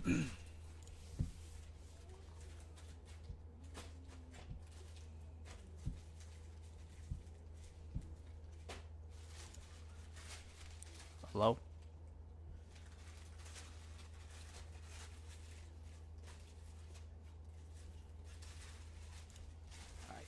Hello? Alright.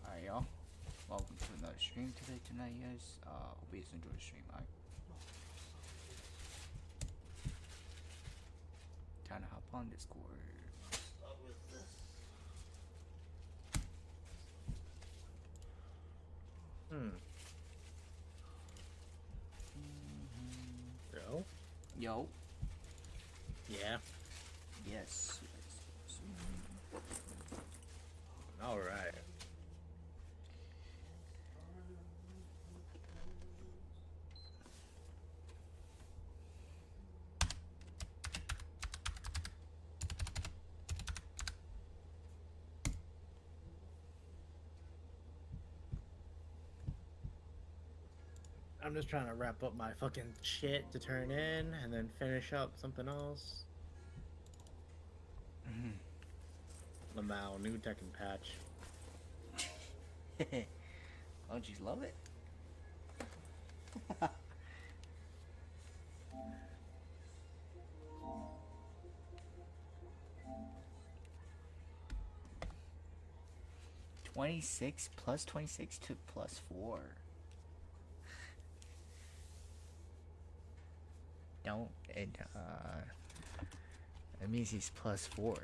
Alright, y'all. Welcome to another stream tonight, guys. Hope you guys enjoy the stream. Alright. Time to hop on Discord. Start with this. Yo? Yo. Yeah. Yes. Alright. I'm just trying to wrap up my fucking shit to turn in and then finish up something else. Lamau, new Tekken patch. Don't you love it? +26 +26 to +4. Don't it? That means he's +4.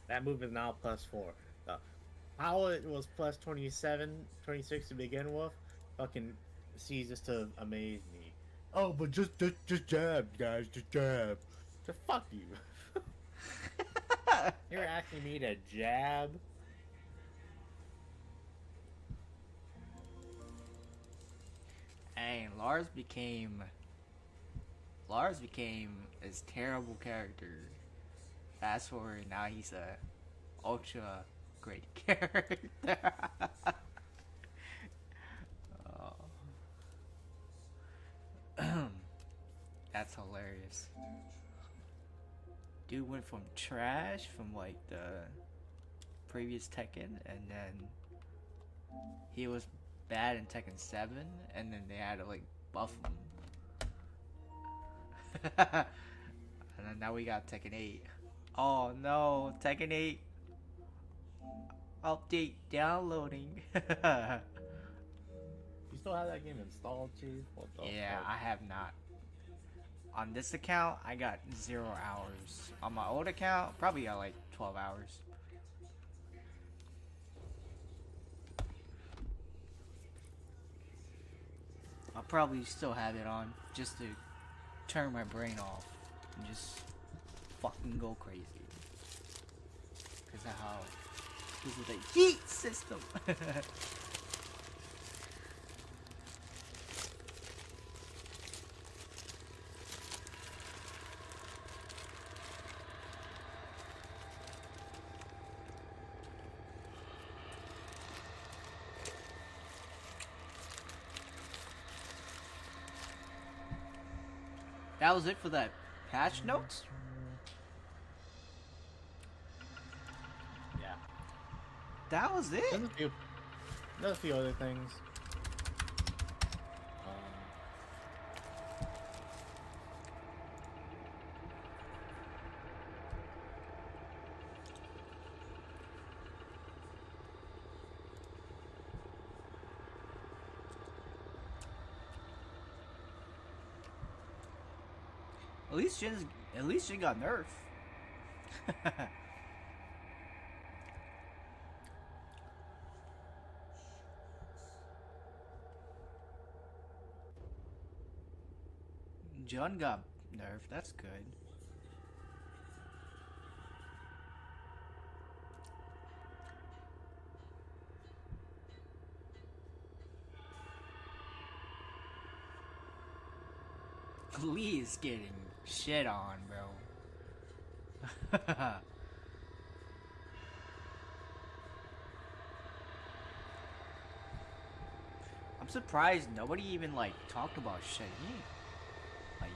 That move is now +4. How it was +27, 26 to begin with, fucking ceases to amaze me. Oh, but just jab, guys, just jab. Just fuck you. You're asking me to jab? And Lars became this terrible character. Fast forward, now he's a ultra great character. Oh. That's hilarious. Dude went from trash from like the previous Tekken, and then he was bad in Tekken 7, and then they had to like buff him. And then now we got Tekken 8. Oh no, Tekken 8 update downloading. You still have that game installed, Chief? What the Yeah, fuck? I have not. On this account, I got 0 hours. On my old account, probably got like 12 hours. I'll probably still have it on just to turn my brain off and just fucking go crazy. Because of the heat system. That was it for that patch notes? Yeah. That was it? There's a few other things. At least Jin got nerfed. John got nerfed. That's good. Lee is getting shit on, bro. I'm surprised nobody even like talked about Shaheen. Like,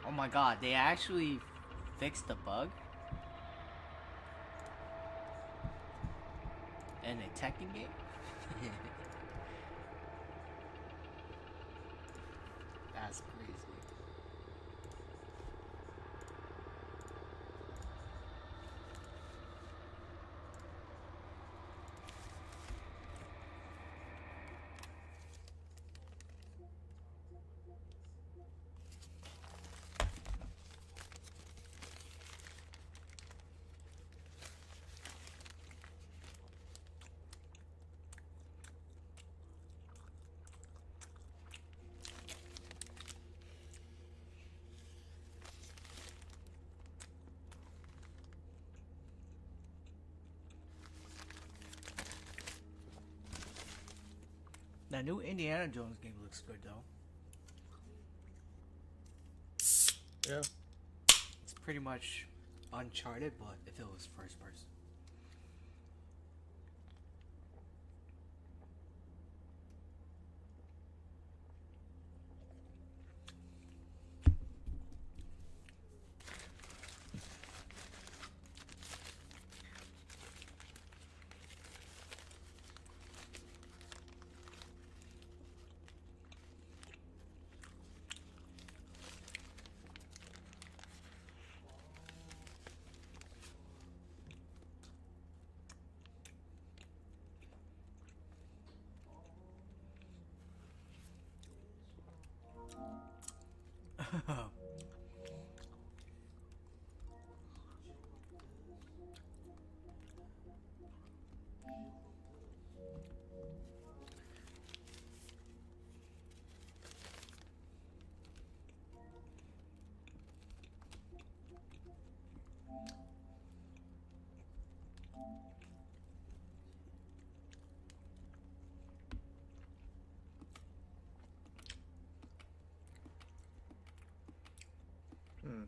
oh my god, they actually fixed the bug in a Tekken game? That's crazy. That new Indiana Jones game looks good though. Yeah. It's pretty much Uncharted, but if it was first person. Hmm.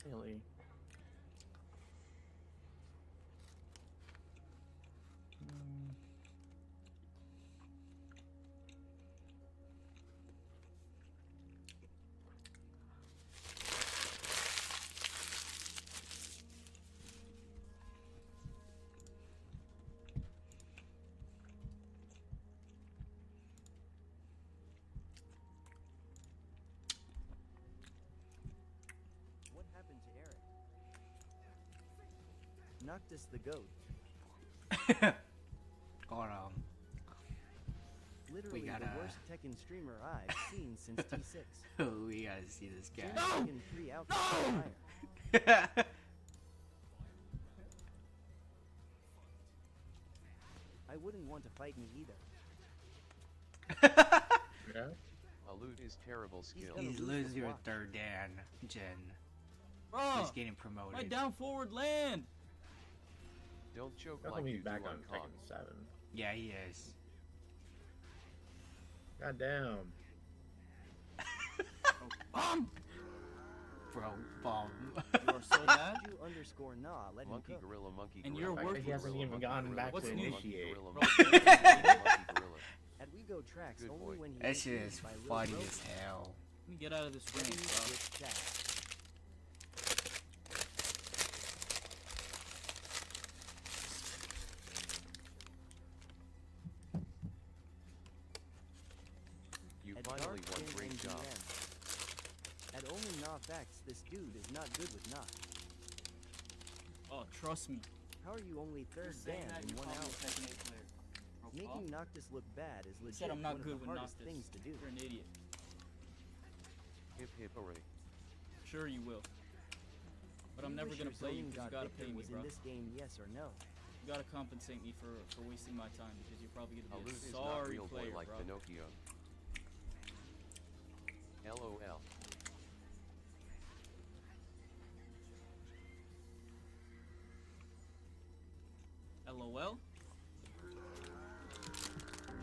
Really? What happened to Eric? Noctis the goat. Or Literally gotta- the worst Tekken streamer I've seen since T6. we gotta see this guy. Tekken 3 out fire. I wouldn't want to fight me either. Yeah. Alute is terrible skill. gonna He's lose losing the your watch. third Dan, Jen. Bro, He's getting promoted. my down forward land. Don't choke How like come you he's do back on on Kong. Tekken 7? Yeah, he is. God damn. Bro, bomb. You are so bad. You underscore nah, let him Monkey cook. gorilla, monkey And gorilla. you're Fact that he worthless. hasn't even gone back What's to new? initiate. At We Go Tracks Good only boy. when he That was shit used is by Lil funny Rosie. as hell. Let me get out of this ring, Ready bro. with that. You At finally Dark won. King Great job. NGN. only Nah facts, this dude is not good with Nah. Oh, trust me. How are you only third Saying Dan that, in you 1 call me hour? a second A player. Making Noctis look bad is You legit said I'm not one good of the with hardest Noctis. things to do. You're an idiot. Hip hip hooray. Sure you will. But I'm You never wish gonna your play you zoning because you god gotta Victor pay me, was bro. in this game, yes or no? You gotta compensate me for wasting my time because you're probably gonna Alud be is a not sorry real player, boy like bro. Pinocchio. LOL. LOL?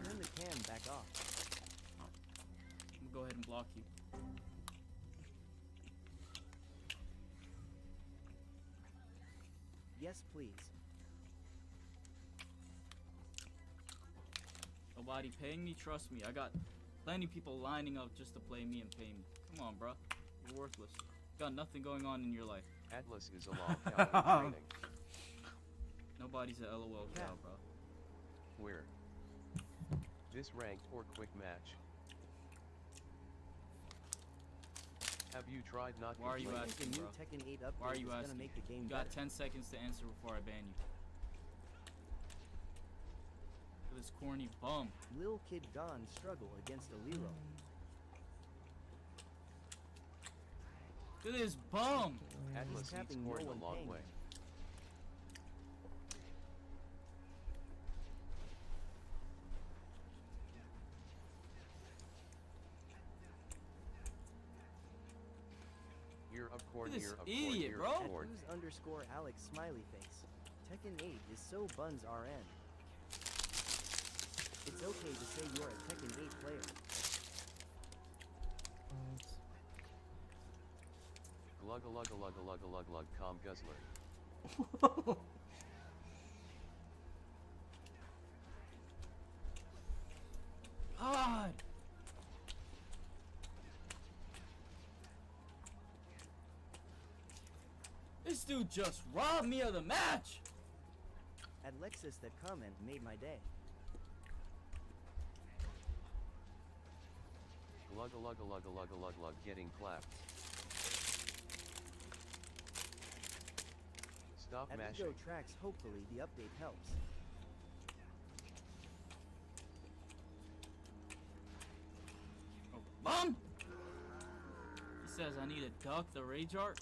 Turn the cam back off. I'm gonna go ahead and block you. Yes, please. Nobody paying me? Trust me, I got plenty of people lining up just to play me and pay me. Come on, bro. You're worthless. Got nothing going on in your life. Atlas is a lol cow in training. Nobody's a LOL cow, bro. Where? This ranked or quick match? Have you tried not to Why are you play I it? think asking, the new bro? Tekken 8 update Why are you is gonna asking? make the game You got better. 10 seconds to answer before I ban you. For this corny bum. Lil Kid Gon struggle against a Lero. Look at this bum! Atlas eats tapping corn no a one long paying way. him. Ear of corn, Look at ear this of idiot, corn, ear bro. of At corn. who's underscore Alex smiley face. Tekken 8 is so buns RN. It's okay to say you're a Tekken 8 player. Glug a lug a lug a lug a lug lug com guzzler. God! This dude just robbed me of the match! At Lexus, that comment made my day. Glug a lug a lug a lug a lug lug getting clapped. Stop At mashing. Ego Tracks, hopefully the update helps. Oh, bum! He says I need to duck the rage art.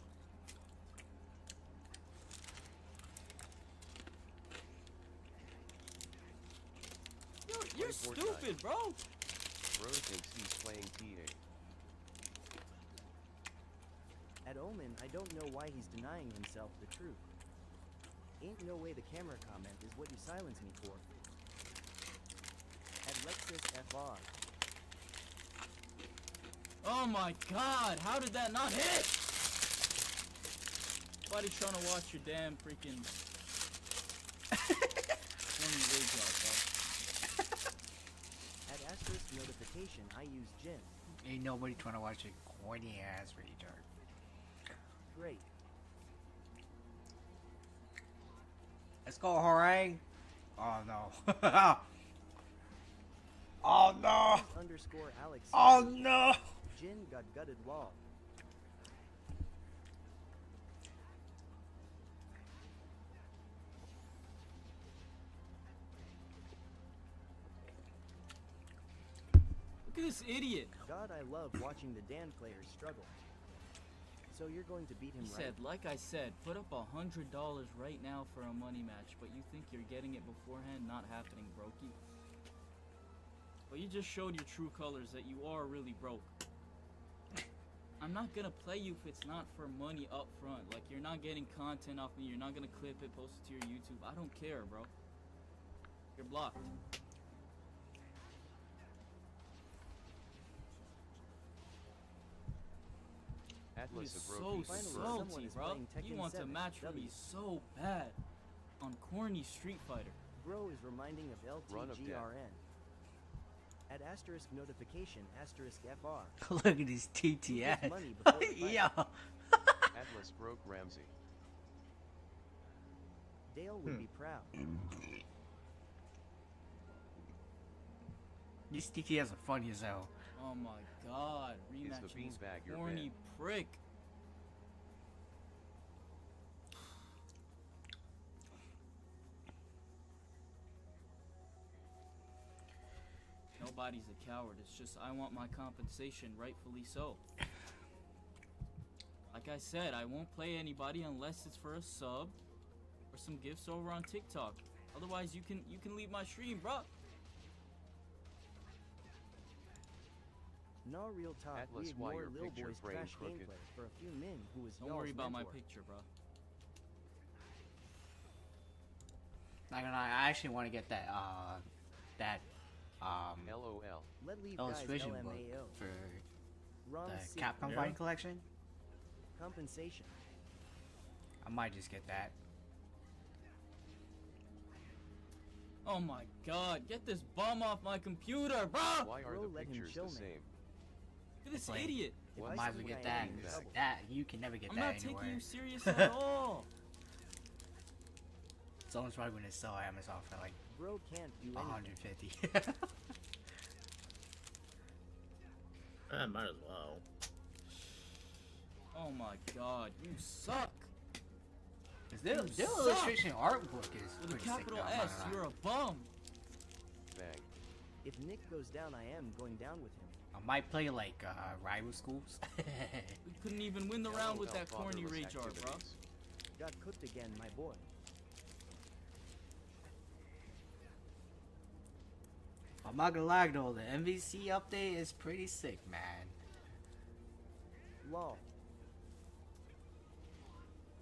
You're Fortnite. stupid, bro! Bro thinks he's playing TA. At Omen, I don't know why he's denying himself the truth. Ain't no way the camera comment is what you silence me for. At Lexus FR. Oh my god, how did that not hit? Somebody trying to watch your damn freaking corny rage art, bro. At asterisk notification, I use Jin. Ain't nobody trying to watch a corny ass retard. Great. Let's go, Horang. Oh no. Oh no. Underscore Alex. Oh no. Jin got gutted lol. Look at this idiot. God, I love watching the Dan players struggle. So you're going to beat him, He right? said, like I said, put up $100 right now for a money match, but you think you're getting it beforehand? Not happening, brokey. But you just showed your true colors that you are really broke. I'm not gonna play you if it's not for money up front. Like, you're not getting content off me, you're not gonna clip it, post it to your YouTube. I don't care, bro. You're blocked. Atlas He's a so bro Finally, salty, someone is bro. playing He Tekken wants a 7, match with W. me so bad on corny Street Fighter. Bro is reminding of Run of death. LTGRN. At asterisk notification asterisk FR. Look at his Who gets TTS. money before the fight? Yeah. Atlas broke Ramsey. Dale would be proud. These TTS are funny as hell. Oh my god, Is the rematching this beanbag your horny prick. Nobody's a coward, it's just I want my compensation, rightfully so. Like I said, I won't play anybody unless it's for a sub or some gifts over on TikTok. Otherwise, you can leave my stream, bro. No real talk. Atlas, We why ignore your Lil picture Boy's frame trash crooked? gameplay for a few min who was Don't y'all's worry about my mentor. picture, bro. Not gonna lie, I actually want to get that LOL. Let leave guys illustration book LMAO. for Wrong the seat. Capcom Yeah. Fighting Collection. Compensation. I might just get that. Oh my god, get this bum off my computer, bro! Why are Bro, the let him pictures chill, the man. same? Look at this Like- idiot. If Well, I Might as see well what get I that. am in Because trouble. that you can never get I'm that not anywhere. taking you serious at all. Someone's probably gonna sell Amazon for like Bro can't do anything. 150. Might as well. Oh my god, you suck. Their You suck. illustration art book is With a pretty sick, capital though, I'm not S, gonna you're lie. a bum. Bang. If Nick goes down, I am going down with him. I might play like rival schools. We couldn't even win the round with LOL that corny fatherless rage art, bro. activities. Got cooked again, my boy. I'm not gonna lie though, the MVC update is pretty sick, man. Lol.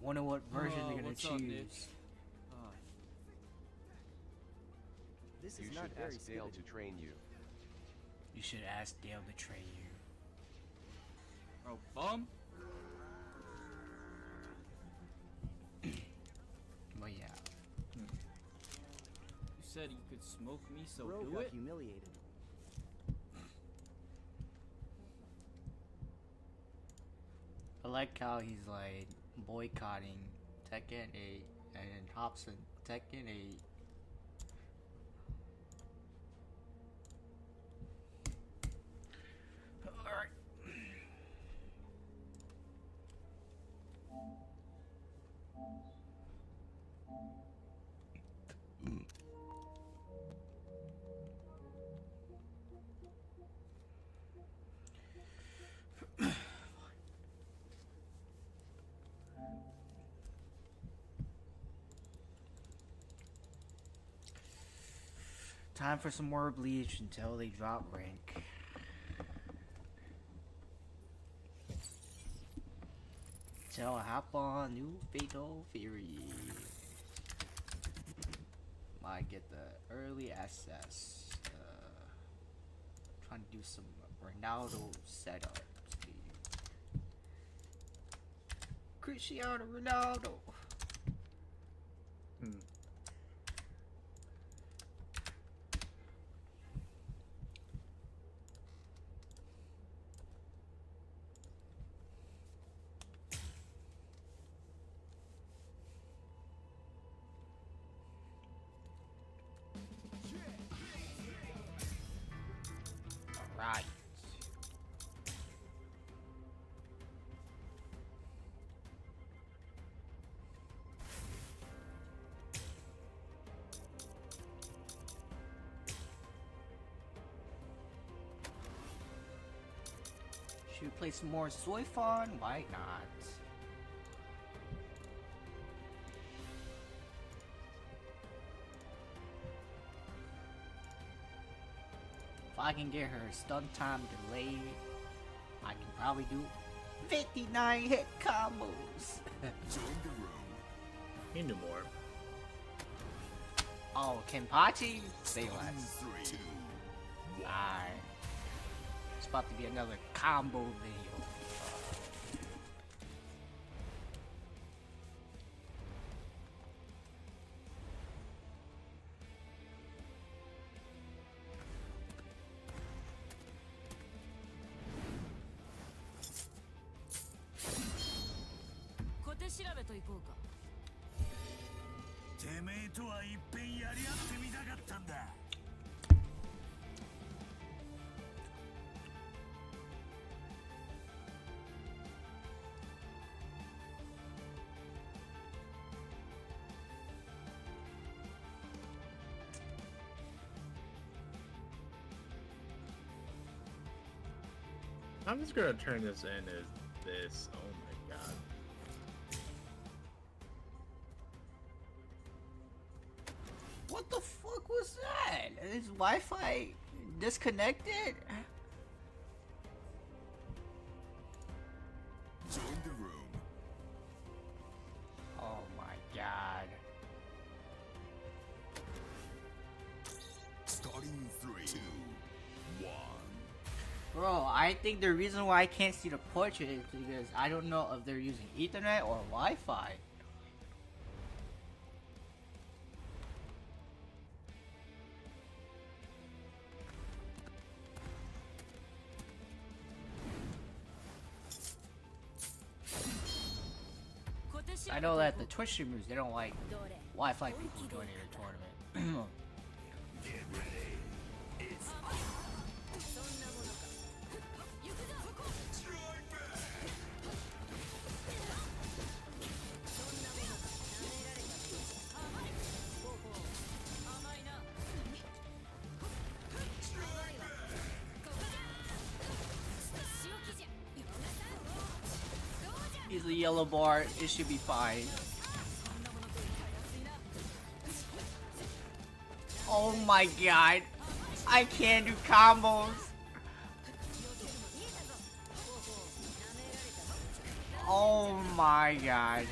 Wonder what version they're gonna what's up, Nick? choose. This You is not should very ask Dale skibbity. to train you. You should ask Dale to train you. Bro, bum. But yeah. You said you could smoke me, so Bro do got it. humiliated. I like how he's like boycotting Tekken 8 and then Hobson Tekken 8. Alright. Time for some more Bleach until they drop rank. Till I hop on new Fatal Fury. Might get the early access. Trying to do some Ronaldo setup. Cristiano Ronaldo. Right. Should we play some more Soifon? Why not? If I can get her stun time delayed, I can probably do 59 hit combos. You can do more. Oh, Kenpachi? Say less. Alright. It's about to be another combo video. I'm just gonna turn this in as this. Oh my god. What the fuck was that? Is Wi-Fi disconnected? Join the room. Oh my god. Starting in 3, 2, 1. Bro, I think the reason why I can't see the portrait is because I don't know if they're using Ethernet or Wi-Fi. I know that the Twitch streamers, they don't like Wi-Fi people joining their tournament. Get ready. It's He's a yellow bar, it should be fine. Oh my god, I can't do combos. Oh my god.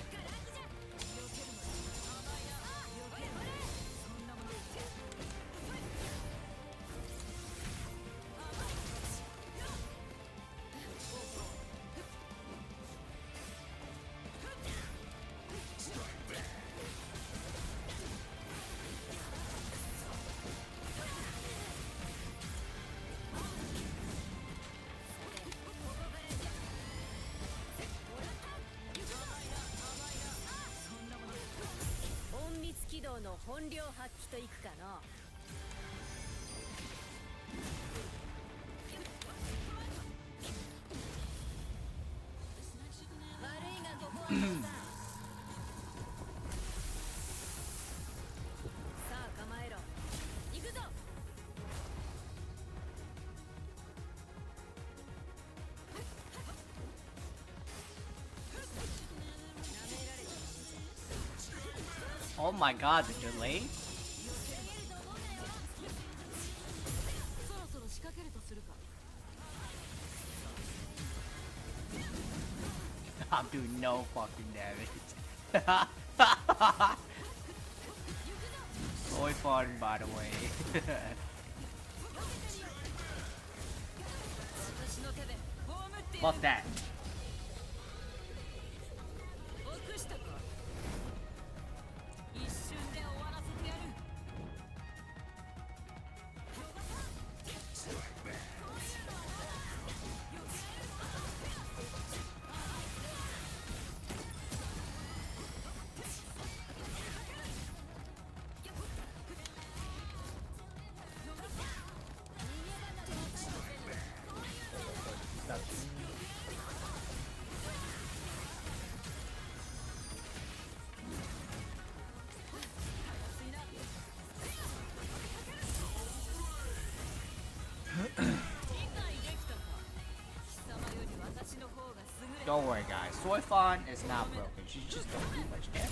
Oh my god, the delay? I'm doing no fucking damage. Soy fun, by the way. Fuck that. Don't worry guys, Soy Fawn is not broken, she just don't do much damage.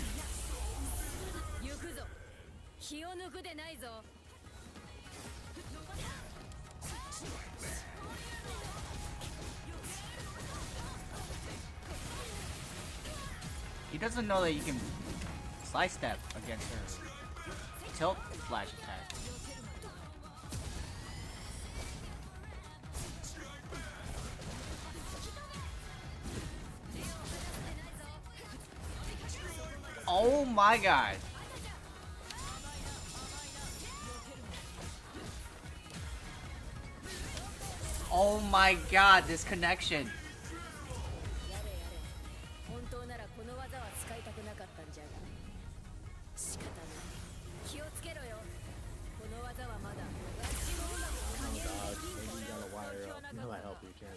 He doesn't know that you can slice step against her tilt flash attack. Oh my god. Oh my god, this connection. No, I help you, can't.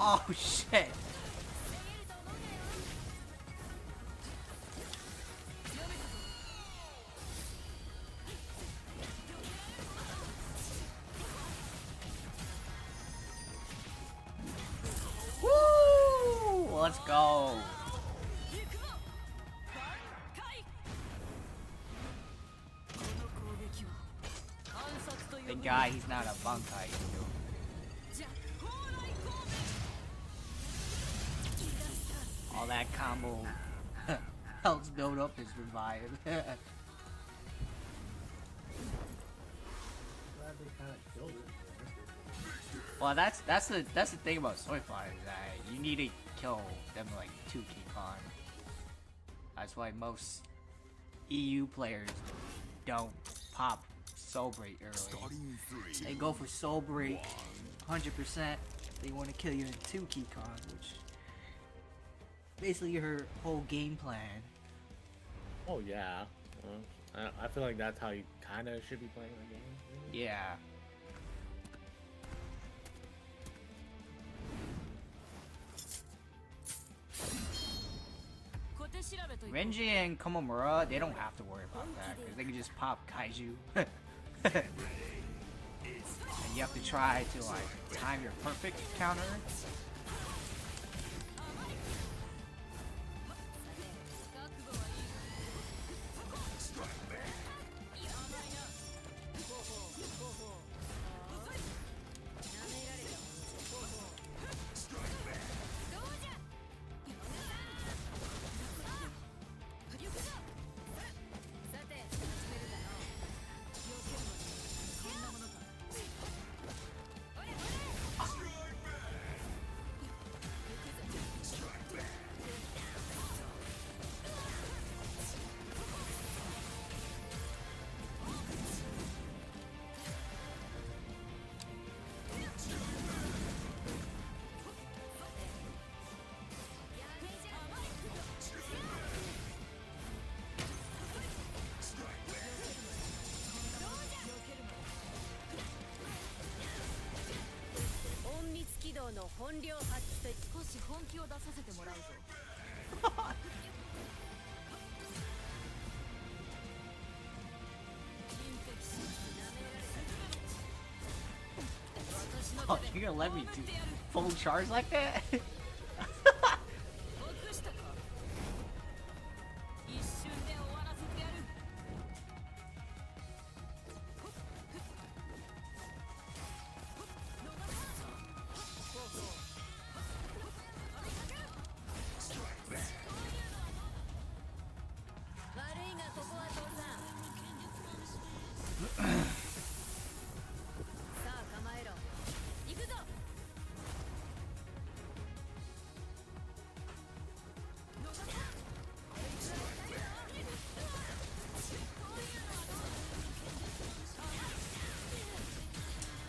Oh shit. Woo! Let's go. Thank God he's not a bunkai. All that combo helps build up his revive. Glad they kind of killed it. Well, that's the thing about soy fighters, that you need to kill them like 2 key con. That's why most EU players don't pop soul break early. Starting in 3. They go for soul break 100%. They want to kill you in 2 key con, which basically your whole game plan. Oh yeah. I feel like that's how you kind of should be playing the game. Yeah. Renji and Komomura, they don't have to worry about that because they can just pop kaiju. And you have to try to like time your perfect counter. Oh, you're gonna let me do full charge like that?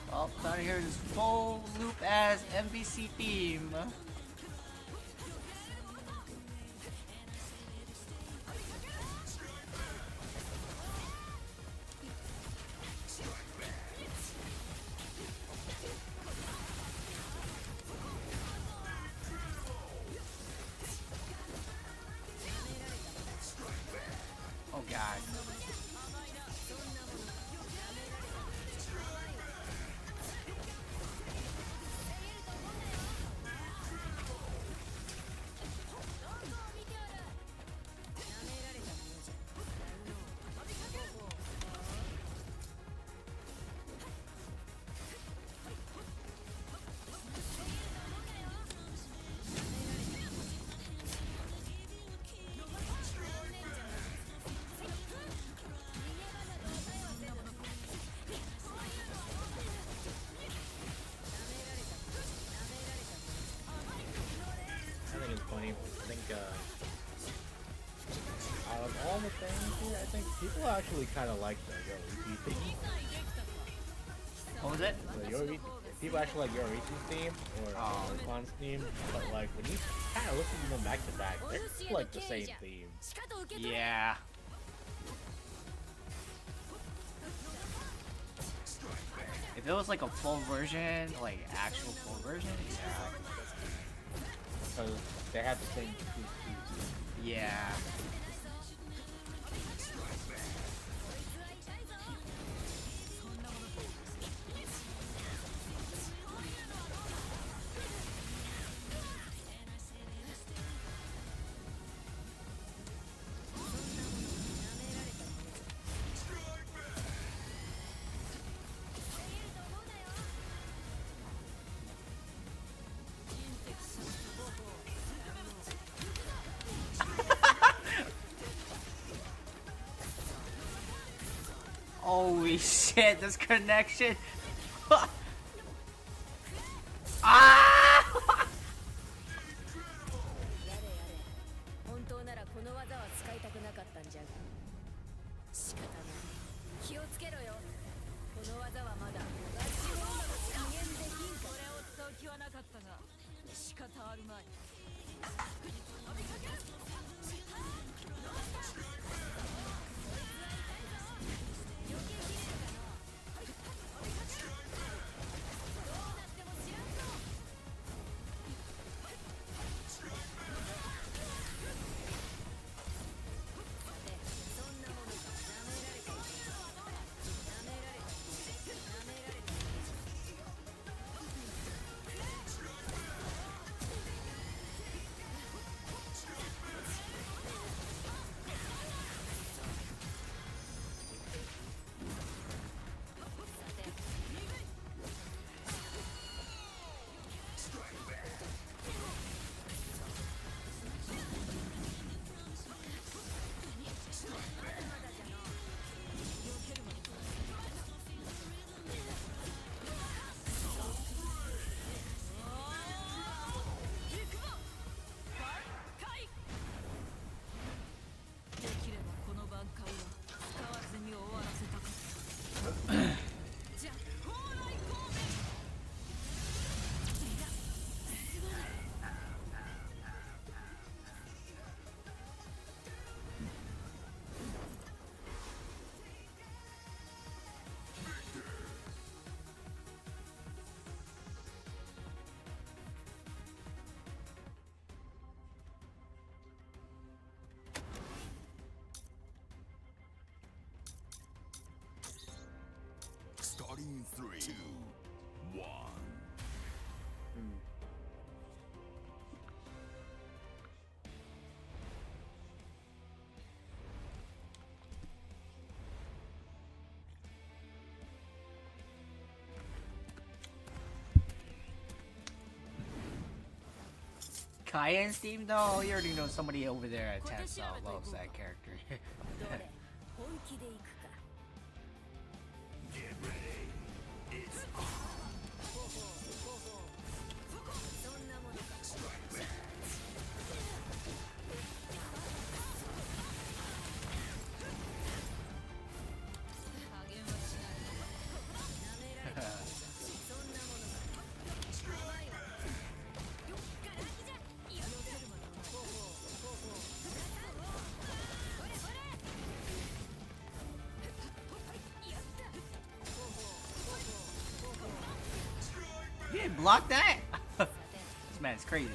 Well, down here is full loop as MVC theme. Oh god. I think it's funny. I think out of all the things here, I think people actually kind of like the Yoruichi theme. What was it? The Yoruichi, people actually like Yoruichi's theme or Orcon's theme, but like when you kind of listen to them back to back, they're like the same theme. Yeah. If it was like a full version, like actual full version, yeah. because they have the same two speeds. Yeah. Holy shit, this connection. Ah! 本当ならこの技は使いたくなかったんじゃが仕方ない気をつけろよこの技はまだガチモードが加減できんかこれを使う気はなかったが仕方あるまい Starting in 3, 2, 1. Cayenne's team though, you already know somebody over there at Tensal loves that character. どれ本気でいくか Get ready. It's on. そんなものか Strike back. 加減はしない舐められたそんなものか甘いわよっガラキじゃよせるまでほうほうほれほれやった You didn't block that? This man's crazy.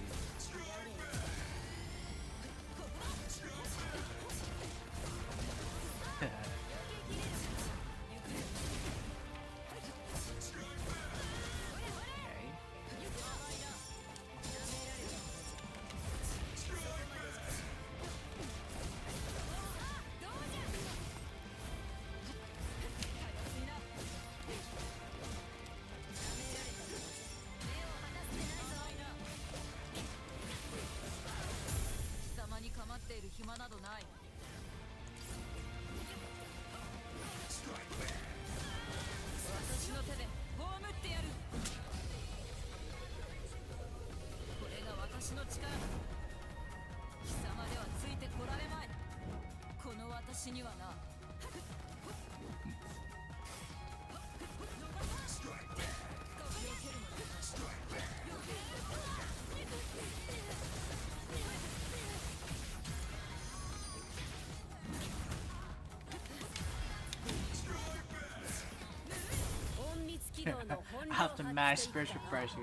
I have to mash spiritual pressures.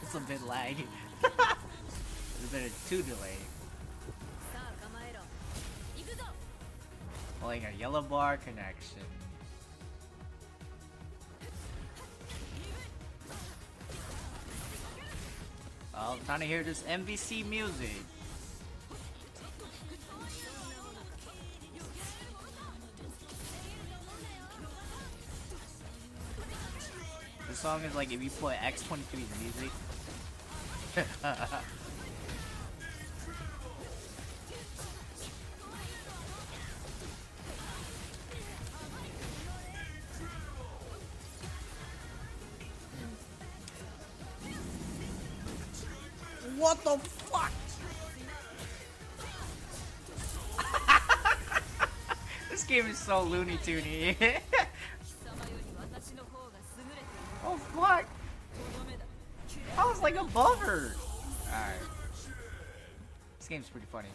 It's a bit laggy. been too delayed. さあ構えろ行くぞ Pulling a yellow bar connection. Well, time to hear this MVC music. The song is like if you put X23's music. What the fuck? This game is so Looney Toony. 貴様より私の方が優れている Oh fuck! とどめだ I was like above her! Alright. This game's pretty funny.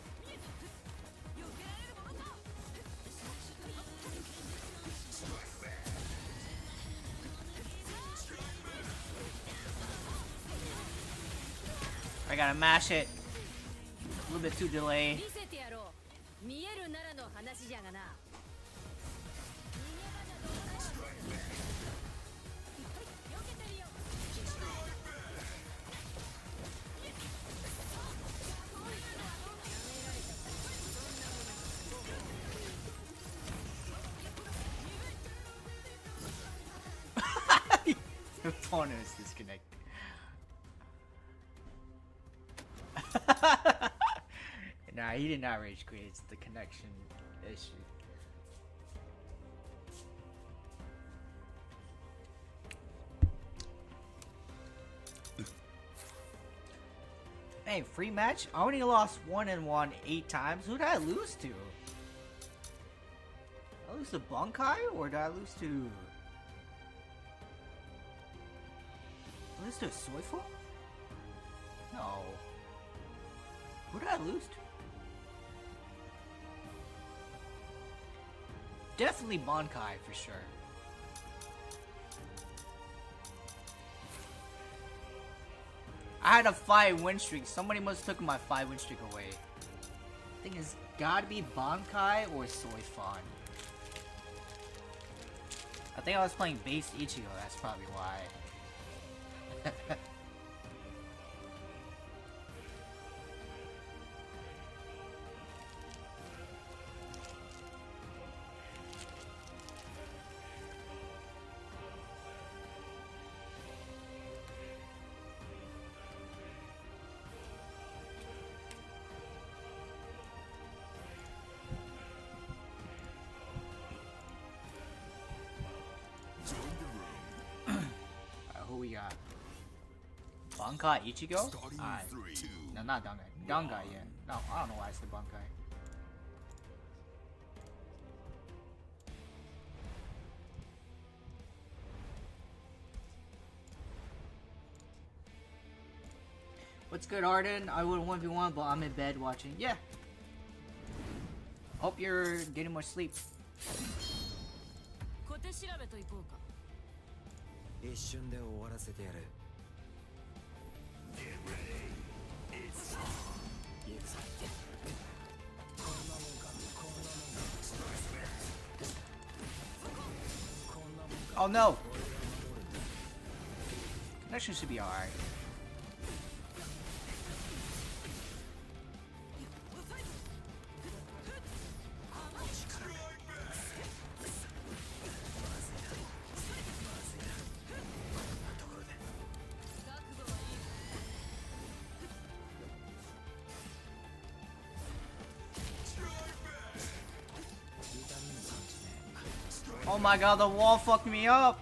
I gotta mash it. A little bit too delayed. 見せてやろう見えるならの話じゃがな The phone is disconnected. Nah, he did not rage quit. It's the connection issue. Hey, free match? I only lost 1-1 8 times. Who did I lose to? Did I lose to Bunkai or did I lose to? Did I lose to Soiful? No. Who did I lose to? Definitely Bankai for sure. I had a 5 win streak. Somebody must have took my 5 win streak away. I think it's gotta be Bankai or Soifon. I think I was playing base Ichigo. That's probably why. Who we got? Bankai Ichigo? Starting Alright. in 3, 2, No, not Dangai. Dangai, yeah. No, I don't know why I said Bankai. What's good, Arden? I would 1v1, but I'm in bed watching. Yeah. Hope you're getting more sleep. 小手調べといこうか一瞬で終わらせてやる Oh no! Connection should be alright. Oh my god, the wall fucked me up!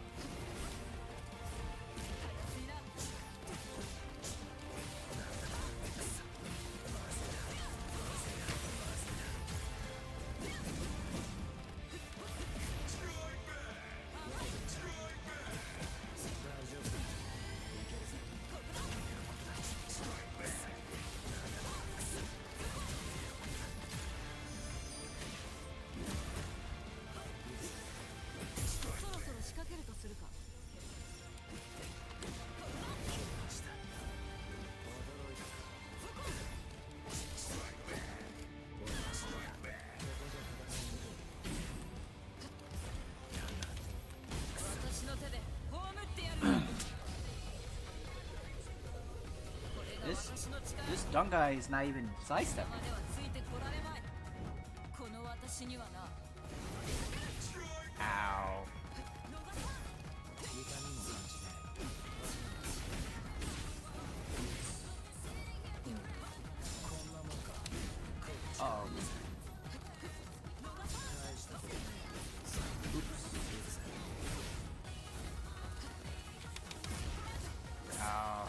this dumb guy is not even sidestepping. ではついてこられまい。この私にはな。 Ow. Oh. Oh.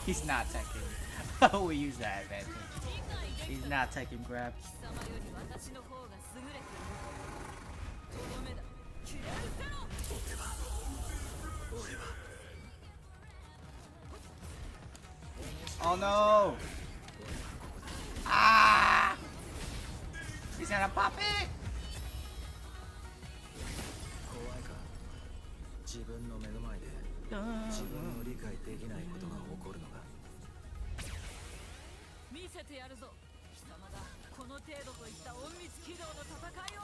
He's not taking. We use that advantage. He's not taking grab. 貴様より私の方が優れている。とどめだ。キレルセロ。 Oh no! Ah! He's gonna pop it! 怖いか。自分の目の前で自分の理解できないことが起こるのが。見せてやるぞ。貴様がこの程度といった隠密軌道の戦いを。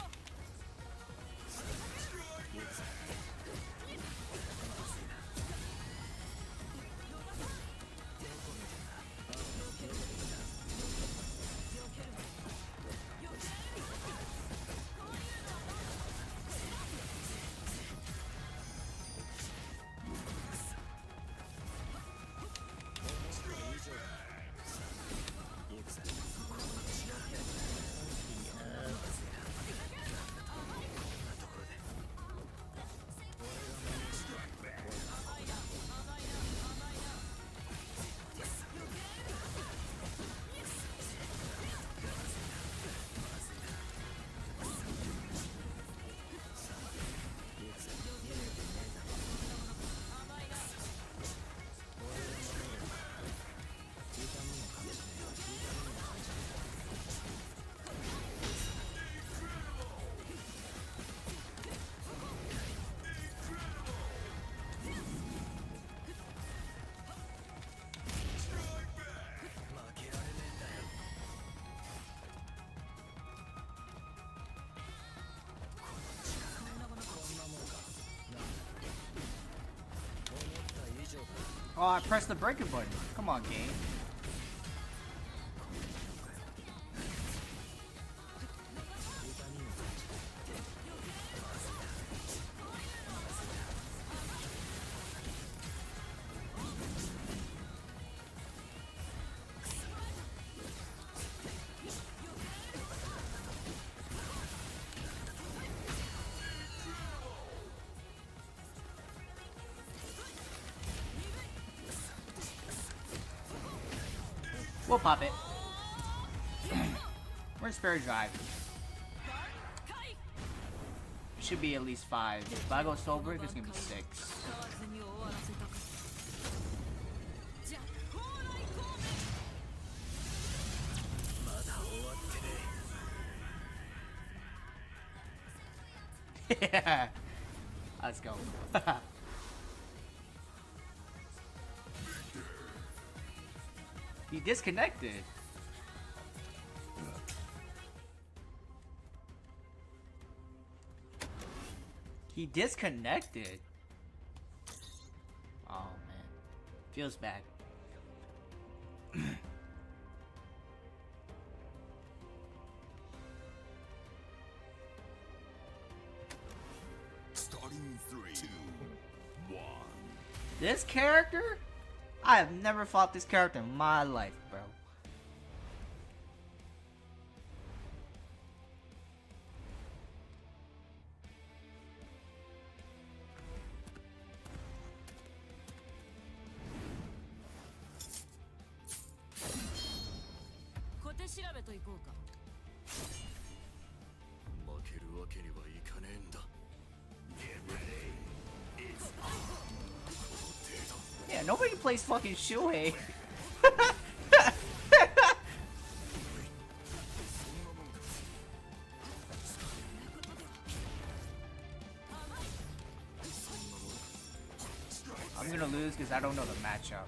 Oh, I pressed the breaker button. Come on, game. We'll pop it. Where's Spare Drive? Should be at least 5. If I go Soulbreak, it's gonna be 6. Yeah. Let's go. He disconnected. He disconnected. Oh man. Feels bad. Starting 3, 2, 1. This character? I have never fought this character in my life, bro. Yeah, nobody plays fucking Shuhei. because I don't know the matchup.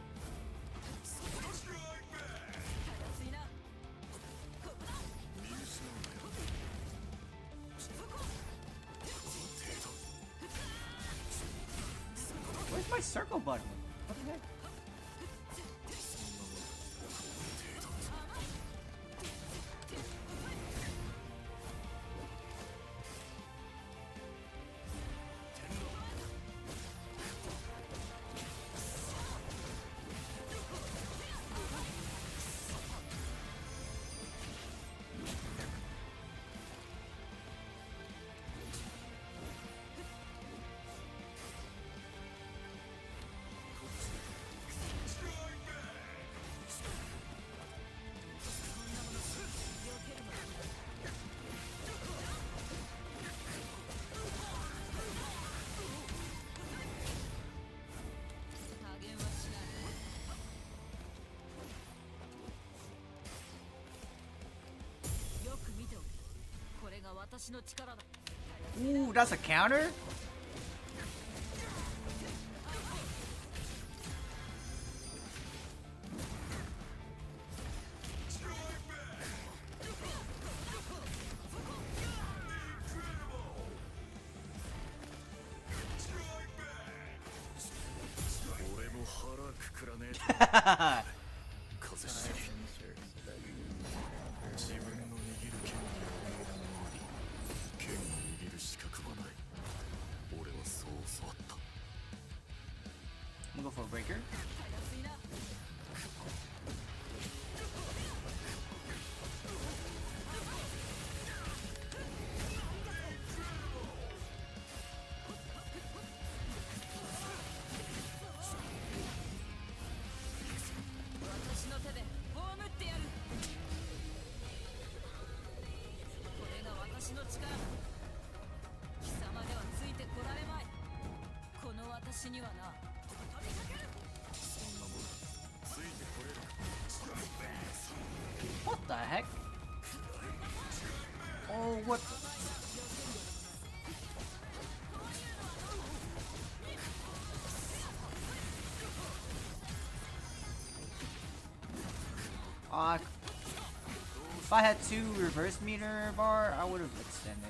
Where's my circle button? What the heck? Ooh, that's a counter? I'm gonna go for a breaker. What the heck? Oh, what the... If I had 2 reverse meter bar, I would have extended.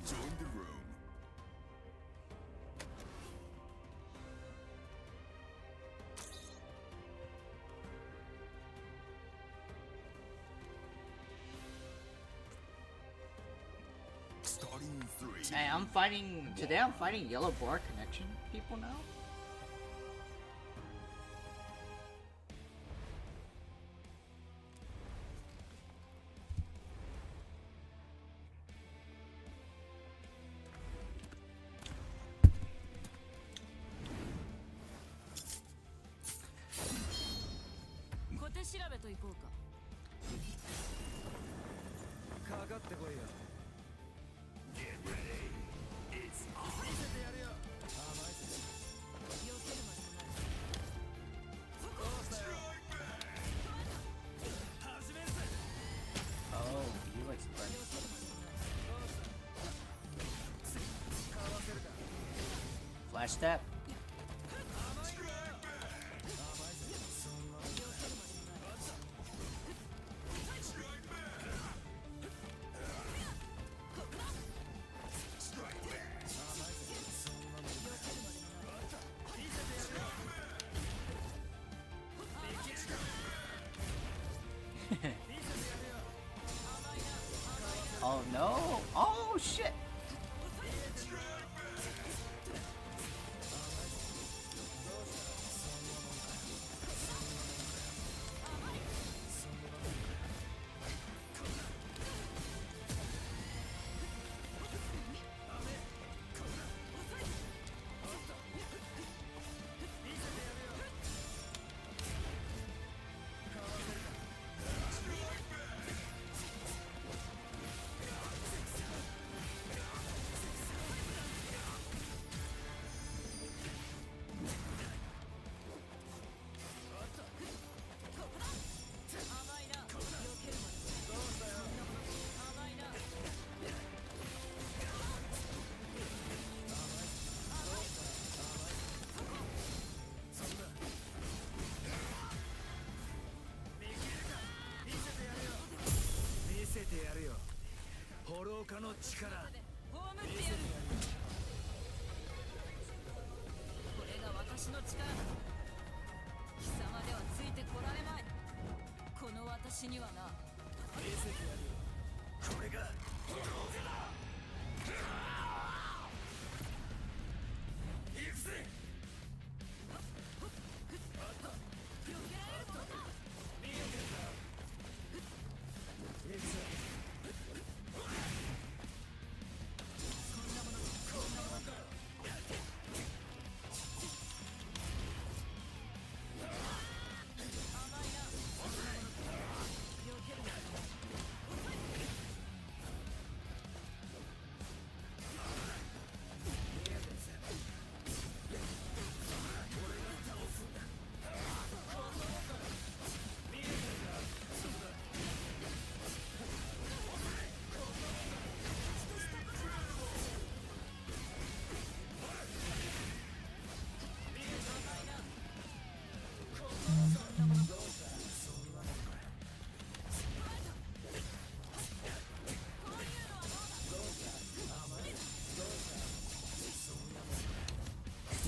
Join the room. Starting in 3. Hey, I'm fighting... Today I'm fighting yellow bar connection people now? Get ready. Flash step. Oh no! Oh shit!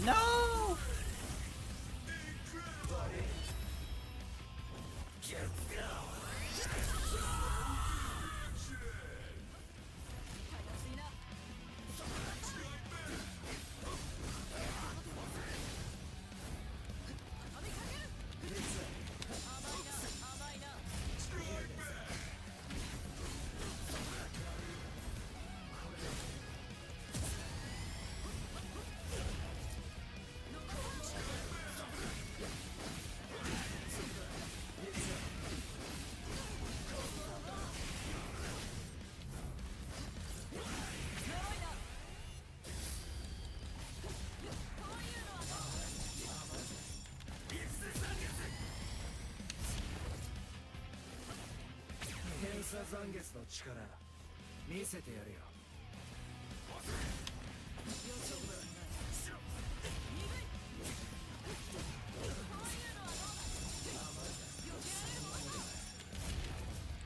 No!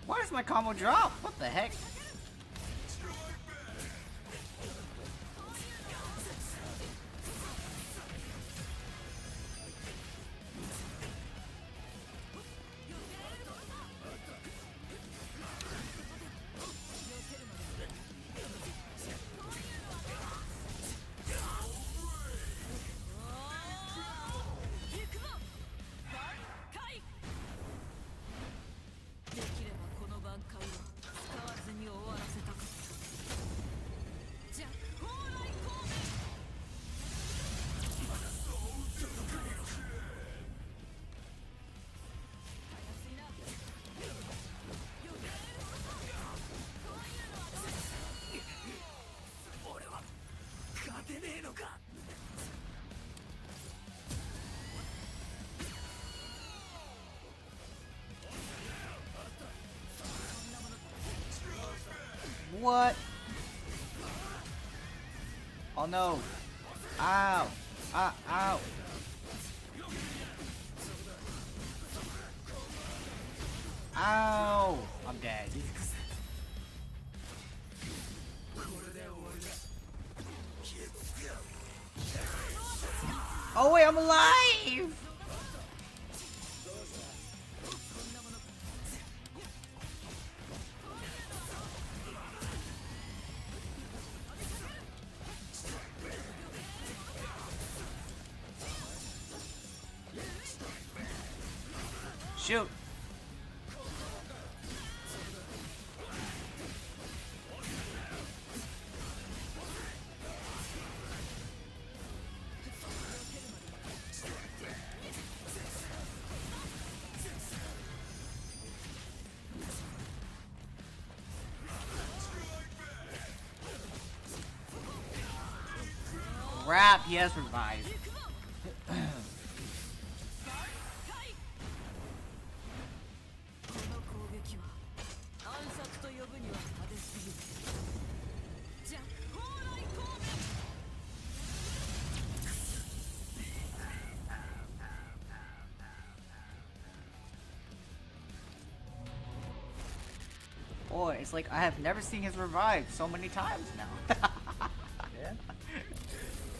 Why does my combo drop? What the heck? What? Oh no. Ow! Ow! Ow! I'm dead. Oh wait, I'm alive! Shoot! Crap, he has revived. この攻撃は暗殺と呼ぶには派手すぎる。じゃあ蓬莱光明。 Boy, it's like I have never seen his revive so many times now. Yeah.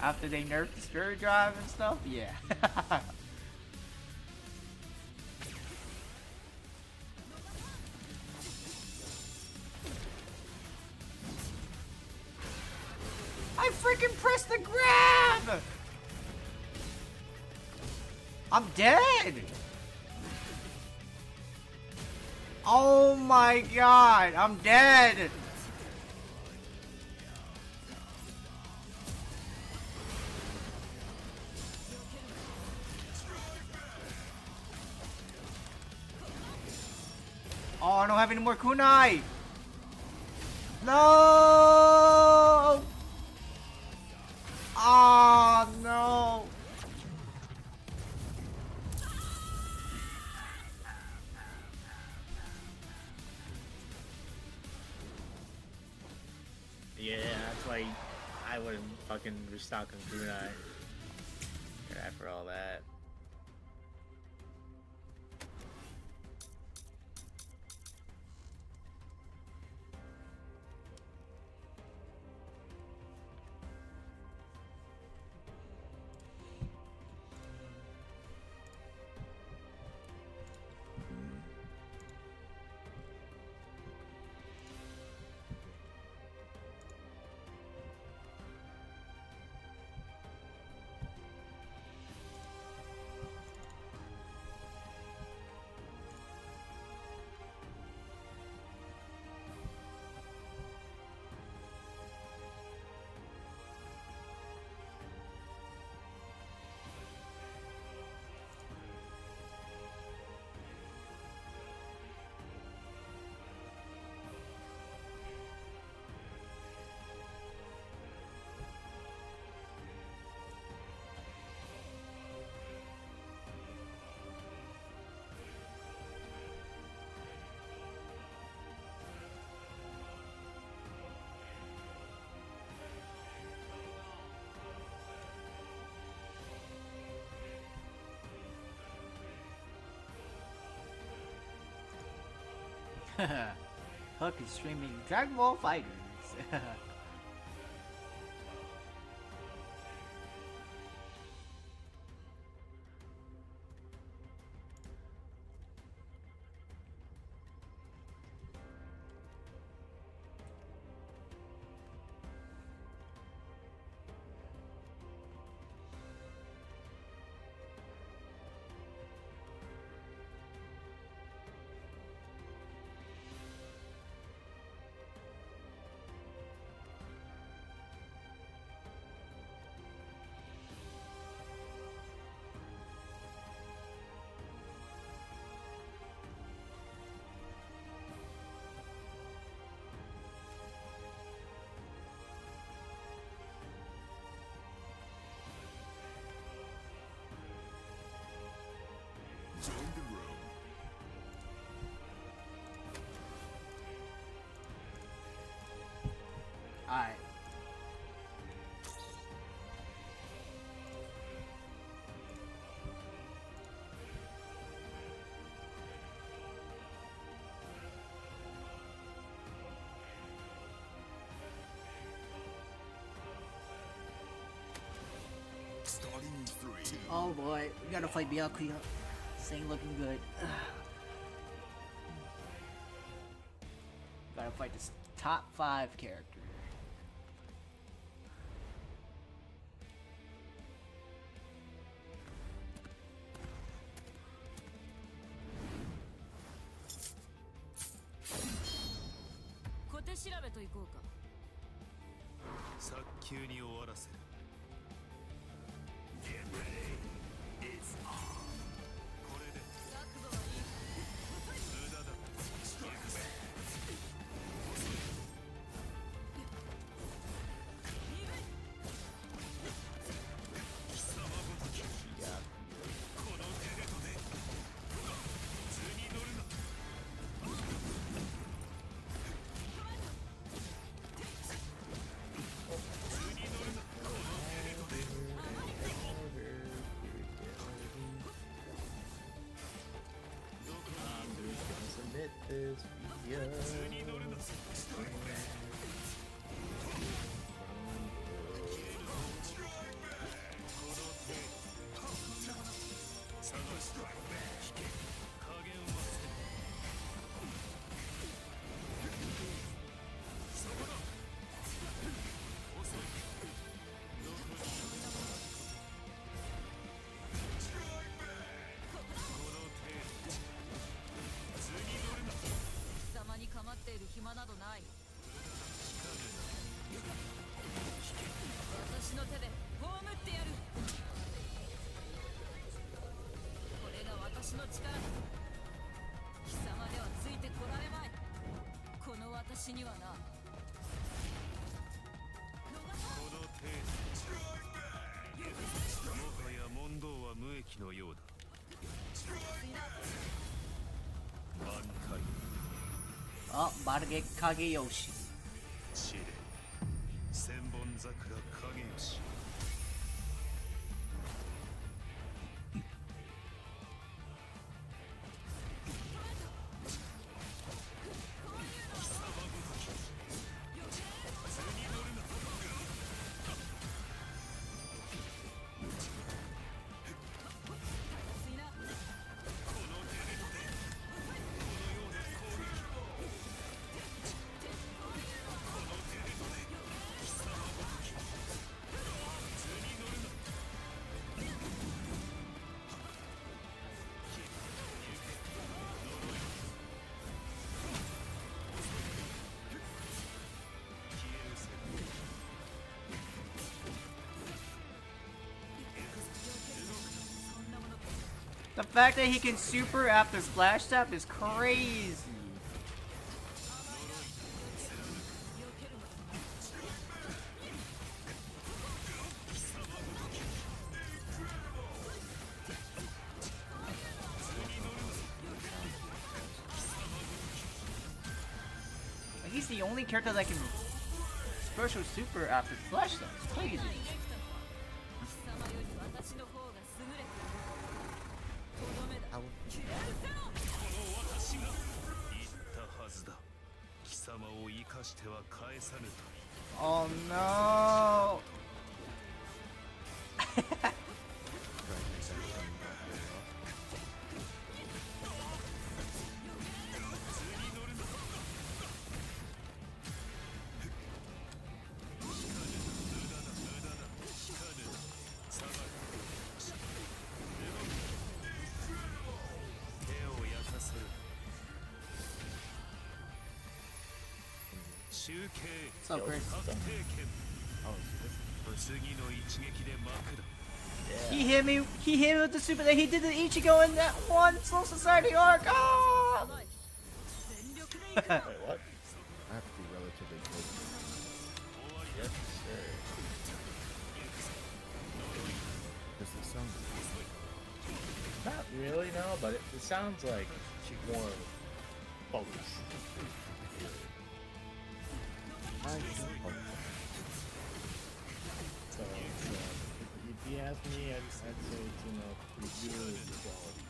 After they nerfed the spirit drive and stuff, yeah. I freaking pressed the grab! I'm dead! Oh my god, I'm dead! Oh, I don't have any more kunai! No! Oh no! Yeah, that's why I wouldn't fucking restock on kunai. After all that. Hook is streaming Dragon Ball Fighters. Oh boy, we gotta fight Byakuya. This ain't looking good. Gotta fight this top 5 character. This video. Oh, about to get Kageyoshi. 千本桜影吉 The fact that he can super after Splash Tap is crazy. He's the only character that can special super after Splash Tap. It's crazy. Oh no! What's up, Chris? He hit me with the super that he did the Ichigo in that one Soul Society arc. Ah! Wait, what? I have to be relatively good. Yes, sir. Does it sound Not really, no, but it sounds like more focused. So, if you ask me, I'd say it's, pretty good quality.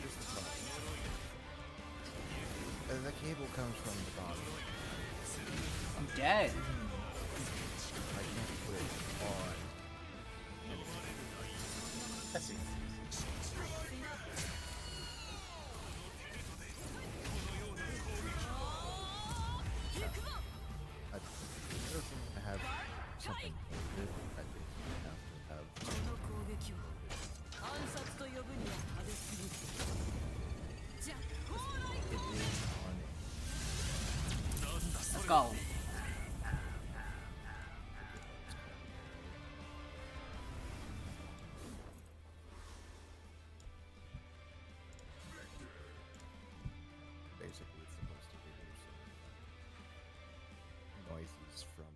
just the top. And the cable comes from the bottom. I'm dead. I can't put it on. That's easy. I have something good. I think you have to have. この攻撃は暗殺と呼ぶには派手すぎる。じゃあ、蓬莱 It is on. Let's go. Basically, it's supposed to reduce noises from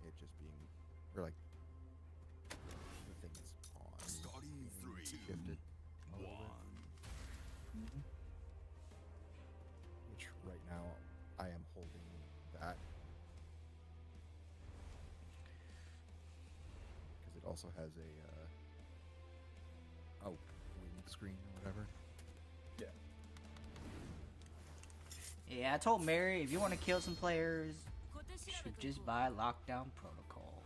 it just being, or like the thing is on. Starting in being 3, shifted a 1. little bit. Which right now I am holding that because it also has a windscreen or whatever. Yeah, I told Mary if you want to kill some players, you should just buy Lockdown Protocol.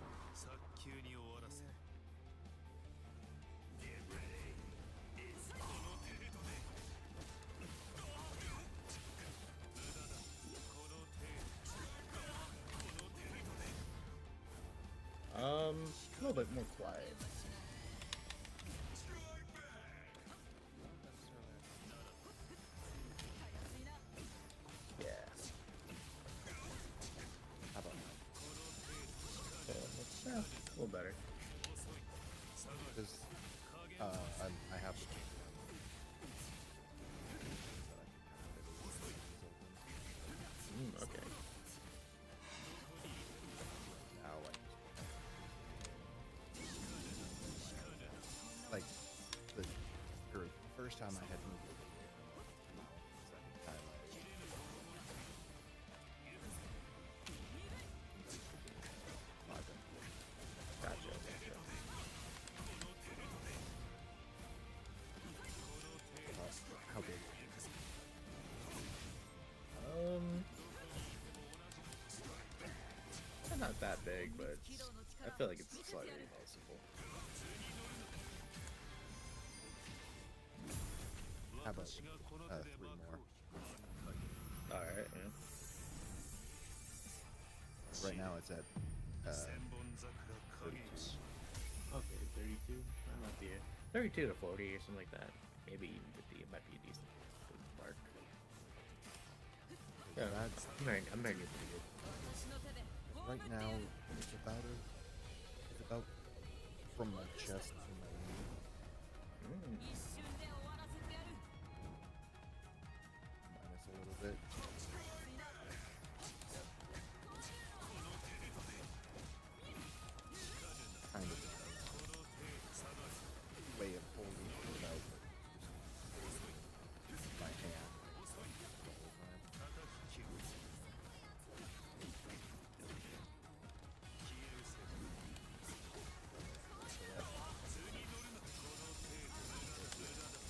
A little bit more quiet. Yeah. How about A little better. because I have the Okay. now like the first time I had moved it, second time Gotcha. how big? Not that big, but I feel like it's slightly noticeable. How about 3 more? Alright, yeah. Right now it's at 32. Okay, 32. I'm not the 32 to 40 or something like that. Maybe even 50. It might be a decent mark. Yeah, I'm making it pretty good. Right now it's about from my chest to my knee. Minus a little bit. Kind of way of holding it out my hand the whole time.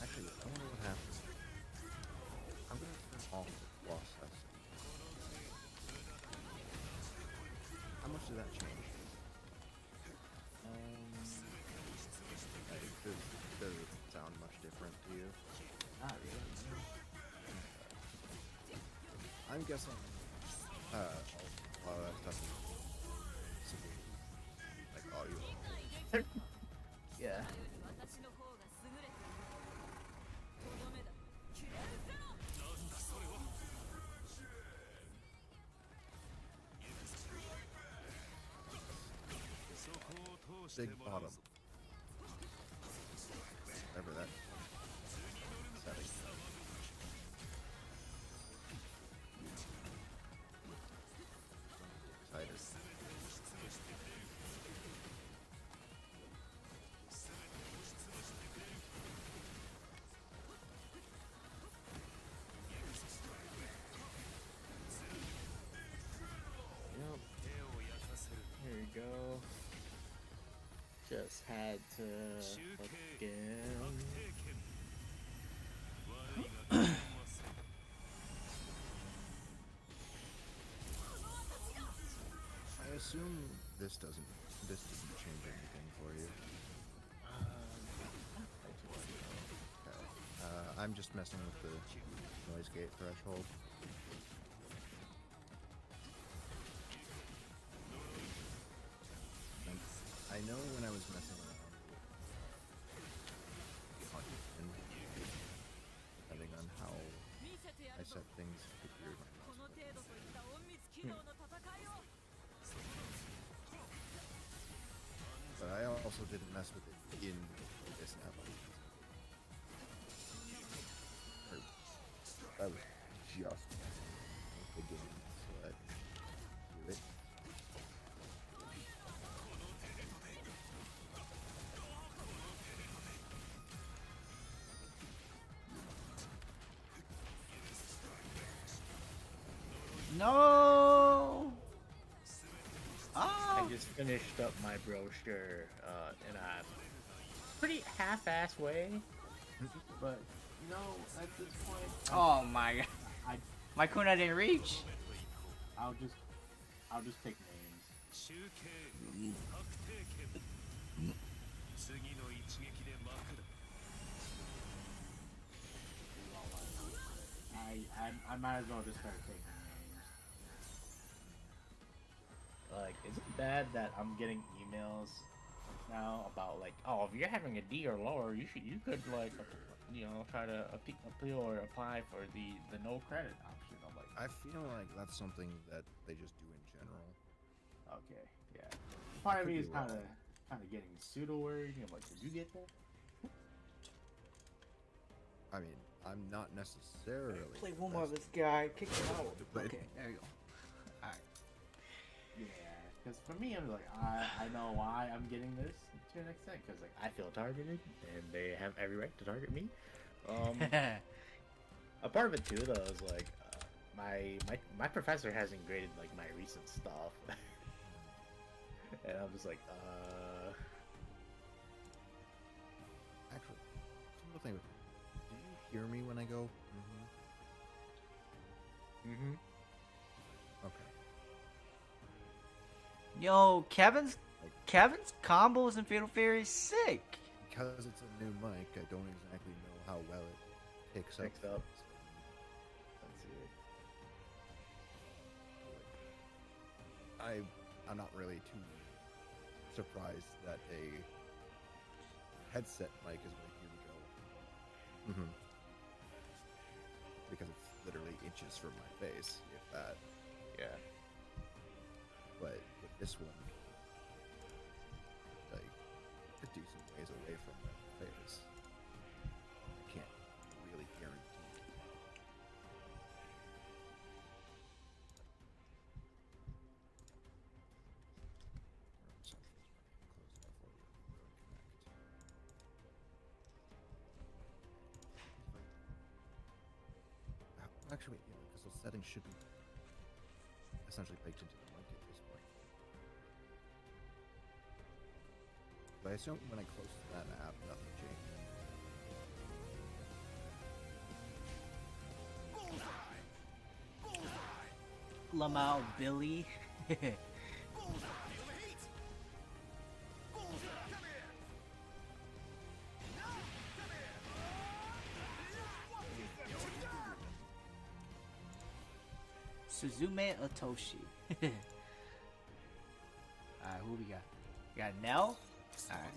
Actually, I wonder what happens. I'm gonna turn off the process. How much did that change? Does it sound much different to you? Not really. I'm guessing a lot of that stuff is simply like audio. Yeah. Big bottom. Whatever that setting. Excited. Yep. Here we go. Just had to fucking... assume this doesn't change anything for you. Okay. I'm just messing with the noise gate threshold. And I know when I was messing around with depending on how I set things, it could hear my mouse button. But I also didn't mess with it in this app. I was just the game, so I do it. No. I Oh. just finished up my brochure in a pretty half-ass way, but you know, at this point, Oh my god. My kuna didn't reach. I'll just pick names. I might as well just start taking names. Like, is it bad that I'm getting emails now about like, oh, if you're having a D or lower, you could like, try to appeal or apply for the no credit option. I'm like, I feel like that's something that they just do in general. okay, yeah. Part of could me be is kind wrong. of getting pseudo worried. I'm like, did you get that? I mean, I'm not necessarily. Play one more of this guy. Kick him out. But- Okay, there you go. Alright. Yeah, because for me, I'm like, I know why I'm getting this to an extent, because like I feel targeted, and they have every right to target me. A part of it too, though, is like my professor hasn't graded like my recent stuff, and I'm just like, Actually, one thing. Do you hear me when I go? Okay. Yo, Kevin's combos in Fatal Fury is sick. Because it's a new mic, I don't exactly know how well it picks up. Picks up. Let's see. I'm not really too surprised that a headset mic is like, here we go. Because it's literally inches from my face, if that. Yeah. But with this one, like, a decent ways away from my face. I can't really guarantee. Actually, yeah, because those settings should be essentially baked into the mic at this point. But I assume when I close that app, nothing changes. Lamau Billy. Suzume Otoshi. Alright, who we got? We got Nell? Alright.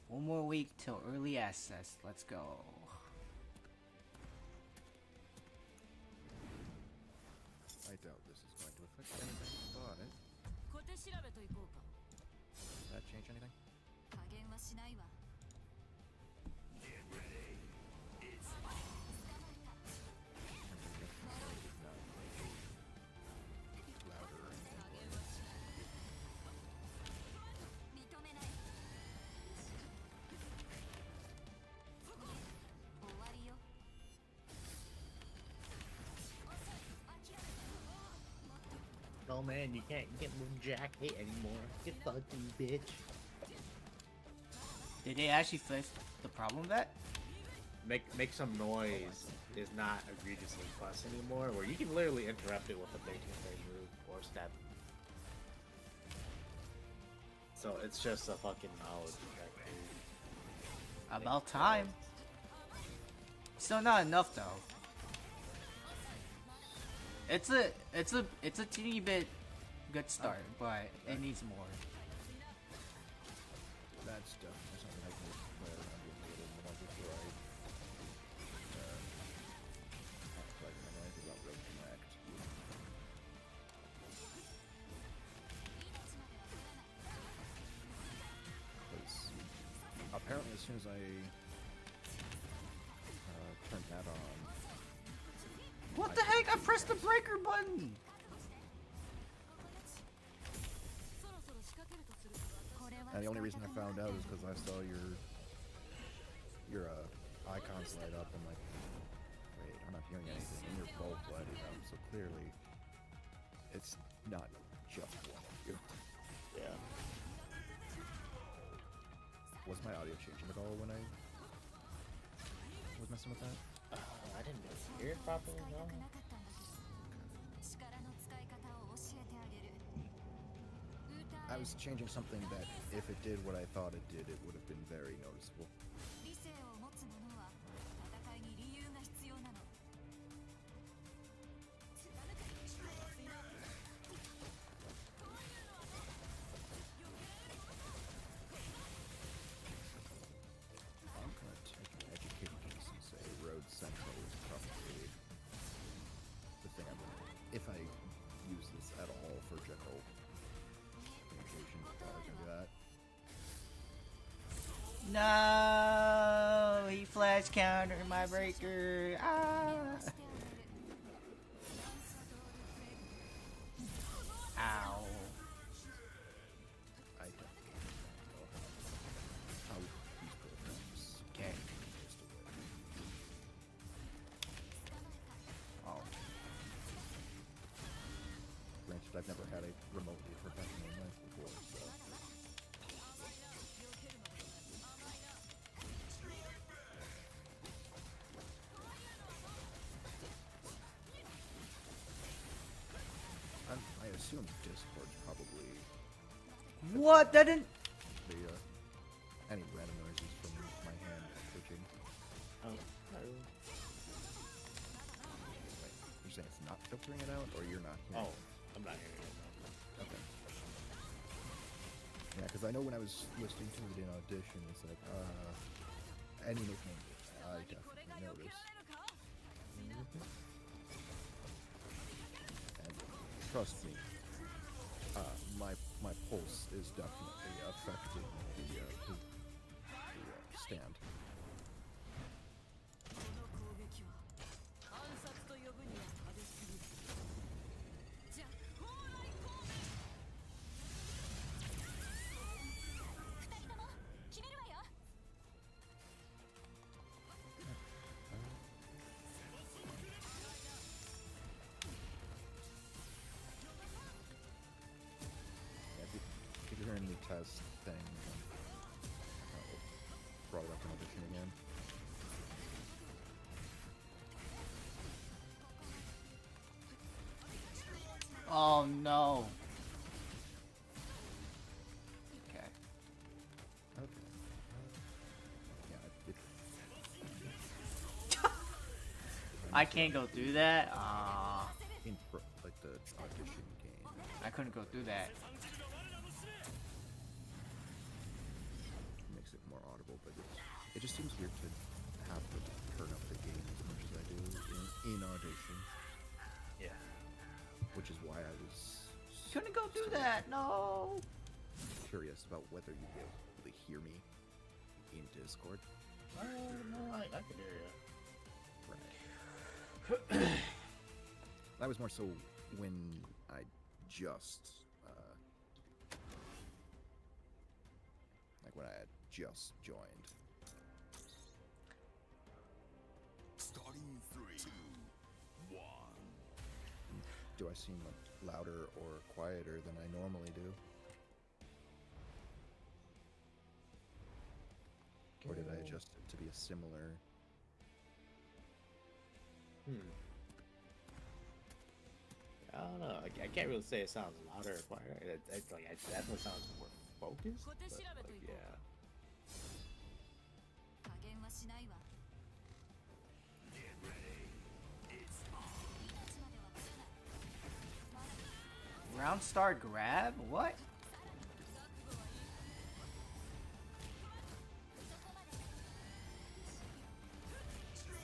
One more week till early access. Let's go. I doubt this is going to affect anything, but does that change anything? Louder or anything. Oh man, you can't move Jack 8 anymore. Get fucking bitch. Did they actually fix the problem with that? Make some noise is not egregiously plus anymore, where you can literally interrupt it with a big move or step. So it's just a fucking knowledge check. About time. Still not enough though. It's a teeny bit good start, but it needs more. That's definitely something I can play around with a little more before I like my life about Road Connect. Because apparently as soon as I turned that on, What the heck? I pressed the breaker button! and the only reason I found out is because I saw your icons light up and like, wait, I'm not hearing anything, and your bulb lighting up, so clearly it's not just one of you. Yeah. Was my audio changing at all when I was messing with that? I didn't hear it properly, no. I was changing something that, if it did what I thought it did, it would have been very noticeable. I'm gonna take an educated guess and say Road Central is probably the thing I'm gonna, if I use this at all for general communication, probably gonna do that. No, he flash countered my breaker. Ah. Ow. I don't know how these programs Okay. just away. Oh. Granted, I've never had a remotely professional knife before, so. I assume Discord's probably What? That didn't. the, any random noises from my hand twitching. Oh, Wait, you're saying it's not filtering it out, or you're not hearing it? I'm not hearing it now. Okay. Yeah, because I know when I was listening to it in audition, it's like, anything I definitely notice. And trust me, my pulse is definitely affecting the stand. If you're hearing the test thing, brought it up in audition again. Oh no. Okay. Okay. Yeah, I can't go through that. like the audition game. I couldn't go through that. Makes it more audible, but it just seems weird to have to turn up the game as much as I do in audition, Yeah. which is why I was Couldn't go through so that. No. curious about whether you'd be able to hear me in Discord. No, I can hear you. Right. That was more so when I just like when I had just joined. Starting in 3, 2, 1. Do I seem louder or quieter than I normally do? Or did I adjust it to be a similar? I don't know. I can't really say it sounds louder or quieter. It's like it definitely sounds more focused. But, like, yeah. 加減はしないわ。 Round star grab? What?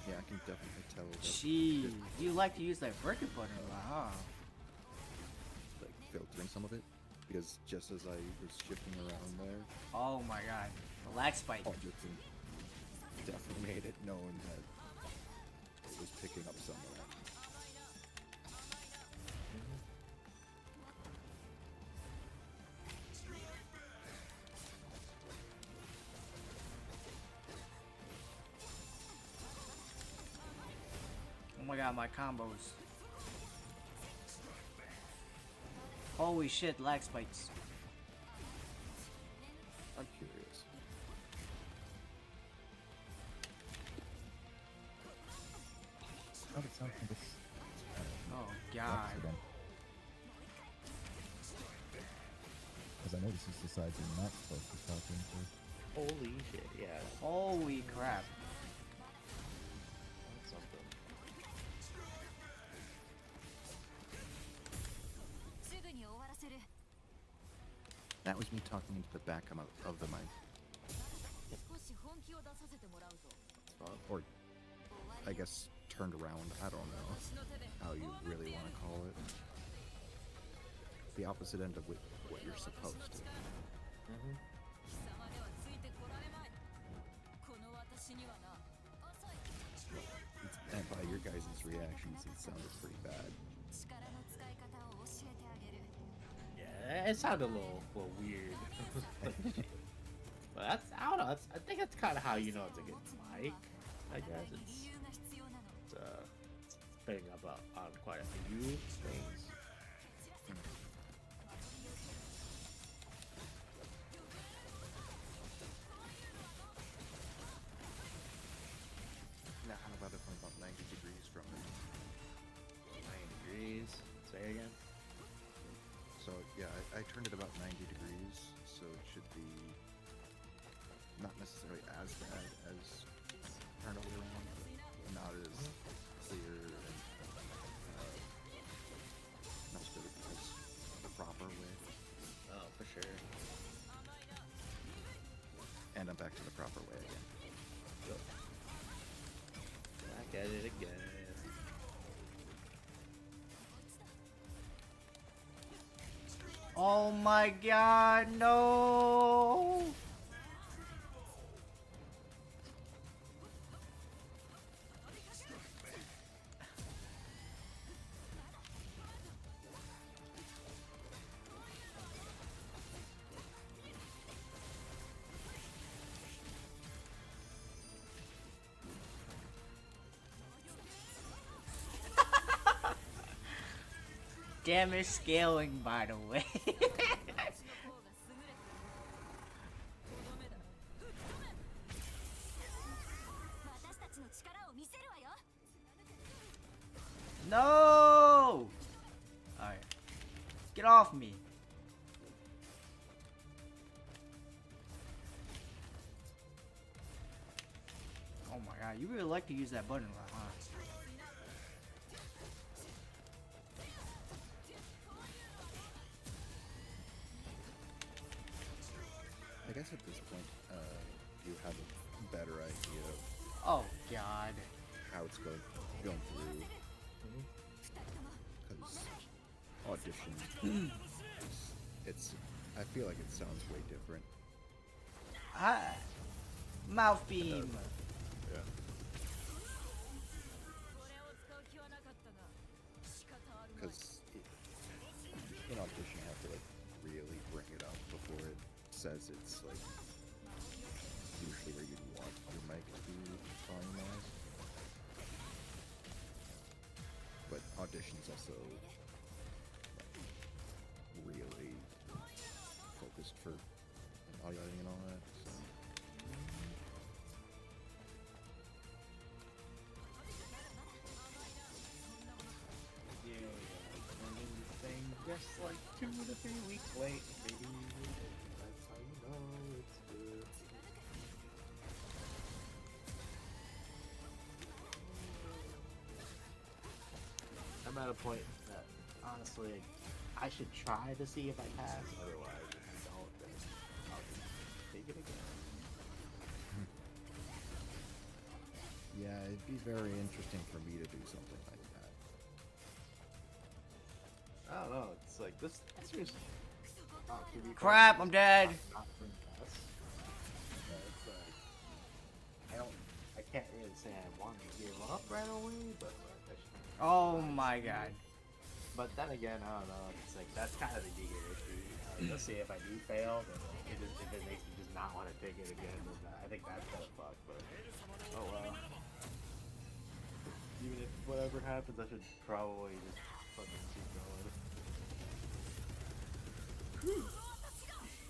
Yeah, I can definitely tell. That Gee, you like to use that bracket button, huh? like filtering some of it, because just as I was shifting around there, Oh my god. The lag spike. audition definitely made it known that it was picking up some of that. Oh my god, my combos. Holy shit, lag spikes. I'm curious. How did something this? Oh god. Because I know this is the sides you're not supposed to talk into. Holy shit! Yeah. Holy crap. That's something. すぐに終わらせる。 That was me talking into the back of the mic, 少し本気を出させてもらうぞ。 or I guess turned around. I don't know how you really want to call it. The opposite end of what you're supposed to. 貴様ではついてこられまい。この私にはな。遅い。 And by your guys' reactions, it sounded pretty bad. 力の使い方を教えてあげる。 Yeah, it sounded a little weird. But that's, I don't know. I think that's kind of how you know it's a good mic. I guess 理 it's 由が必要なの。 picking up on quite a few things. Now, how about if I'm about 90 degrees from it? 90 degrees. Say again. So, yeah, I turned it about 90 degrees, so it should be not necessarily as bad as turned all the way around, but not as clear and not as good as the proper way. Oh, for sure. And I'm back to the proper way again. Back at it again. Oh my god, no! Damage scaling, by the way. 私の方が優れてる。とどめだ。私たちの力を見せるわよ。 No! Alright. Get off me. Oh my god, you really like to use that button, huh? I guess at this point, you have a better idea of Oh god. how it's going through. Because audition, it's. I feel like it sounds way different. Hi. Mouth beam. Yeah. これを使う気はなかったが、仕方あるまい。 Because in audition, you have to like really bring it up before it says it's like usually where you'd want your mic to be volume wise. But audition's also like, really focused for audio editing and all that. So. a few weeks late, maybe. That's how you know it's good. I'm at a point that, honestly, I should try to see if I pass. Otherwise, if I don't, then I'll just take it again. Yeah, it'd be very interesting for me to do something like that. I don't know. It's like this. Seriously. Crap, I'm dead. Not for us. But it's like I can't really say I want to give up right away, but like, I should. Oh my god. But then again, I don't know. It's like that's kind of the bigger issue. Let's see if I do fail, then if it makes me just not want to take it again, then I think that's gonna fuck. But oh well. Even if whatever happens, I should probably just fucking keep going.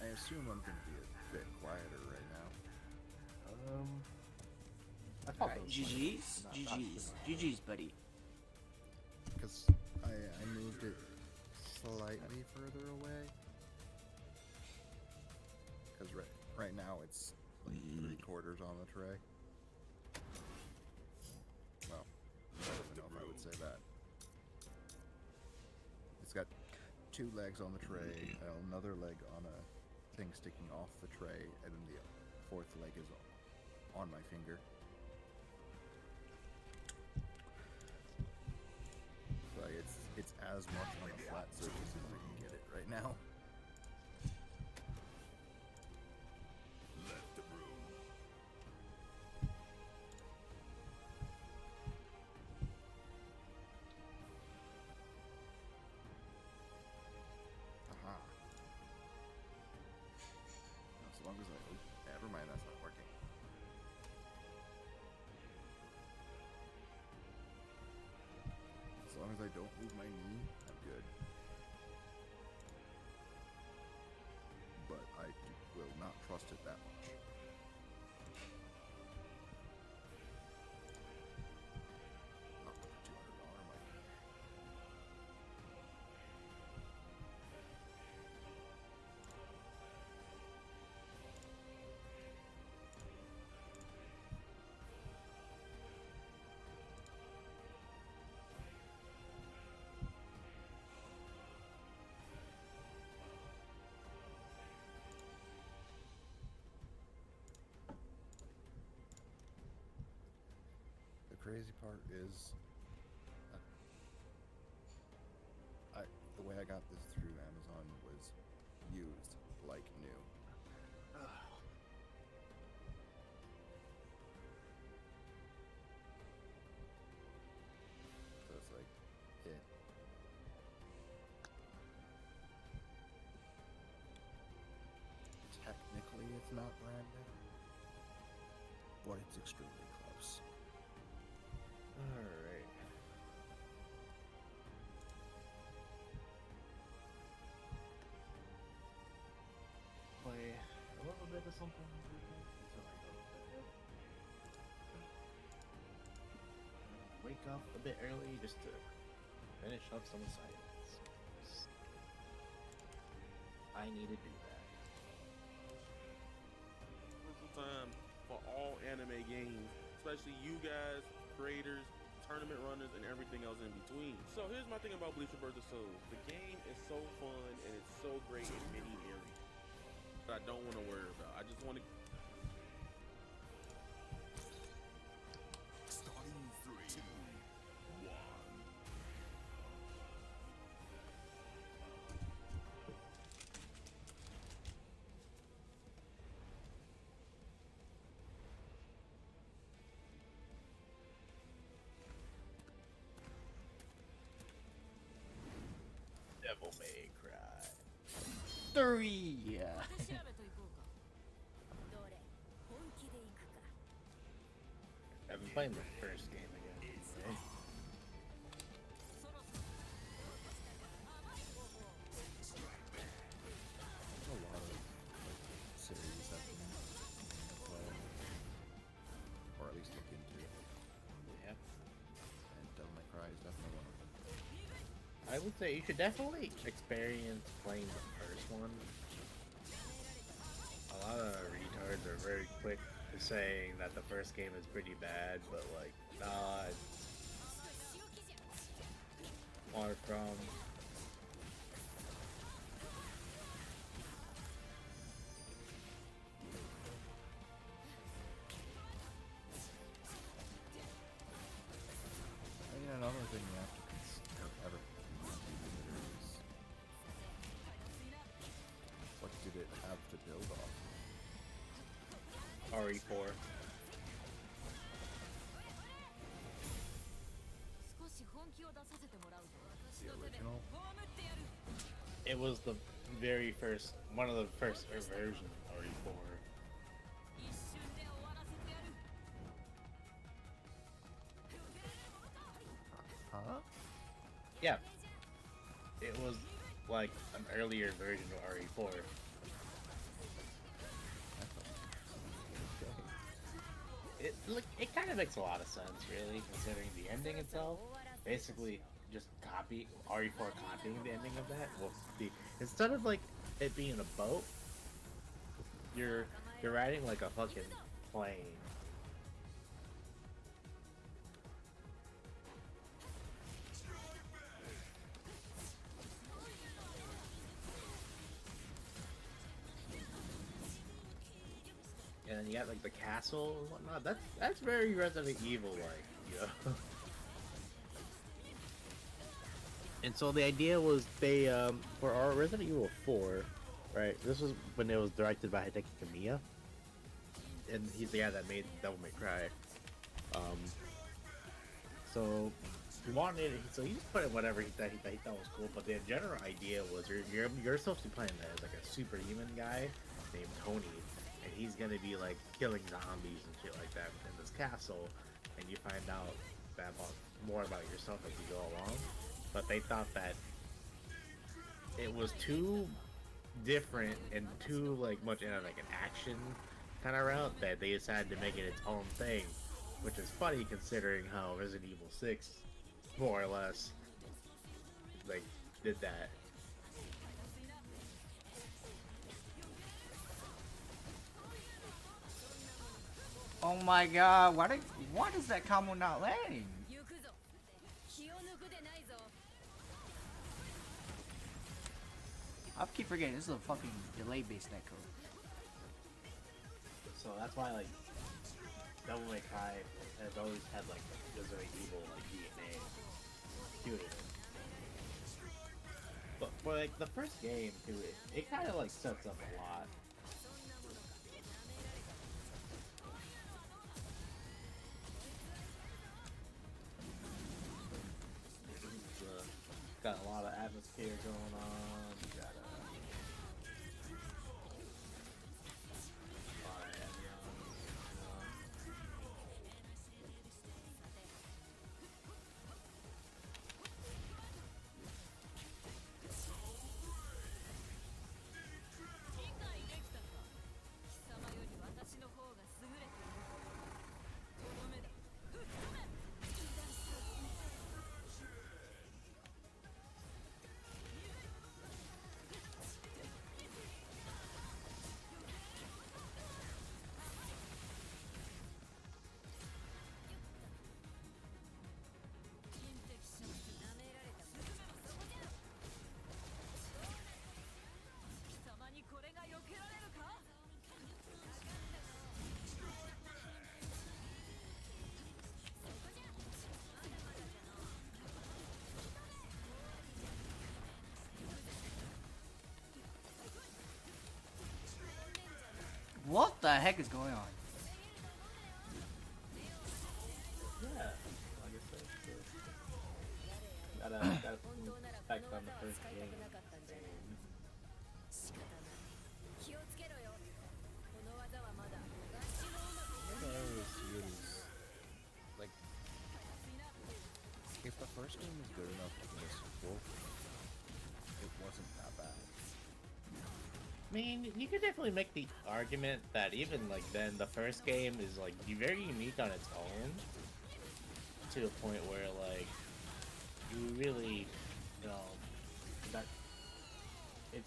I assume I'm gonna be a bit quieter right now. I thought Alright, those were GG's. not GG's. too GG's, buddy. Because I moved it slightly further away. Because right now it's like 3/4 on the tray. Well, I don't know if I would say that. It's got 2 legs on the tray, another leg on a thing sticking off the tray, and then the 4th leg is on my finger. Like it's as much on a flat surface as I can get it right now. Left the room. Aha. As long as never mind, that's not working. As long as I don't move my knee, I'm good. But I will not trust it that much. Not with a $200 mic. The crazy part is, the way I got this through Amazon was used like new. So it's like, technically it's not branded, but it's extremely close. Alright. Play a little bit of something until I go to bed. Wake up a bit early just to finish up some assignments. I need to do that. Time for all anime games, especially you guys, creators, tournament runners, and everything else in between. So here's my thing about Bleach Rebirth of Souls. The game is so fun and it's so great in many areas that I don't want to worry about. I just want to. Starting in 3, 2, 1. Devil May Cry. 3! 調べといこうかどれ本気でいくか I've been playing the first game again. Right? There's a lot of series that can play, or at least look into. Yeah. And Devil May Cry is definitely one of them. I I would say you should definitely experience playing the first one. A lot of retards are very quick to saying that the first game is pretty bad, but like, nah, it's far from. I mean, another thing you have to ever consider is what did it have to build off? RE4. 少し本気を出させてもらうぞ。私 The の手で original? 葬ってやる。 It was the very first, one of the first versions of RE4. 一瞬で終わらせてやる。 Huh? Yeah. It was like an earlier version of RE4. It kind of makes a lot of sense, really, considering the ending itself. Basically, just copy RE4 copying the ending of that. Well, instead of like it being a boat, you're riding like a fucking plane. And then you got like the castle and whatnot. That's very Resident Evil like, you know. And so the idea was they for our Resident Evil 4, right? This was when it was directed by Hideki Kamiya, and he's the guy that made Devil May Cry. So he wanted, so he just put in whatever he thought was cool. But the general idea was you're supposed to be playing as like a superhuman guy named Tony. And he's gonna be like killing zombies and shit like that in this castle, and you find out more about yourself as you go along. But they thought that it was too different and too like much in like an action kind of route that they decided to make it its own thing, which is funny considering how Resident Evil 6 more or less like did that. Oh my god, why does that combo not landing? 行くぞ。気を抜くでないぞ。 I keep forgetting this is a fucking delay based netcode. So that's why like Devil May Cry has always had like Resident Evil like DNA to it. But for like the first game too, it kind of like sets up a lot. Got a lot of atmosphere going on. You got What the heck is going on? yeah, like I said, gotta respect on the first game. 仕方ない。気をつけろよ。この技はまだ合致のうまく What I always see it is, like, if the first game was good enough to be a sequel, it wasn't that bad. I mean, you could definitely make the argument that even like then the first game is like very unique on its own, to a point where like you really, you know,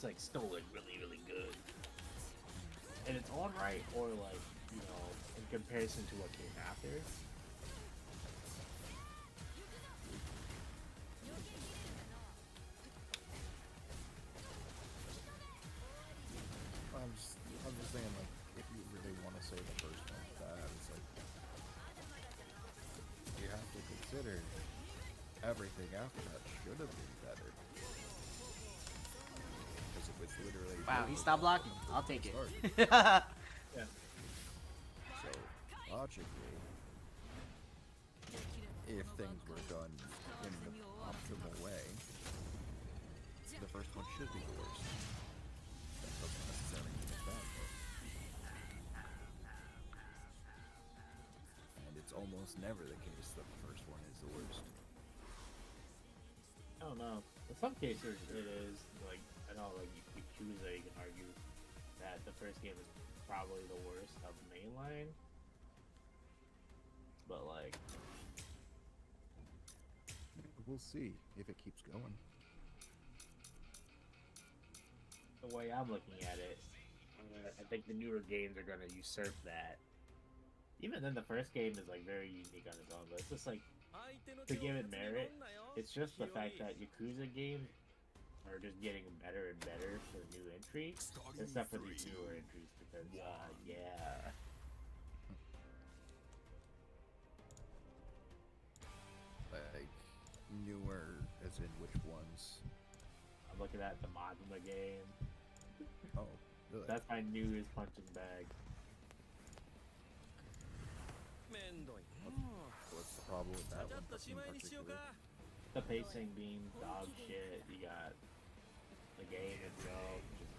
like still like really good, and it's alright, or like in comparison to what came after. I'm just saying, like, if you really want to say the first one's bad, it's like you have to consider everything after that should have been better. Because it was literally Wow, he stopped blocking. I'll take it. Yeah. So logically, if things were done in the optimal way, the first one should be the worst. That doesn't necessarily mean it's bad, though. And it's almost never the case that the first one is the worst. I don't know. In some cases, it is like I know, like Yakuza, you can argue that the first game is probably the worst of mainline, but like We'll see if it keeps going. the way I'm looking at it, I think the newer games are gonna usurp that. Even then, the first game is like very unique on its own, but it's just like to give it merit. It's just the fact that Yakuza games are just getting better and better for the new entry, except for these newer entries, because yeah. Like, newer as in which ones? I'm looking at the Majima game. Oh, really? That's my newest punching bag. What's the problem with that one in particular? The pacing being dog shit. You got the game itself just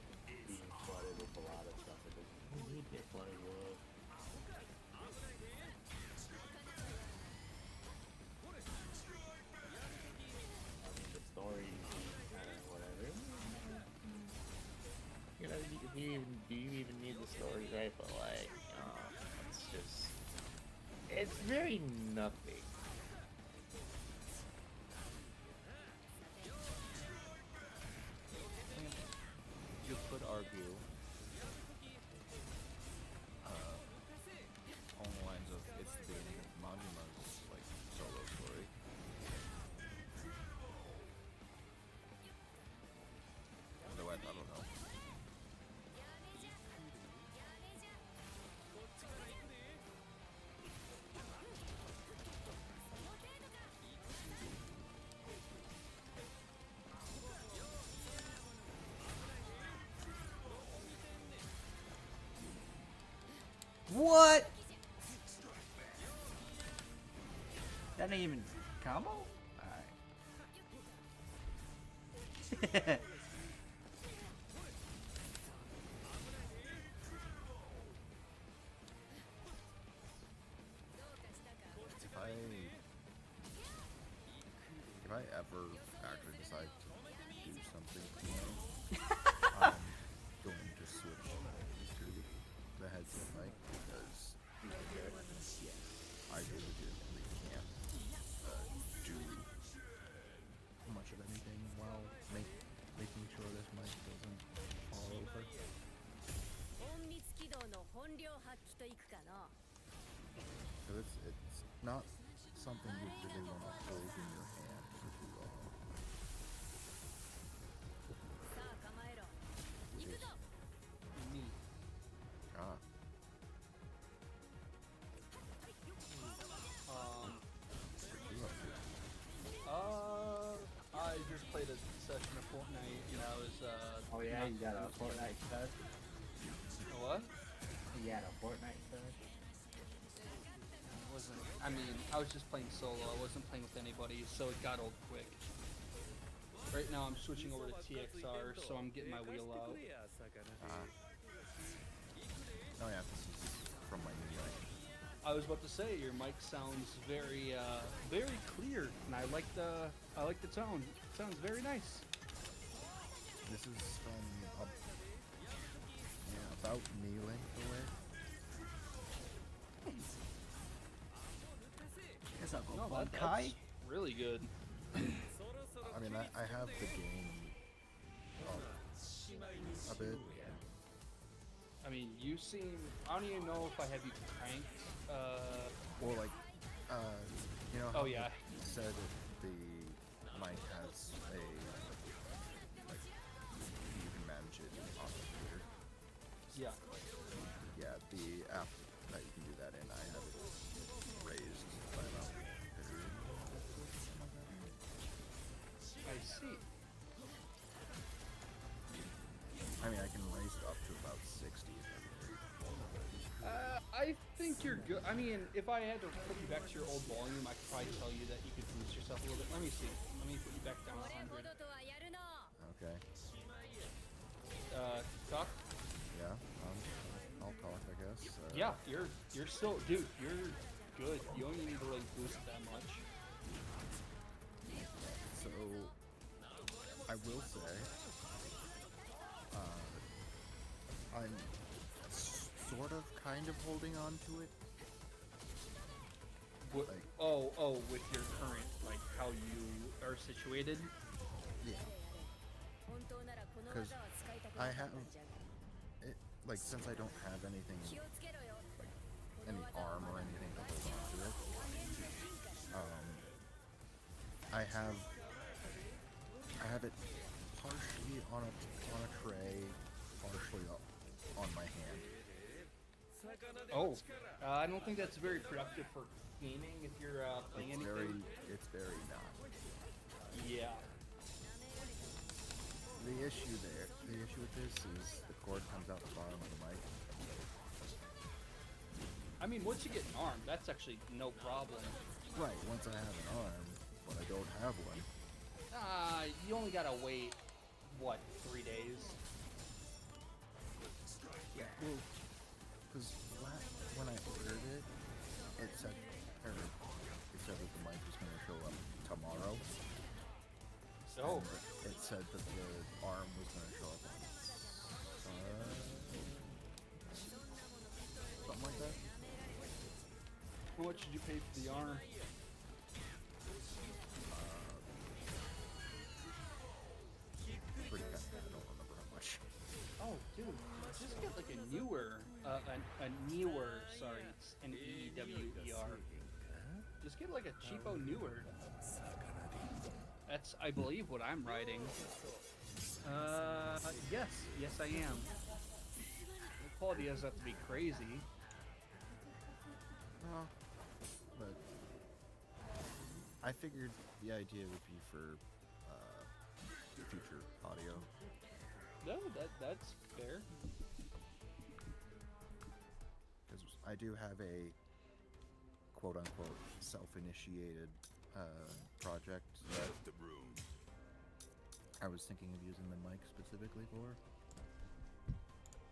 being flooded with a lot of stuff. It doesn't need to get flooded with. I mean, the story kind of whatever. You know, do you even need the story, right? But like, it's just, it's very nothing. You could argue on the lines of it's the beginning of Majima's like solo story. Otherwise, I don't know. What? That ain't even combo? Alright. If I ever actually decide to do something, I'm going to switch to the headset mic because I legitimately can't do much of anything while making sure this mic doesn't fall over. Because it's not something you really want to hold in your hand for too long. Ah. I just played a session of Fortnite, and I was, Oh yeah, you got a Fortnite stud? What? You got a Fortnite stud? I mean, I was just playing solo, I wasn't playing with anybody, so it got old quick. Right now I'm switching over to TXR, so I'm getting my wheel out. Oh yeah, this is from my new mic. I was about to say, your mic sounds very, very clear, and I like the tone. It sounds very nice. This is from about knee length away. Guess I'll go No, Kai. that's really good. I mean, I have the game a bit. I mean, you seem. I don't even know if I have you cranked. Or like, you know how Oh, yeah. you said that the mic has a, like, you can manage it on the computer. Yeah. Yeah, the app that you can do that in, I have it raised by about 30. I see. I mean, I can raise it up to about 60 if I think you're good. I mean, if I had to put you back to your old volume, I could probably tell you that you could boost yourself a little bit. Let me see. Let me put you back down to 100. Okay. Talk? Yeah, I'll talk, I guess. Yeah, you're still, dude. You're good. You don't even need to really boost that much. So, I will say, I'm sort of kind of holding on to it. What, Like- oh, with your current, like, how you are situated? Yeah. Because I have it, like, since I don't have anything, like, any arm or anything to hold on to it, I have it partially on a tray, partially on my hand. Oh, I don't think that's very productive for gaming if you're playing anything. It's very not. Yeah. The issue with this is the cord comes out the bottom of the mic. I mean, once you get an arm, that's actually no problem. Right, once I have an arm, but I don't have one. You only gotta wait, what, 3 days? Yeah. Well, because when I ordered it, it said that the mic was going to show up tomorrow. So, And it said that the arm was going to show up on something like that. how much did you pay for the arm? Pretty bad. I don't remember how much. Oh, dude, just get like a newer, sorry, it's N-E-W-E-R. Just get like a cheapo newer. That's, I believe, what I'm writing. Yes, I am. The quality doesn't have to be crazy. But I figured the idea would be for future audio. No, that's fair. Because I do have a quote-unquote self-initiated project that The room. I was thinking of using the mic specifically for.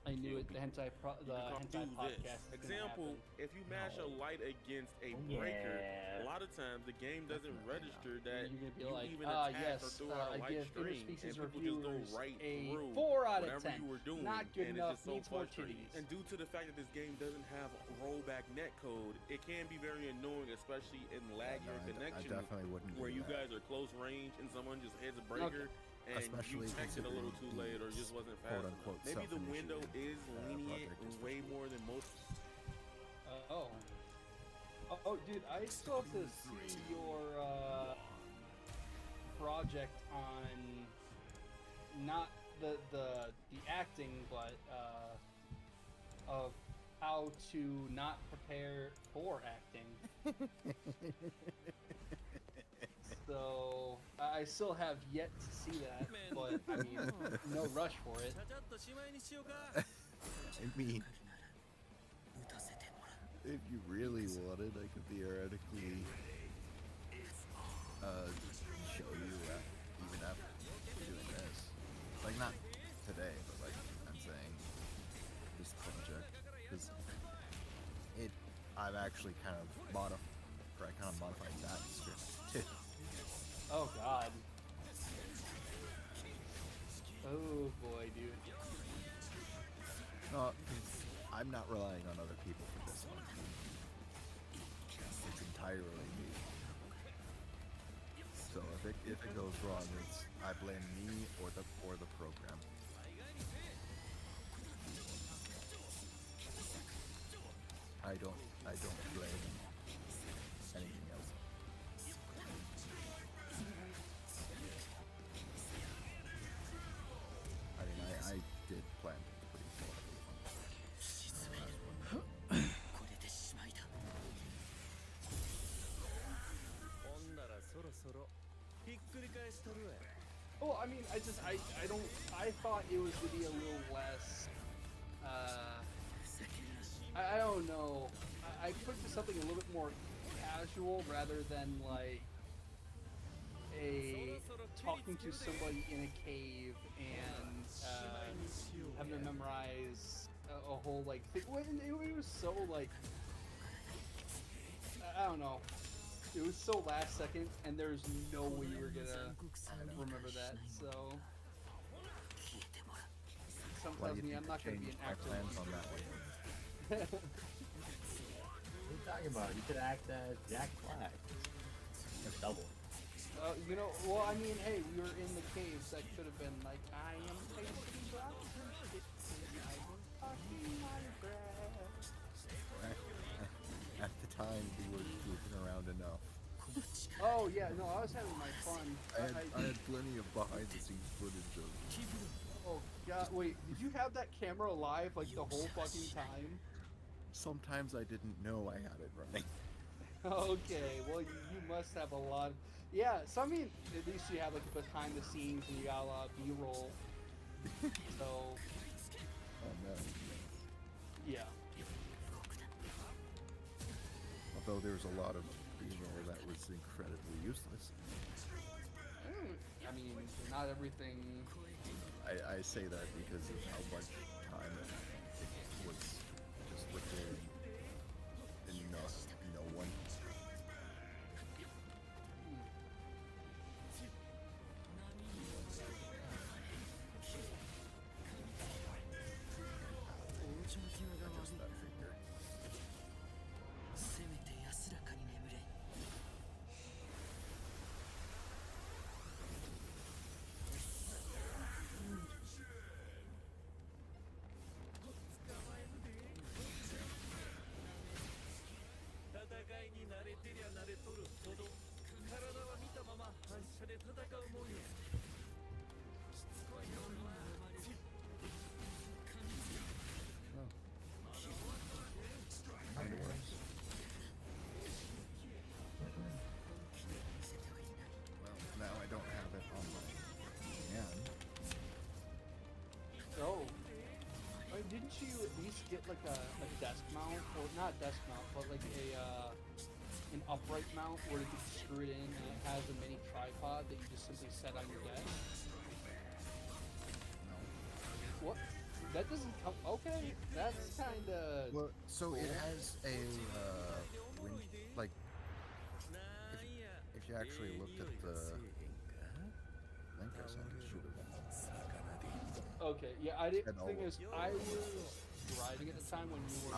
I knew it. The You hentai can podcast. do is this. gonna Example, happen. if you mash a light against a breaker, a lot of times the game doesn't register that You're gonna be you like, even attack or yes, throw out I a light give stream, Interspecies and people just reviewers go right a through 4 out of whatever 10. you were doing, Not good and enough. it's just so Needs more frustrating. titties. And due to the fact that this game doesn't have rollback netcode, it can be very annoying, especially in laggier I connection definitely wouldn't where do you that. guys are close range and someone just hits a breaker. And Especially you checked it a little too considering late or just wasn't fast enough. quote-unquote Maybe the window is self-initiated, lenient project way especially. more than most. Oh, dude, I still have to see your project on not the acting, but of how to not prepare for acting. So I still have yet to see that, but I mean, no rush for it. I mean, if you really wanted, I could theoretically show you even after doing this. Like, not today, but like, I'm saying this project. Because I've actually kind of modified that script too. Oh god. Oh boy, dude. No, 'cause I'm not relying on other people for this one. It's entirely me. So if it goes wrong, I blame me or the program. I don't blame anything else. I mean, I did plan things pretty thoroughly on the last one. Well, I mean, I thought it was gonna be a little less, I don't know. I expected something a little bit more casual rather than like talking to somebody in a cave and having to memorize a whole like thing. It was so like, I don't know. It was so last second, and there's no way you were gonna remember that. So something tells me I'm not gonna be an actor. Plans on that one. What are you talking about? You could act as Jack Black. Or double. You know, well, I mean, hey, we were in the caves. That could have been like, I am tasting black. I was talking my breath. At the time, we were goofing around enough. Oh yeah, no, I was having my fun. I had plenty of behind-the-scenes footage of. Oh god, wait, did you have that camera live like the whole fucking time? Sometimes I didn't know I had it running. Okay, well you must have a lot. Yeah, so I mean, at least you have like behind the scenes and you got a lot of B-roll. So. Oh no. Yeah. Although there's a lot of B-roll that was incredibly useless. I mean, not everything. I say that because of how much time it was just recording and no one. Just that figure. Well, now I don't have it on my hand. Oh. I mean, didn't you at least get like a desk mount, or not desk mount, but like an upright mount where you can screw it in and it has a mini tripod that you just simply set on your desk? No. What? That doesn't come. Okay, that's kind of. Well, so it has a winch, like if you actually looked at the link I sent, it should have been. Okay, yeah, I didn't. And Thing all- is, I was driving at the time when you were.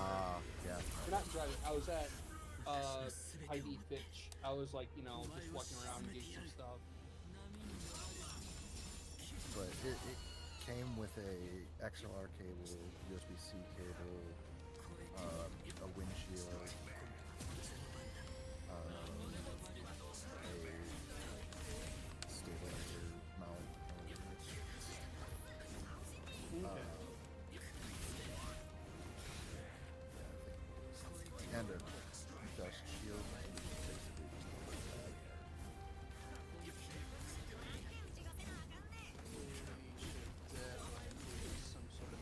Yeah. Or not driving. I was at Heidi Fitch. I was like, you know, just walking around and getting some stuff. But it came with a XLR cable, USB-C cable, a windshield, a stabilizer mount, and a dust shield. Basically just like that. Some sort of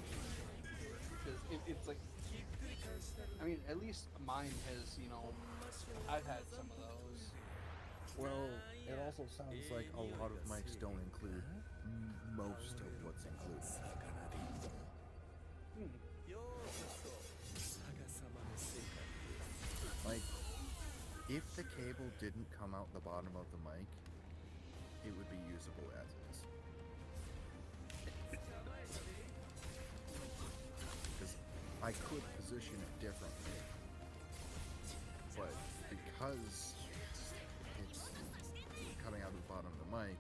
because it's like, I mean, at least mine has, you know, I've had some of those. Well, it also sounds like a lot of mics don't include most of what's included. Like, if the cable didn't come out the bottom of the mic, it would be usable as is. Because I could position it differently, but because it's coming out of the bottom of the mic,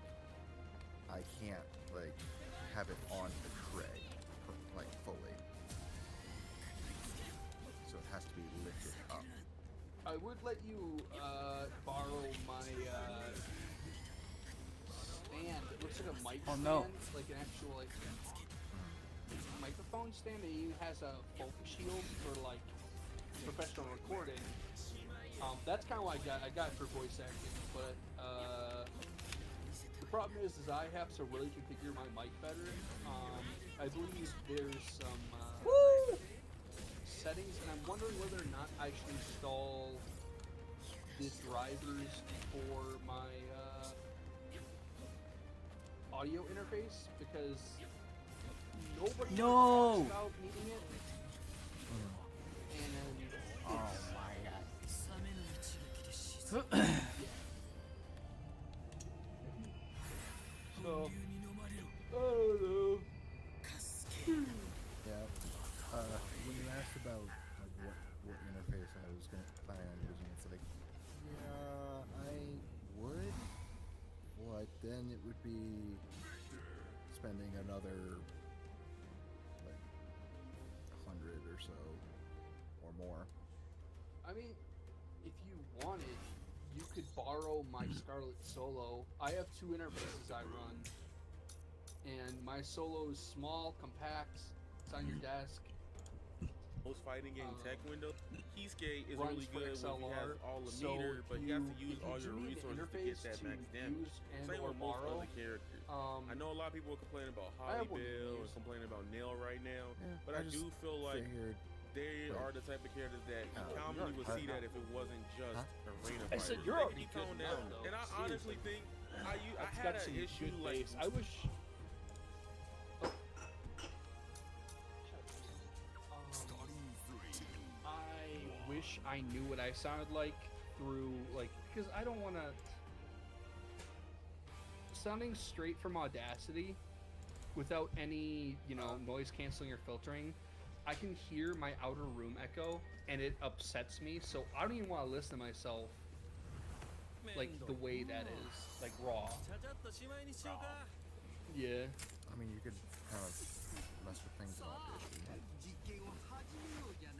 I can't, like, have it on the tray, like, fully. So it has to be lifted up. I would let you borrow my stand. It looks like a mic Oh, stand, no. like an actual like microphone stand. It even has a focus shield for like professional recording. That's kind of what I got for voice acting, but the problem is I have to really configure my mic better. I believe there's some settings, and I'm wondering whether or not I should install the drivers for my audio interface, because nobody talks about needing it. And Oh my god. so, oh Yeah. When you asked about like what interface I was planning on using, it's like, yeah, I would, but then it would be spending another like 100 or so or more. I mean, if you wanted, you could borrow my Scarlet Solo. I have 2 interfaces I run, and my Solo is small, compact, it's on your desk. Most fighting game tech window, Keyskate is Runs really for good when he has XLR, all the so meter, but if you have to you- use if you all do your need an resources to get interface that to max damage. use and Same or with most borrow, other characters. I know a lot of people are complaining about I have Holly one of Bell and these. complaining about Nail right now, Yeah, but I just do feel like figured, they like, are the type of characters that you you're commonly would already see that if it wasn't just arena I said fighters. you're They already could be good toned enough, down. though. And I honestly think I That's had got an some issue good like base. I wish. I wish I knew what I sounded like through because I don't want to sounding straight from Audacity without any noise canceling or filtering. I can hear my outer room echo and it upsets me, so I don't even want to listen to myself like the way that is, like raw. Yeah. I mean, you could kind of mess with things in Audition.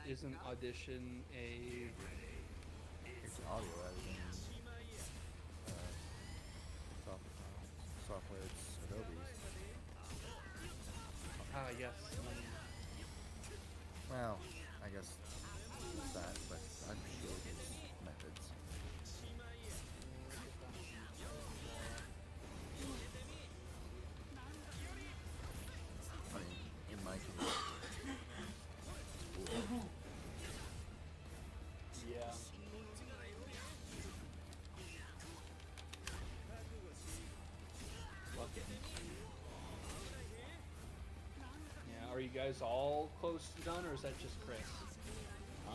Isn't Audition a... It's audio editing software. It's Adobe's. yes. Well, I guess that, but I'm sure there's methods. I mean, in my case, Yeah. Fuck it. Yeah, are you guys all close to done, or is that just Chris?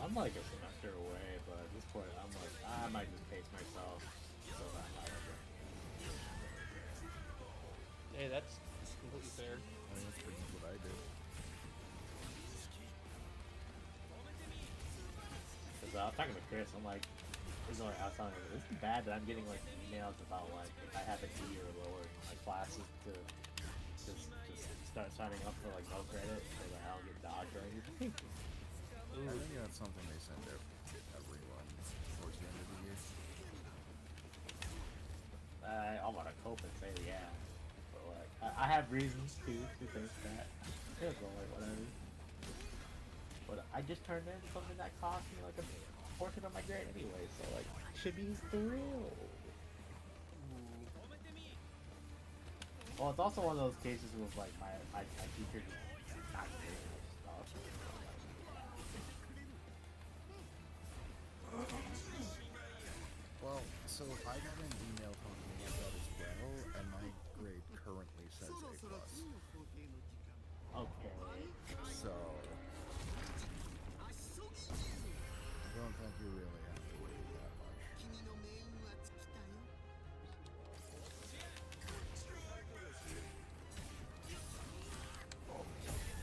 I'm like a semester away, but at this point, I'm like, I might just pace myself so that I have it. Hey, that's completely fair. I mean, that's pretty much what I did. Because I was talking to Chris, I'm like, I was telling him, this is bad that I'm getting like emails about like if I have an E or lower like classes to just start signing up for like no credit so that I don't get dodged or anything. I think that's something they send everyone towards the end of the year. I want to cope and say yeah, but like I have reasons to think that. It's like whatever. But I just turned in something that cost me like a portion of my grade anyway, so like should be thrilled. Well, it's also one of those cases with like my teacher just not giving me stuff. Well, so I got an email talking about that as well, and my grade currently says A+. Okay. So I don't think you really have to worry that much.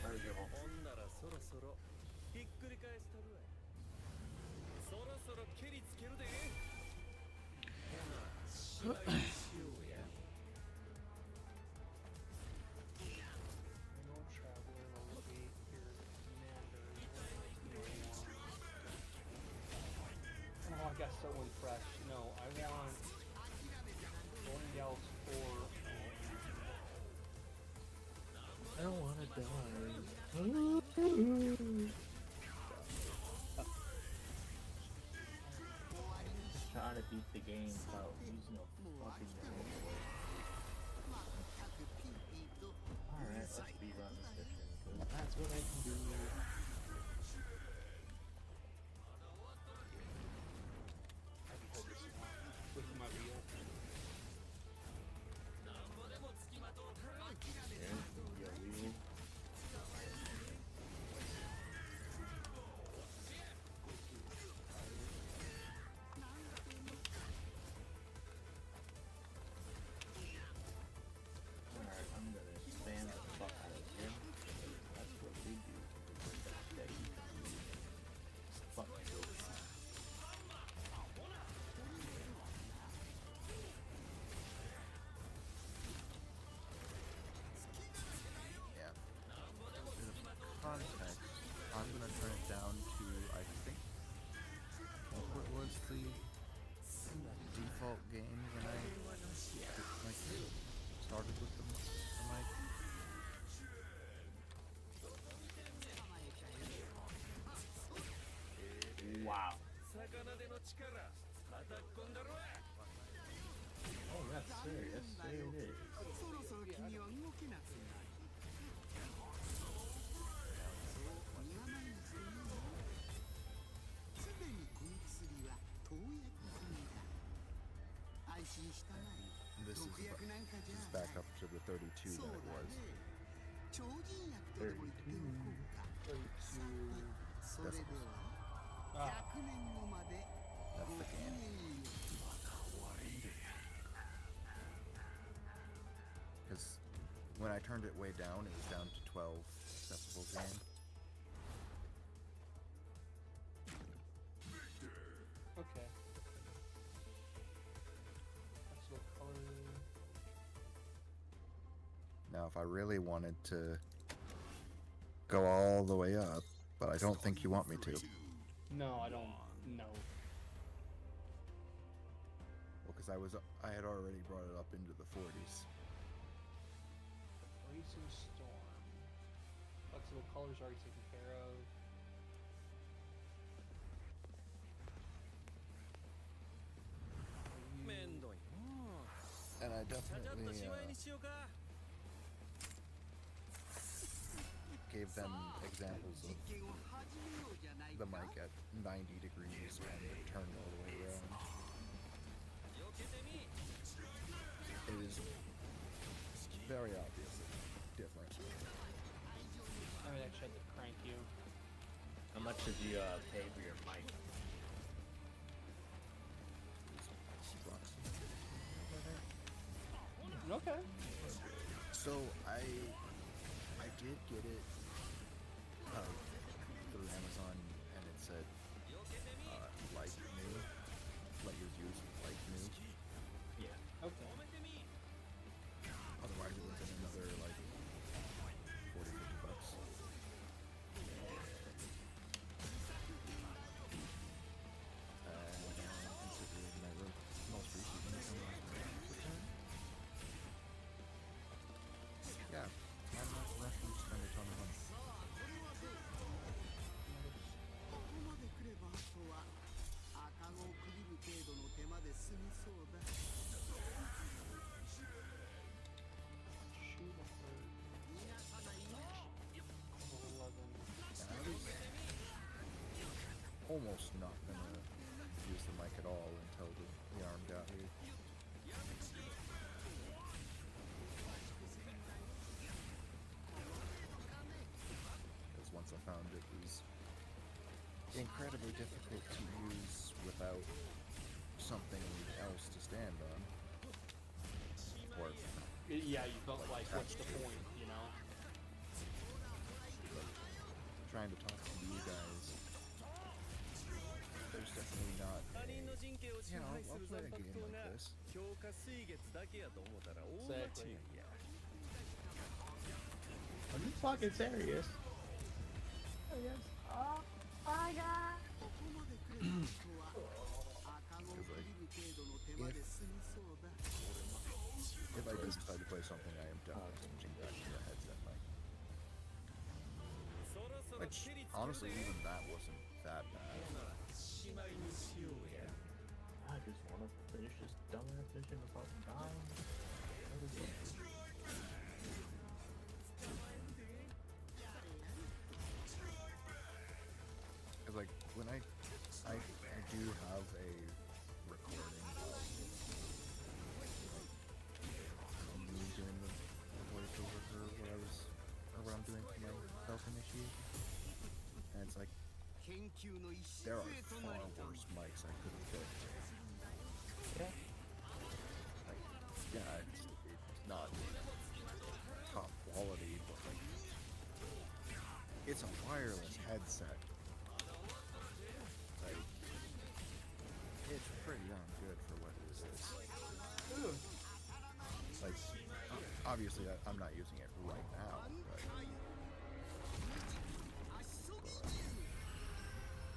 Very good. someone fresh. No, I want Golden Gals for. I don't want to die. Just trying to beat the game without using a fucking tool. Alright, let's speedrun this mission, because that's what I can do. I can hold this with my wheel. Yeah, wheel. Alright, I'm gonna spam the fuck out of him. That's what we do to the that you can do. Fuck you. Yeah. Bit of context. I'm gonna turn it down to, I think, what was the default game when I like started with the mic? Wow. Oh, that's serious. There it is. This is back up to the 32 that it was. 32. 32. Decibels. Ah, That's the game. Because when I turned it way down, it was down to 12 decibel gain. okay. That's what color. Now, if I really wanted to go all the way up, but I don't think you want me to. No, I don't. No. Well, because I had already brought it up into the 40s. Racing Storm. Flexible colors already taken care of. And I definitely gave them examples of the mic at 90 degrees and it turned all the way around. It is very obviously different. I mean, actually had to crank you. How much did you pay for your mic? Okay. So I did get it through Amazon, and it said like new, let yours use like new. Yeah. Okay. Otherwise, it would have been another like 40, 50 bucks. Considering my most recent income was yeah, I'm not rushing to spend a ton of money. Shoot a bird. And I was almost not gonna use the mic at all until the arm got here. Because once I found it was incredibly difficult to use without something else to stand on. Or Yeah, you felt like, what's the point, you know? trying to talk to you guys. There's definitely not a, you know, I'll play a game like this. Exactly. Are you fucking serious? if I do decide to play something, I am definitely switching back to the headset mic. Which, honestly, even that wasn't that bad. I just want to finish this dumbass mission without dying. Cause like when I do have a recording of me doing the voiceover for what I'm doing for my self-initiation, and it's like there are far worse mics I could have picked. Yeah. Like, yeah, it's not top quality, but like it's a wireless headset. Like, it's pretty darn good for what it is. Like, obviously I'm not using it right now, but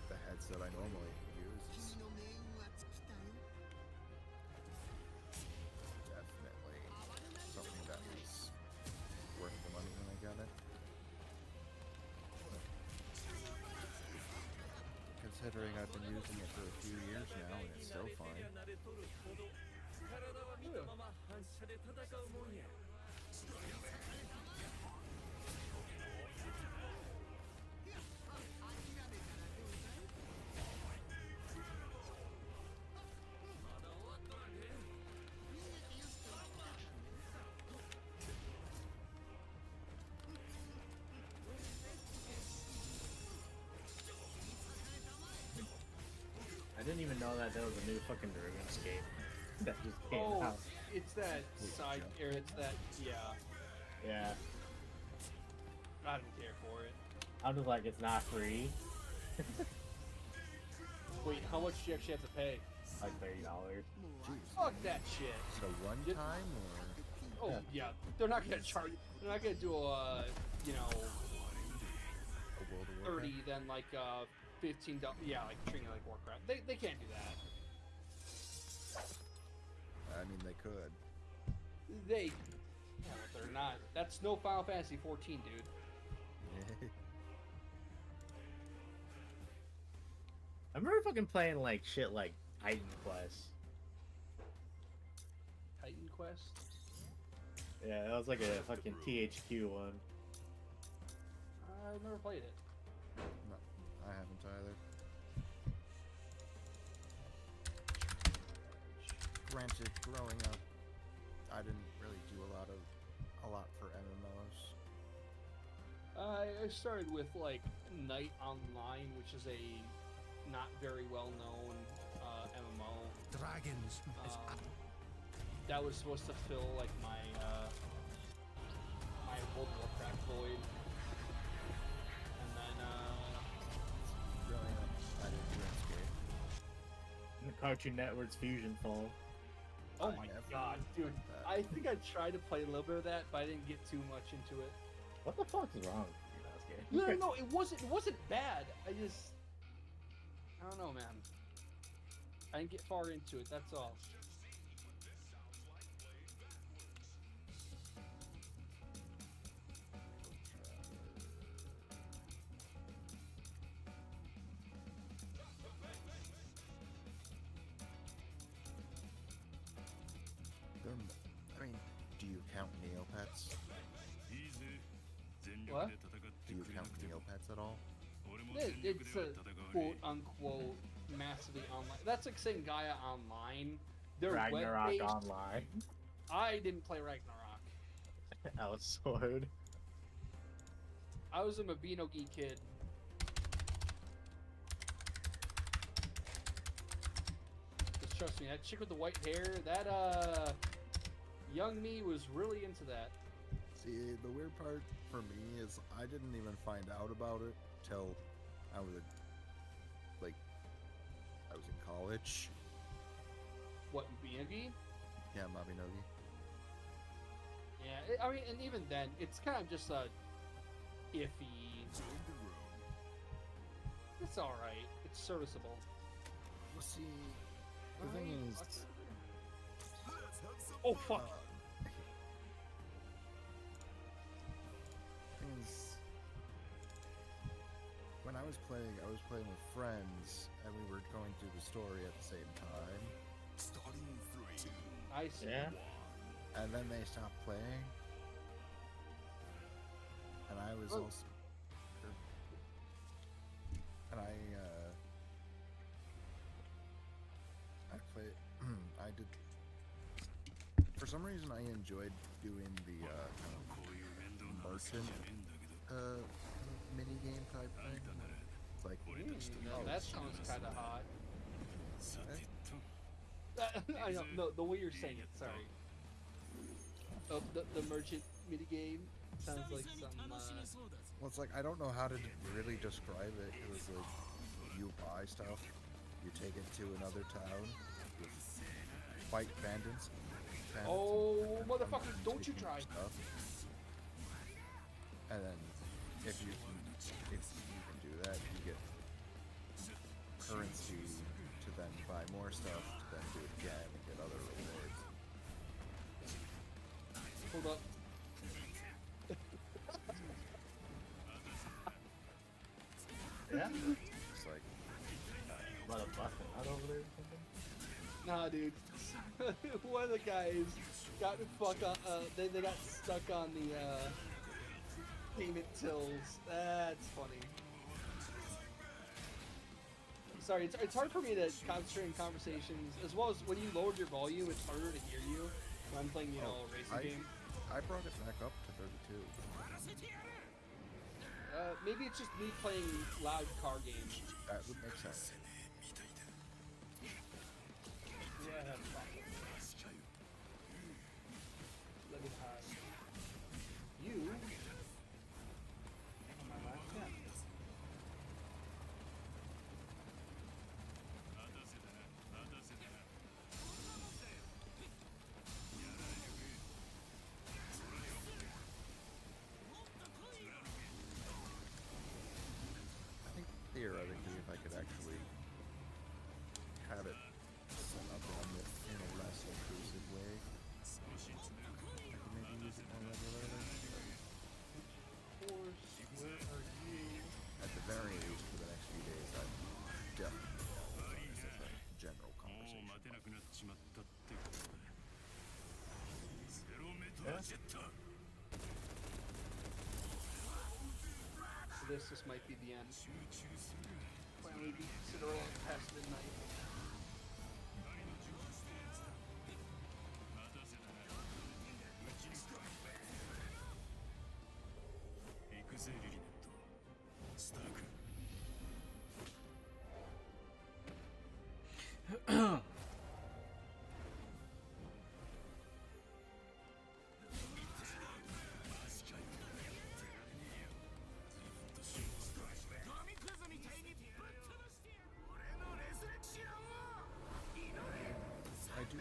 the headset I normally use is definitely something that was worth the money when I got it. Considering I've been using it for a few years now and it's still fine. I didn't even know that there was a new fucking RuneScape that just came Oh, out. it's that side, or it's that, yeah. Yeah. I don't care for it. I'm just like, it's not free. Wait, how much do you actually have to pay? Like $30. Fuck that shit. So one Just- time or Oh, yeah. They're not gonna charge, they're not gonna do a, you know, a World of Warcraft? 30, then like, $15, yeah, like treating it like Warcraft. They can't do that. I mean, they could. They, yeah, but they're not. That's no Final Fantasy 14, dude. I remember fucking playing like shit like Titan Quest. Titan Quest? Yeah, that was like a fucking THQ one. I've never played it. No, I haven't either. Granted, growing up, I didn't really do a lot for MMOs. I started with like Night Online, which is a not very well known MMO. Dragons. That was supposed to fill like my my World of Warcraft void, and then Growing up, I did RuneScape. And the Cartoon Network's Fusion Fall. oh I my never god, dude! did that. I think I tried to play a little bit of that, but I didn't get too much into it. What the fuck is wrong with you, Nasuke? No, it wasn't bad. I don't know, man. I didn't get far into it. That's all. I mean, do you count Neopets? What? Do you count Neopets at all? It's a quote unquote massively online. That's like saying Gaia Online. They're Ragnarok web-based. Online. I didn't play Ragnarok. Outsword. I was a Mabinogi kid. Just trust me, that chick with the white hair, that young me was really into that. See, the weird part for me is I didn't even find out about it till I was in college. What, Mabinogi? Yeah, Mabinogi. Yeah, I mean, and even then, it's kind of just a iffy. It's alright. It's serviceable. Well, see, the thing is, Oh fuck! Things. When I was playing with friends, and we were going through the story at the same time. Starting in 3, 2, I see. Yeah. And then they stopped playing. And I was Oh. also. And I played. I did. For some reason, I enjoyed doing the kind of merchant mini game type thing. It's like, Now that sounds kind of hot. eh, I know, no, the way you're saying it, sorry. Oh, the merchant minigame sounds like some, well, it's like I don't know how to really describe it. It was like you buy stuff, you take it to another town, you fight bandits. oh, motherfucker, don't you try. Stuff. And then if you can do that, you get currency to then buy more stuff, to then do it again and get other rewards. Hold up. Yeah. It's like About a busting out over there or something? Nah, dude. One of the guys got they got stuck on the payment tills. That's funny. Sorry, it's hard for me to concentrate in conversations, as well as when you lowered your volume, it's harder to hear you when I'm playing, you know, a racing game. I brought it back up to 32. Maybe it's just me playing loud car games. That would make sense. Yeah, that's fine. Let me hide. You on my last step. I think theoretically, if I could actually have it set up in a less intrusive way, I could maybe use it more regularly. Horse, where are you? At the very least, for the next few days, I'm definitely as a general conversation. So this might be the end. Finally sit around past midnight. I do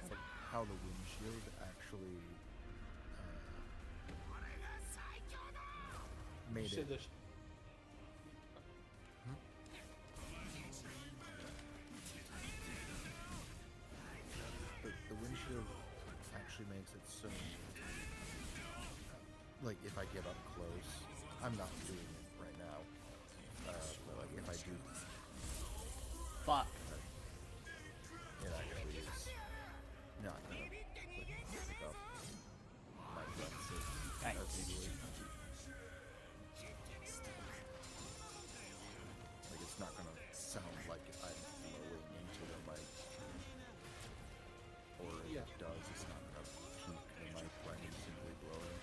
like how the windshield actually made You said it. this. The windshield actually makes it so. Like if I get up close, I'm not doing it right now. But like if I do, Fuck. it actually is not gonna pick up my breath Right. as easily. Like it's not gonna sound like I'm blowing into the mic, or if Yeah. it does, it's not gonna peak the mic when I'm simply blowing.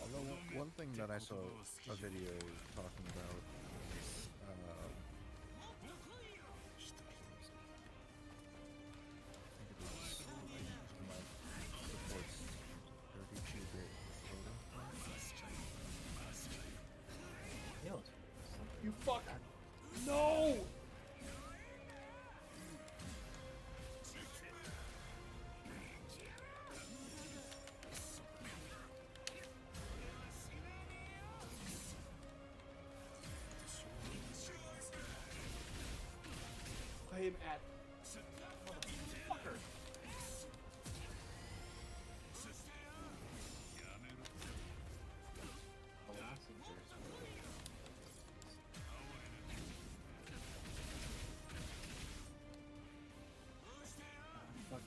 Although one thing that I saw a video talking about is supports 32-bit Yo, You fuck. No!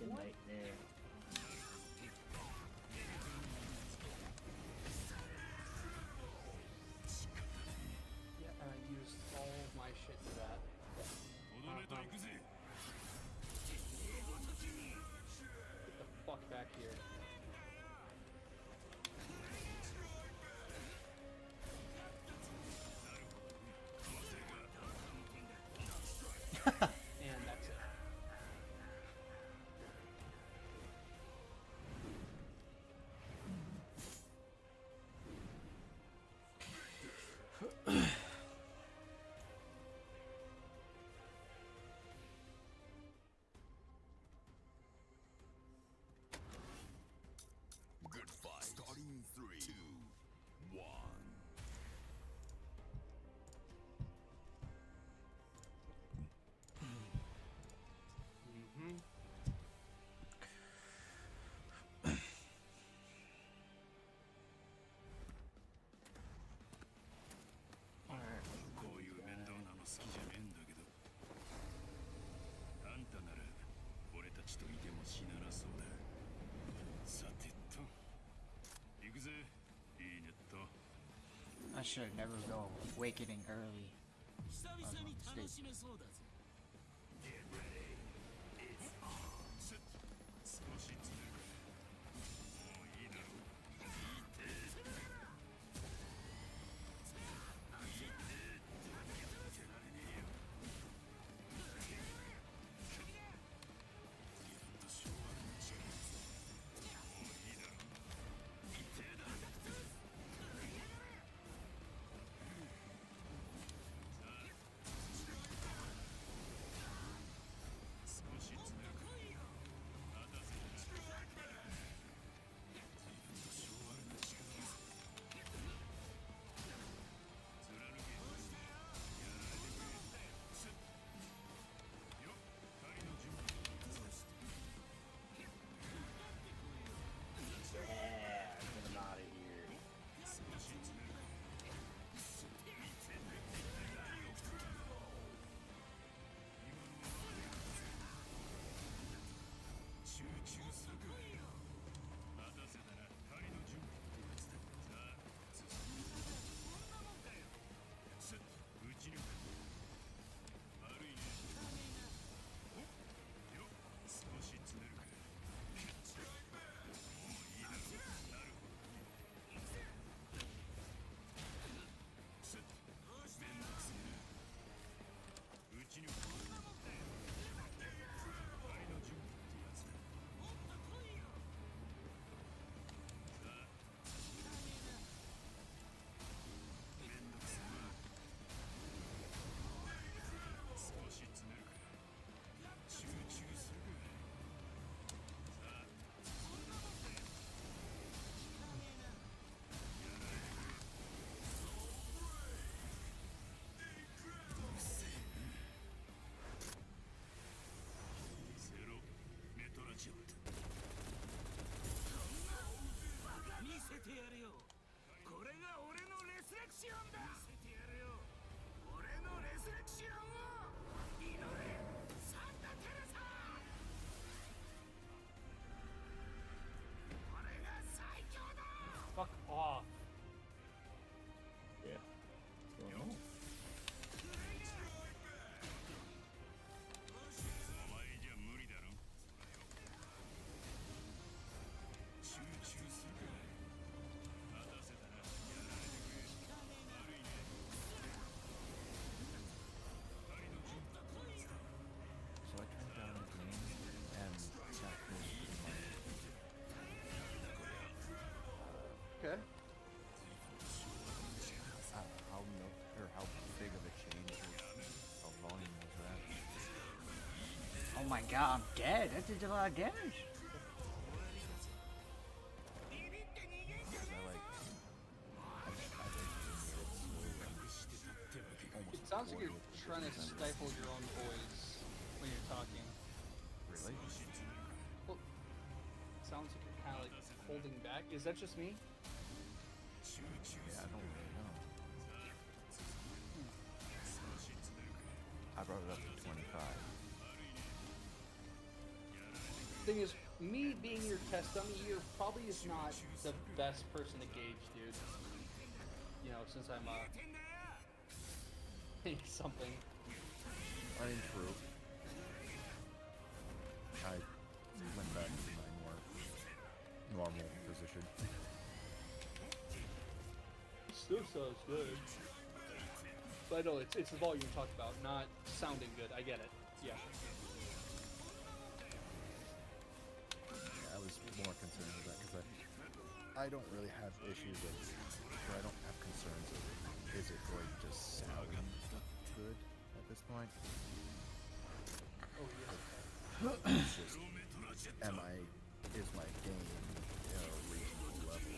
fucking nightmare. Yeah, and I used all of my shit for that. Get the fuck back here. And that's it. Good fight. Starting in 3, 2, 1. Mm-hmm. I should never go awakening early. Fuck off. Yeah. What's going on? So I turned down the game and sat this in my Okay. how big of a change of volume was that? Oh my god, I'm dead. That did a lot of damage. Because I like I It sounds like you're trying to stifle your own voice when you're talking. really. Well, it sounds like you're kind of like holding back. Is that just me? Yeah, I don't really know. I brought it up to 25. Thing is, me being your test dummy here probably is not the best person to gauge, dude. You know, since I'm something. I mean, true. I went back to my more normal position. Still sounds good. But I know it's the volume you talked about, not sounding good. I get it. Yeah. I was more concerned with that because I don't really have issues with, or I don't have concerns of, is it going to sound good at this point? Oh yeah. It's just, is my game at a reasonable level?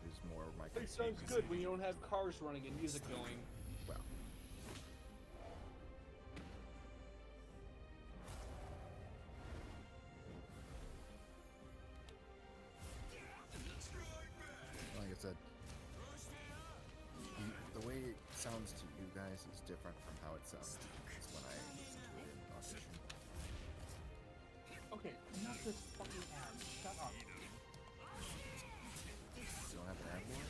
Is more of my It sounds good when you don't have cars running and music going. Well. Like I said, the way it sounds to you guys is different from how it sounds to me when I listen to it in audition. Okay, not this fucking ad. Shut up. You don't have an ad more?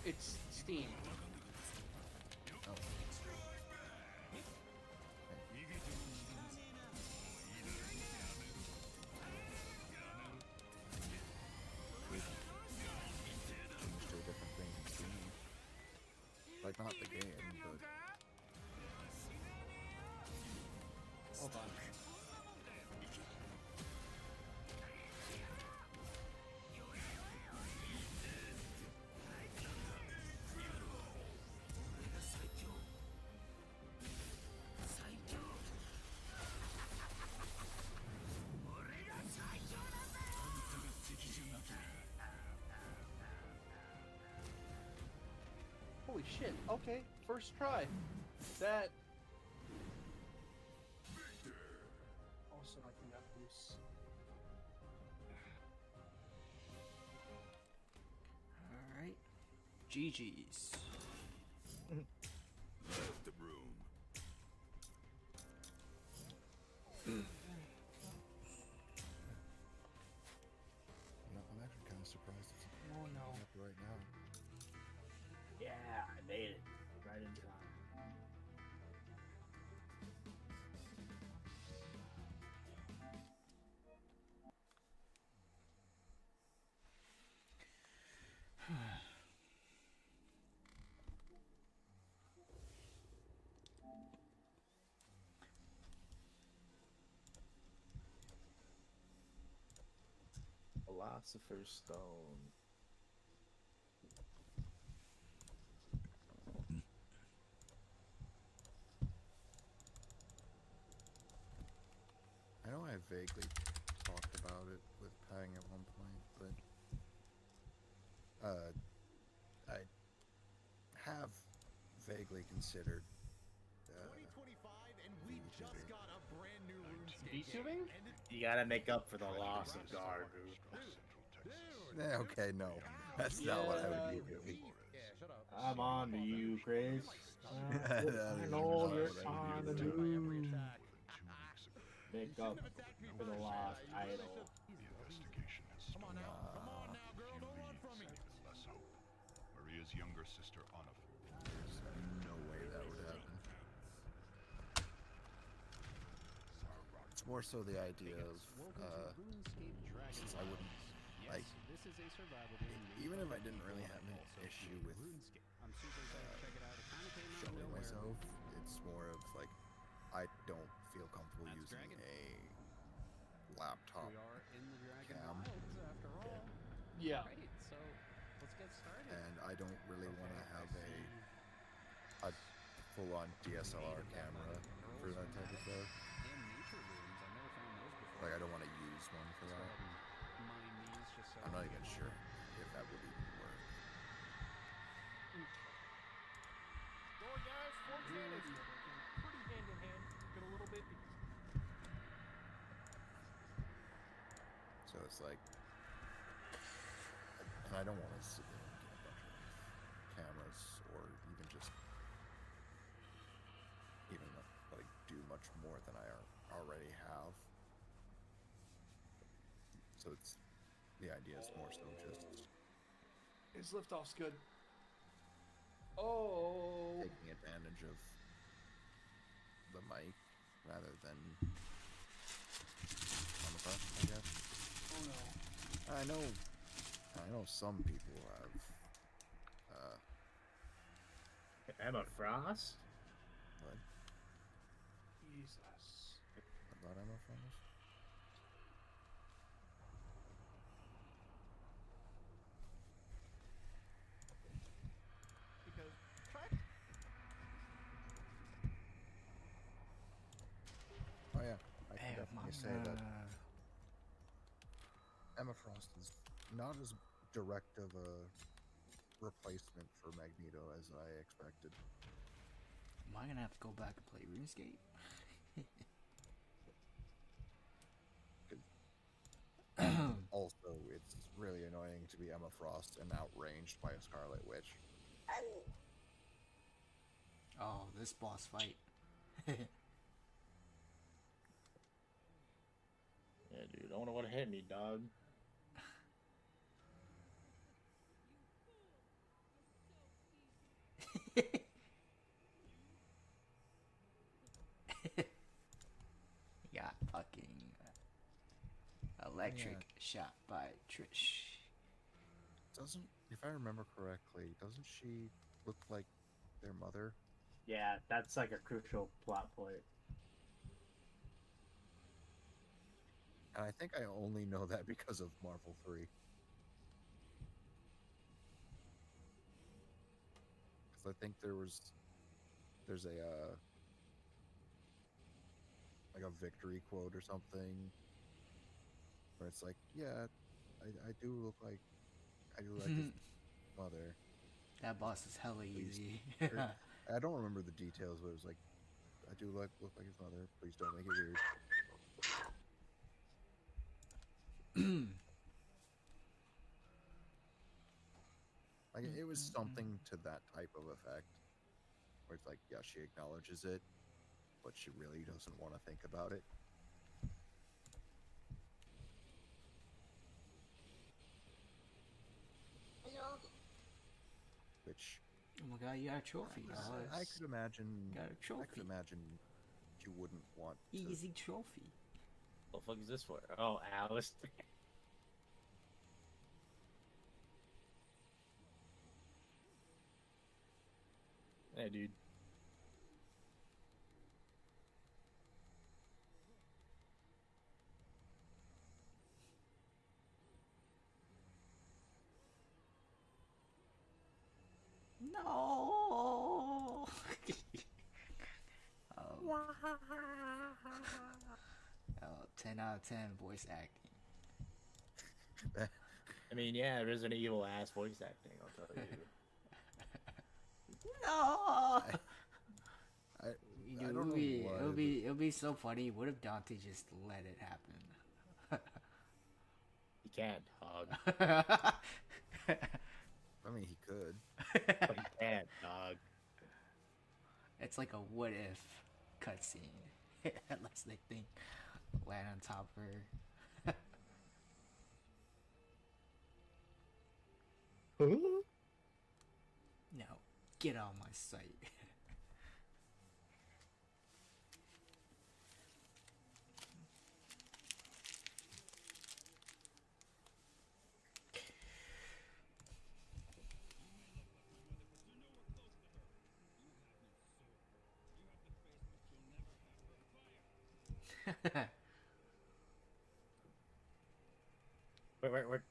It's Steam. Oh. Changed to a different thing in Steam. Like, not the game, but... Hold on. Holy shit, okay, first try. That... Also, I can got loose. Alright. GG's. Left the room. I'm actually kind of surprised it's Oh no. up right now. Yeah, I made it. Right in time. Philosopher's Stone. I know I vaguely talked about it with Pang at one point, but I have vaguely considered V-tubing? You gotta make up for the loss of guard, dude. okay, no, that's not what I would do. I'm on to you, Chris. That is I not know what you're I would on do. to do. Make up for the lost idol. Come on now, girl, don't run from me. Less hope. Maria's younger sister, Anna. There's no way that would happen. It's more so the idea of, since I wouldn't, like, even if I didn't really have an issue with showing myself, it's more of, like, I don't feel comfortable using a laptop cam, Yeah. and I don't really want to have a full-on DSLR camera for that type of stuff. Like, I don't want to use one for that. I'm not even sure if that would even work. So it's like, and I don't want to sit there and get a bunch of cameras or even just like do much more than I already have. So it's the idea is more so just His liftoff's good. Oh. taking advantage of the mic rather than on the bus, I guess. Oh no. I know some people have Emma Frost? what Jesus. about Emma Frost? Because Oh yeah, I can definitely say that Emma Frost is not as direct of a replacement for Magneto as I expected. Am I gonna have to go back and play RuneScape? Also, it's really annoying to be Emma Frost and outranged by a Scarlet Witch. Oh, this boss fight. Yeah, dude, I wonder what hit me, dog. Got fucking electric shot by Trish. Doesn't, if I remember correctly, doesn't she look like their mother? Yeah, that's like a crucial plot point. And I think I only know that because of Marvel 3. Because I think there's a like a victory quote or something where it's like, yeah, I do look like his mother. That boss is hella easy. I don't remember the details, but it was like, I do look like his mother. Please don't make it weird. Like, it was something to that type of effect, where it's like, yeah, she acknowledges it, but she really doesn't want to think about it. Which, Oh my god, you got a trophy. I could imagine. Got a I trophy. could imagine you wouldn't want to. Easy trophy. What the fuck is this for? Oh, Alice. Hey, dude. No. Oh, 10 out of 10 voice acting. I mean, yeah, Resident Evil ass voice acting, I'll tell you. No. I don't know why, It'll be so funny. What if Dante just let it happen? You can't, dog. I mean, he could. But you can't, dog. It's like a what if cutscene. Unless they think land on top of her. No, get out of my sight.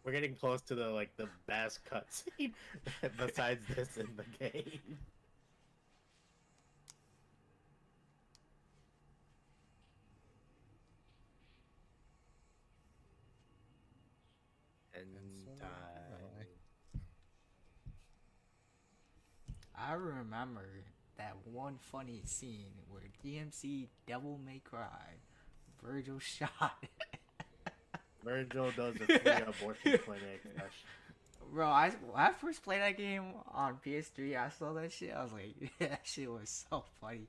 We're getting close to the best cutscene besides this in the game. And time. I remember that one funny scene where DMC Devil May Cry, Virgil shot. Virgil does a free abortion clinic. Bro, when I first played that game on PS3, I saw that shit. I was like, that shit was so funny.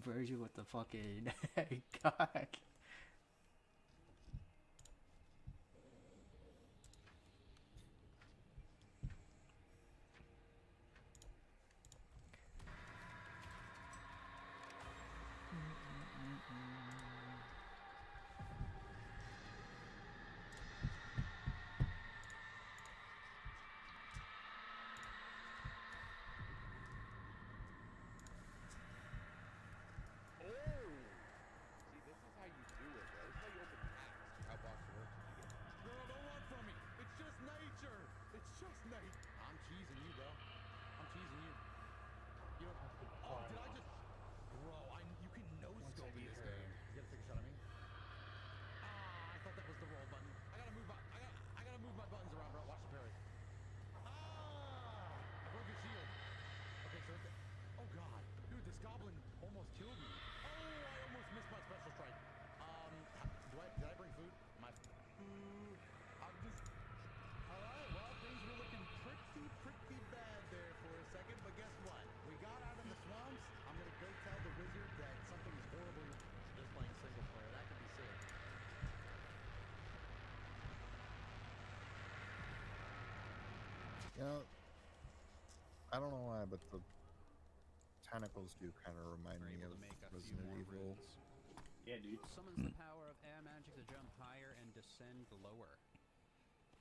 Virgil with the fucking God. See, this is how you do it, bro. This is how you open packs. How box works. Girl, don't run from me. It's just nature. It's just nature. I'm cheesing you, bro. I'm cheesing you. You don't have to. Oh, did I just? Bro, you can no-scope in this game. You gotta take a shot at me. Ah, I thought that was the roll button. I gotta move my buttons around, bro. Watch the parry. Ah! I broke your shield. Okay, so oh god, dude, this goblin almost killed me. Oh, I almost missed my special strike. Did I bring food? I'm just. All right, well, things were looking pretty bad there for a second, but guess what? We got out of the swamps. I'm gonna go tell the wizard that something is horrible. Just playing single player, that could be sick. You know, I don't know why, but the tentacles do kind of remind me of Resident Evil. Yeah, dude. Summons the power of air magic to jump higher and descend lower.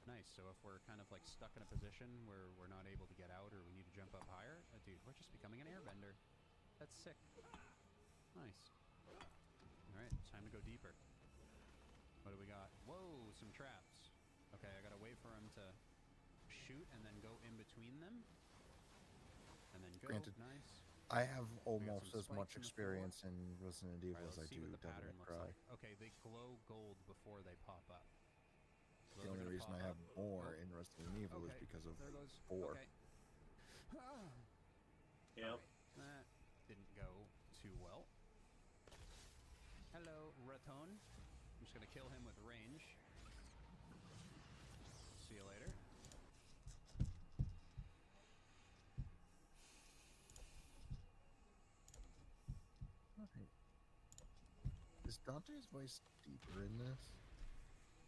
Nice, so if we're kind of like stuck in a position where we're not able to get out or we need to jump up higher, dude, we're just becoming an airbender. That's sick. Nice. Alright, time to go deeper. What do we got? Whoa, some traps. Okay, I gotta wait for him to shoot and then go in between them. And then go. Granted, nice. I have almost some as much spikes in the experience in Resident Evil Alright, as I let's see do what the Devil pattern May looks Cry. like. Okay, they glow gold before they pop up. The only reason I have more in Resident Evil is because of 4. Okay. Yep. That didn't go too well. Hello, Raton. I'm just gonna kill him with range. See you later. Is Dante's voice deeper in this?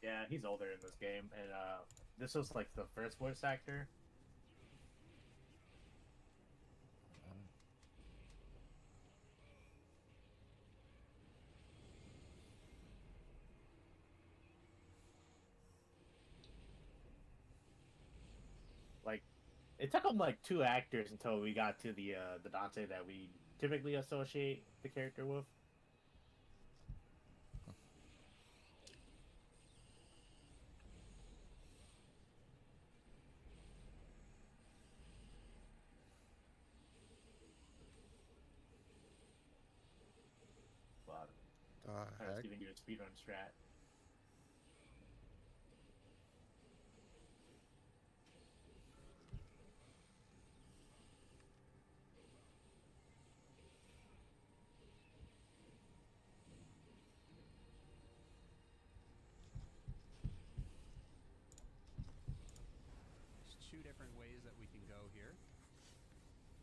Yeah, he's older in this game, and this was like the first voice actor. Like, it took him like 2 actors until we got to the Dante that we typically associate the character with. I was giving you a speedrun strat. There's 2 different ways that we can go here.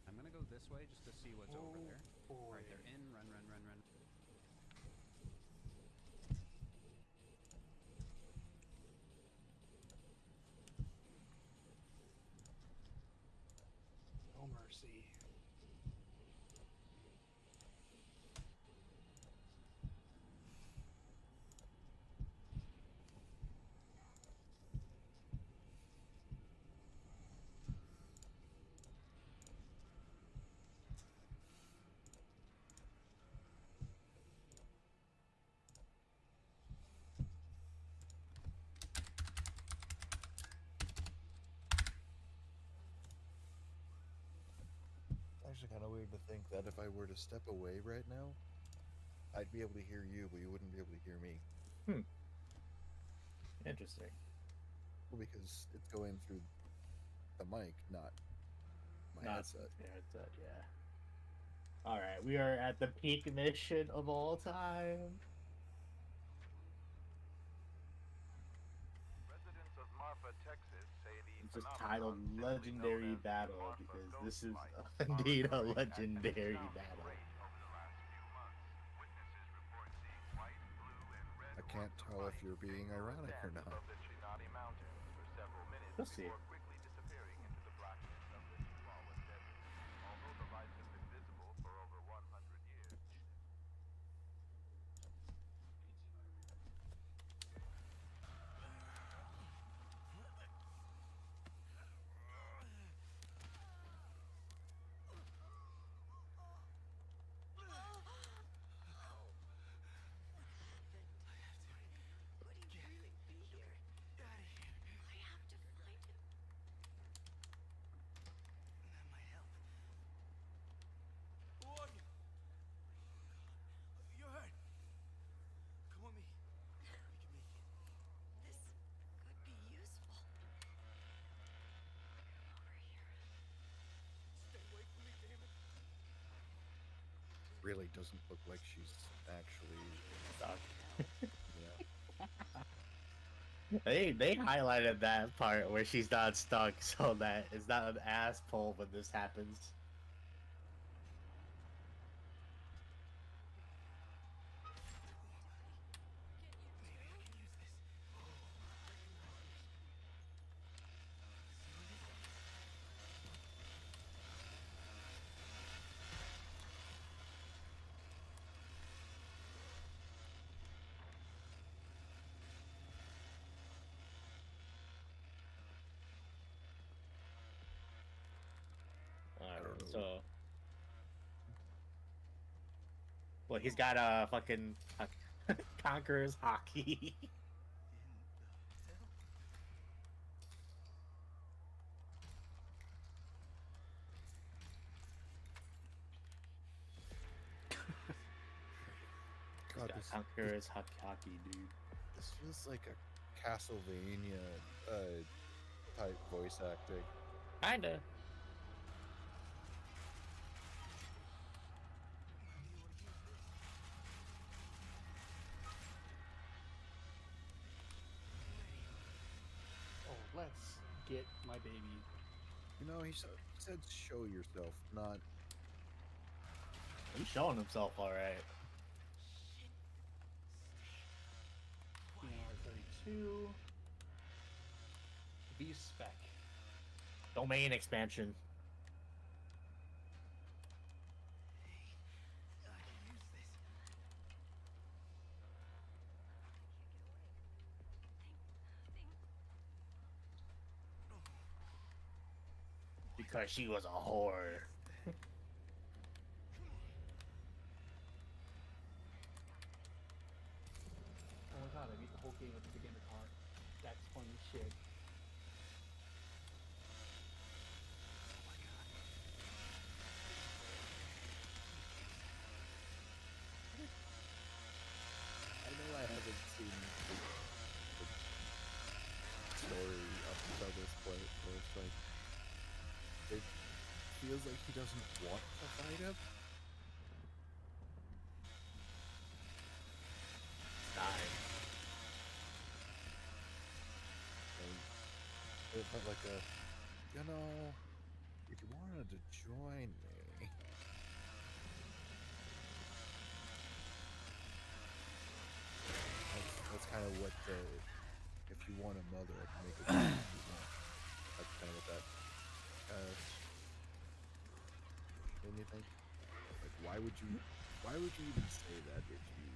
I'm gonna go this way just to see what's over there. Right there, in, run, run, run, run. Oh, mercy. Actually kind of weird to think that if I were to step away right now, I'd be able to hear you, but you wouldn't be able to hear me. Interesting. Well, because it's going through the mic, not my headset. Headset, yeah. Alright, we are at the peak mission of all time. Residents of Marfa, Texas say the just titled Legendary Battle because this is indeed a legendary battle. I can't tell if you're being ironic or not. We'll see. Really doesn't look like she's actually stuck. Yeah. They highlighted that part where she's not stuck so that it's not an ass pull when this happens. Alright, so... Well, he's got a fucking Conqueror's Hockey. God, He's got Conqueror's Hockey, dude. This feels like a Castlevania type voice acting. Kinda. Oh, let's get my baby. You know, he said show yourself, not... He's showing himself alright. BR32. V-Spec. Domain expansion. Because she was a whore. Oh my god, I beat the whole game with the beginner part. That's funny shit. I know I haven't seen the story up until this point, but it's like... It feels like he doesn't want to fight him. Dying. And it felt like a, you know, if you wanted to join me... That's kind of what the... If you want a mother, I can make a baby if you want. That's kind of what that... anything? Like, why would you even say that if you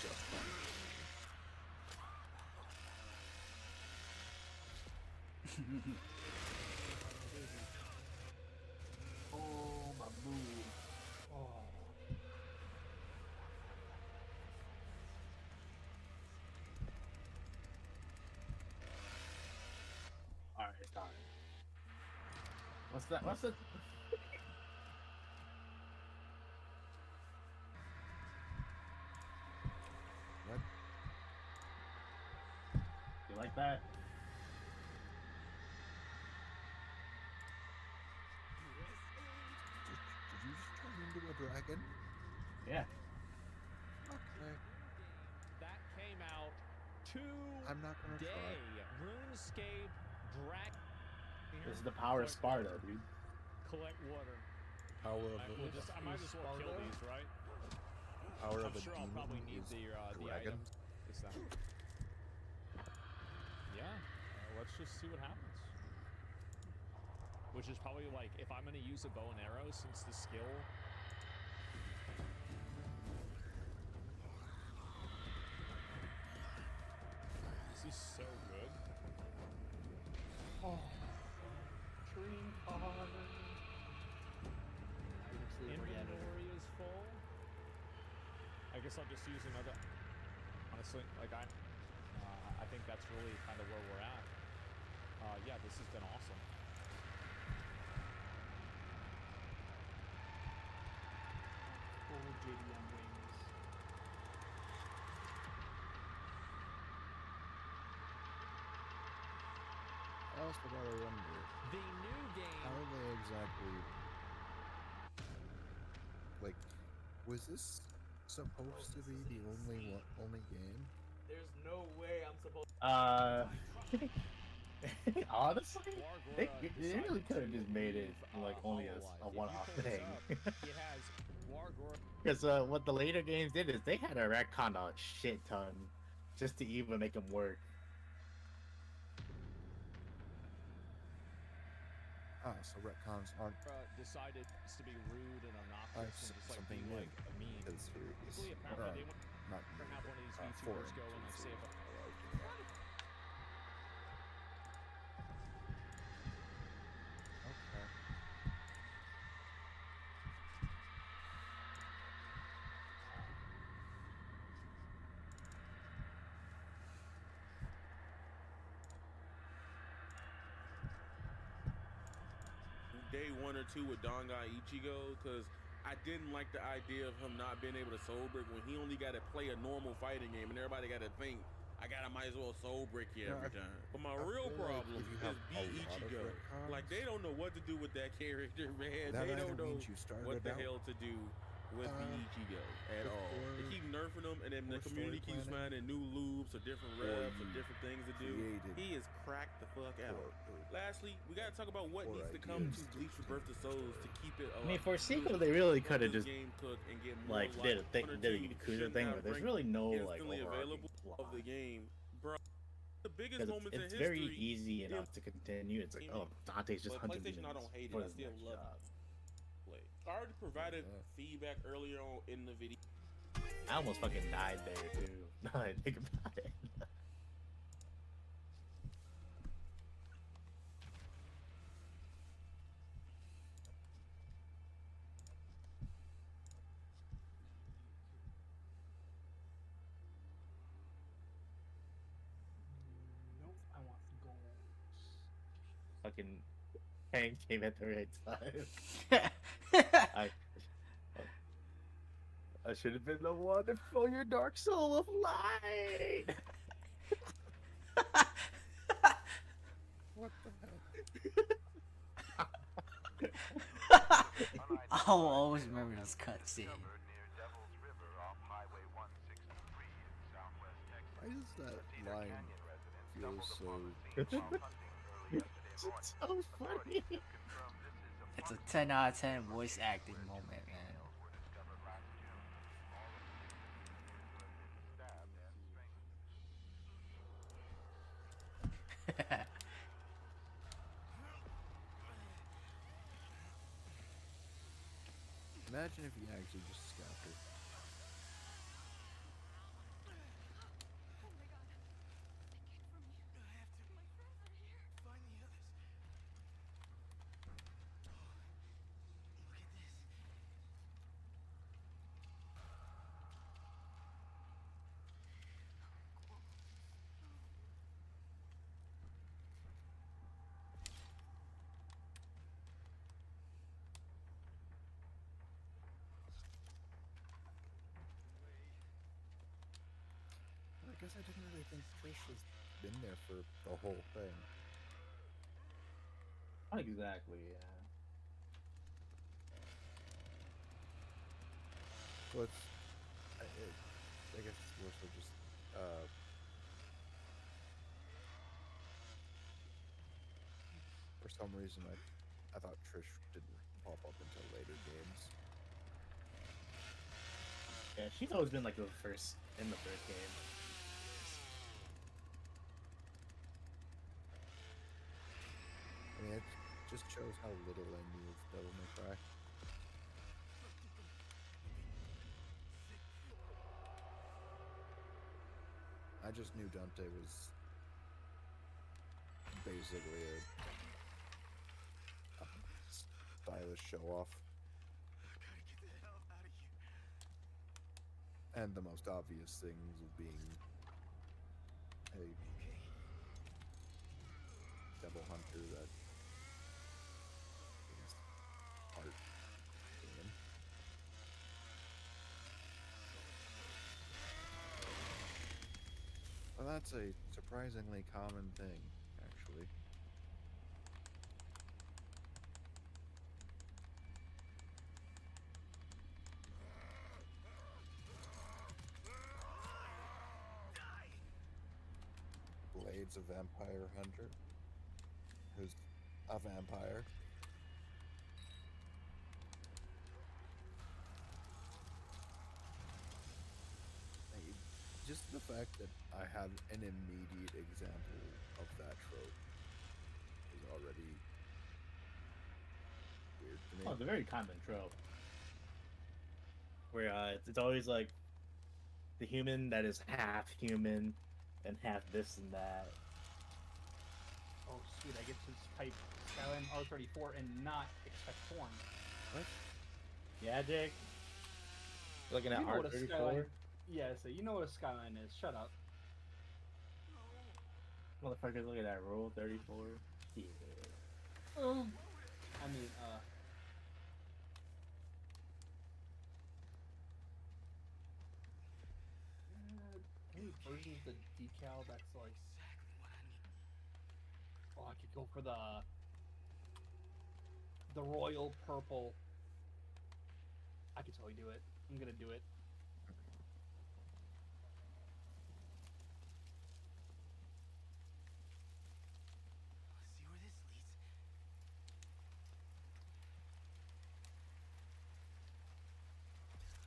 just Oh, my mood. Oh. Alright, it's time. What's that? What's the... What? You like that? Did you just turn into a dragon? Yeah. Okay. That came out 2 I'm not gonna day. try. RuneScape, drag. This is the power of Sparta, dude. Collect water. Power of I, a, we'll just, I might as well kill these, right? power I'm of a sure I'll demon probably need is the dragon. items. Is that? Yeah. Let's just see what happens. Which is probably like if I'm gonna use a bow and arrow, since the skill. This is so good. Oh, dream car. Inventory is full. I guess I'll just use another. Honestly, like I think that's really kind of where we're at. Yeah, this has been awesome. Full JDM wings. I also gotta wonder, The new game. how are they exactly, like, was this supposed to be the only game? There's no way I'm supposed. Honestly, they really could have just made it like only a one-off thing. It has Wargor. Because what the later games did is they had to retcon a shit ton just to even make them work. Ah, so retcons aren't Decided to be rude and obnoxious and just like something be new. like a meme. It's Basically, apparently they want not to have one of these foreign VTubers go and like to say a Okay. Day 1 or 2 with Dongai Ichigo, because I didn't like the idea of him not being able to soul brick when he only got to play a normal fighting game and everybody got to think I might as well soul brick you every time. But my real feel like problem if you is have beat a lot of Ichigo. retcons, Like they don't know what to do with that character, man. that They either don't know means you started what the out, hell to do with Ichigo at all. They keep nerfing him, and then the poor community story keeps planning, finding new loops or different or reps or you different things to do. created He is cracked the fuck out. Lastly, we gotta talk about what poor needs to come ideas to to Bleach Rebirth of Souls to keep it. I mean, for a sequel, they really could have just game took and get more like did a one or did a two Yakuza shouldn't thing, have but there's ranked really no like instantly overarching available plot. of the game, bro. The biggest Because moments it's in very history. easy enough to continue. It's like, oh, Dante's just But hunting PlayStation, I demons don't hate for it. I his still next love job. it. I already provided feedback earlier on in the video. I almost fucking died there too. Now that I think about it. Nope, I want gold. Fucking Hank came at the right time. I should have been the one to fill your dark soul of light. What the hell? I'll always remember this cutscene. Why does that line feel so... It's so funny. It's a 10 out of 10 voice acting moment, man. Imagine if you actually just scalped her. I guess I didn't really think Trish has been there for the whole thing. Not exactly, yeah. Well, it's, I guess it's more so just, For some reason, I thought Trish didn't pop up until later games. Yeah, she's always been like in the first game. I mean, it just shows how little I knew of Devil May Cry. I just knew Dante was basically a stylish show-off. And the most obvious things of being a devil hunter that is art demon. Well, that's a surprisingly common thing, actually. Blade's a vampire hunter who's a vampire. Just the fact that I have an immediate example of that trope is already weird to me. Oh, it's a very common trope. Where it's always like the human that is half human and half this and that. Oh, sweet, I get to type Skyline R34 and not expect porn. What? Yeah, Jake? Looking at You know what a R34? Skyline... Yeah, so you know what a Skyline is. Shut up. Motherfuckers, look at that roll 34. Yeah. I mean, any version of the decal that's like... Oh, I could go for the royal purple. I could totally do it. I'm gonna do it. See where this leads.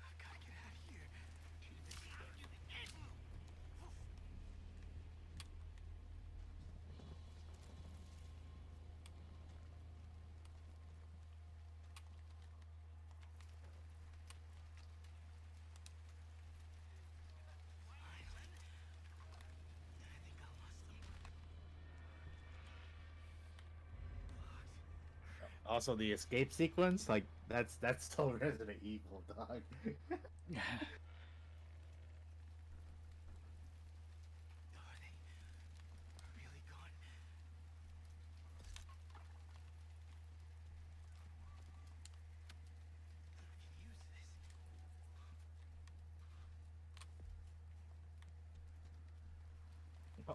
I gotta get out of here. Also, the escape sequence, like that's so Resident Evil, dog.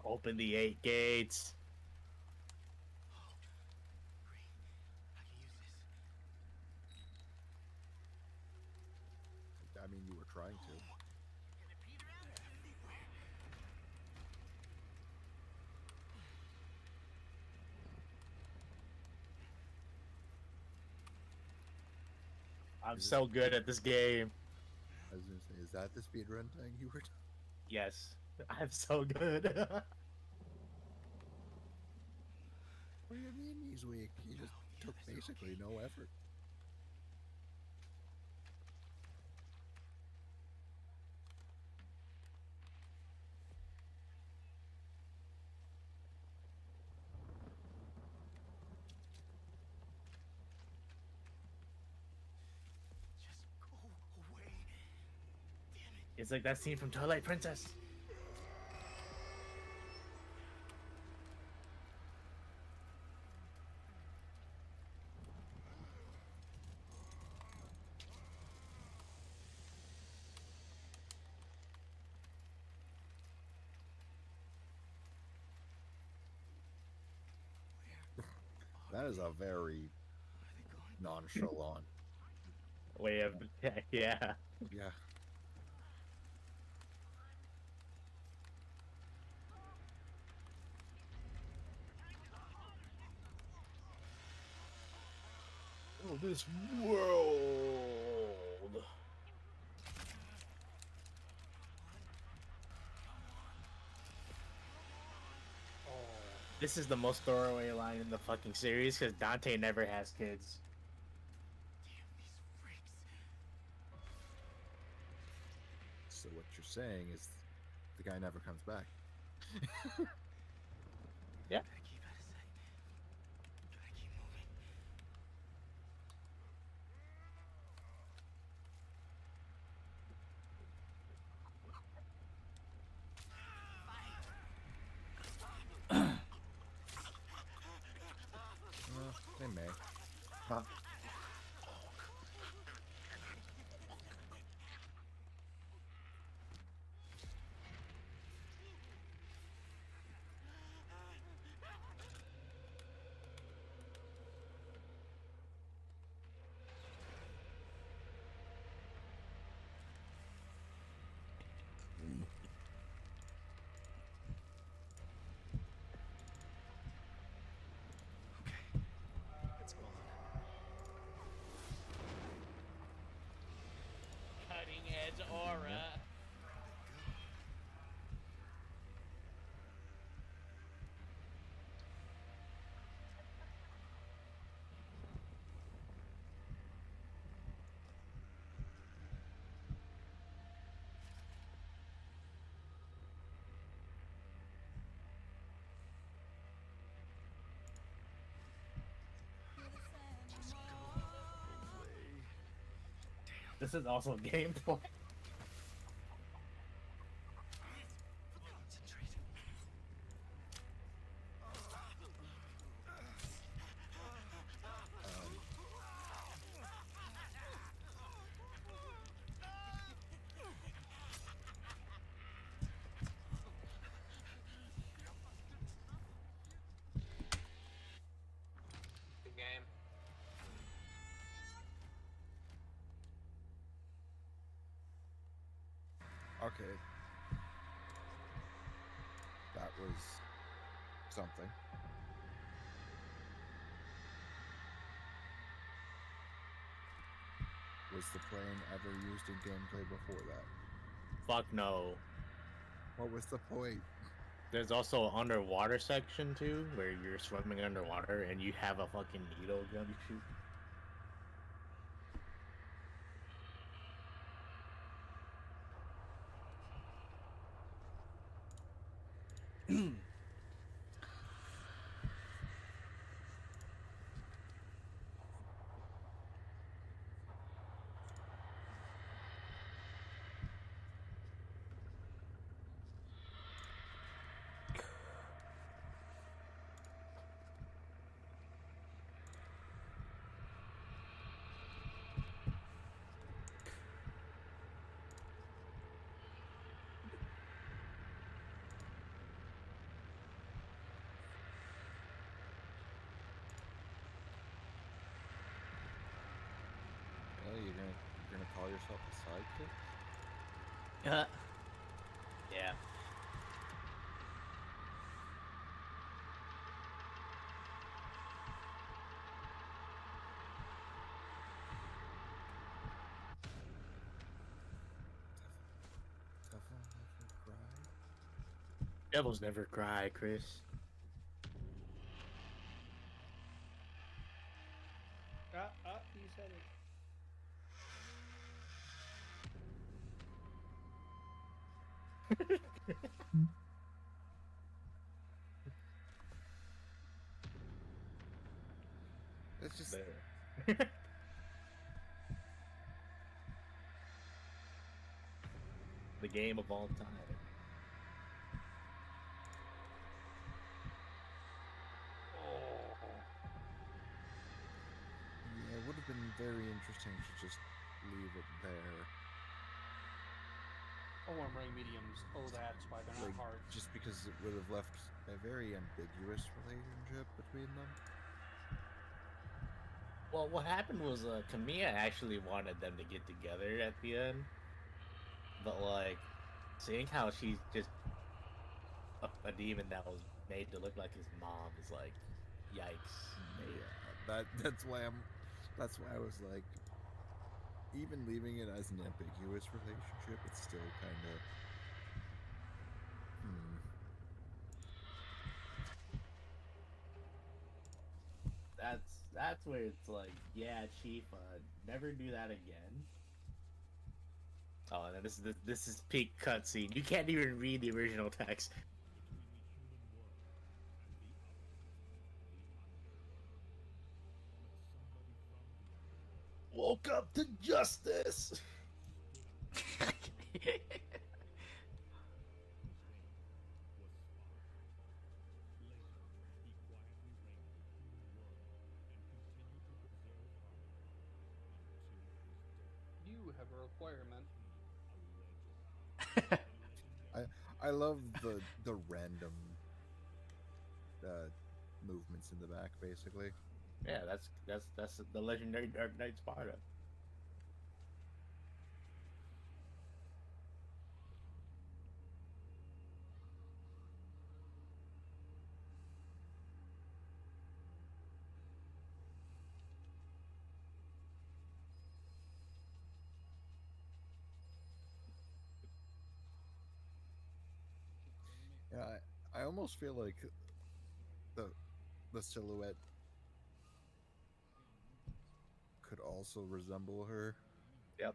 Open the 8 gates. I mean, you were trying to. I'm so good at this game. I was gonna say, is that the speedrun thing you were talking? Yes, I'm so good. What do you mean he's weak? He just took basically no effort. It's like that scene from Twilight Princess. That is a very nonchalant way of yeah. Yeah. this world. This is the most throwaway line in the fucking series because Dante never has kids. So what you're saying is the guy never comes back. Yeah. They may. Huh? It's gone. Cutting edge aura. This is also gameplay. Good game. Okay. That was something. Was the plane ever used in gameplay before that? Fuck no. What was the point? There's also an underwater section too, where you're swimming underwater and you have a fucking needle gun you shoot. Well, you're gonna call yourself a sidekick? Yeah. Devil never cry? Devils never cry, Chris. You said it. It's just There. The game of all time. Yeah, it would have been very interesting to just leave it there. Oh, I'm wearing mediums. Oh, that's why they're Like, not hard. just because it would have left a very ambiguous relationship between them. Well, what happened was Kamiya actually wanted them to get together at the end, but like, seeing how she's just a demon that was made to look like his mom is like, yikes. Yeah, that's why I'm That's why I was like, even leaving it as an ambiguous relationship, it's still kind of. That's where it's like, yeah, Chief, never do that again. Oh, and then this is peak cutscene. You can't even read the original text. Woke up to justice. You have a requirement. I love the random movements in the back, basically. Yeah, that's the legendary Dark Knight Sparta. Yeah, I almost feel like the silhouette could also resemble her. Yep.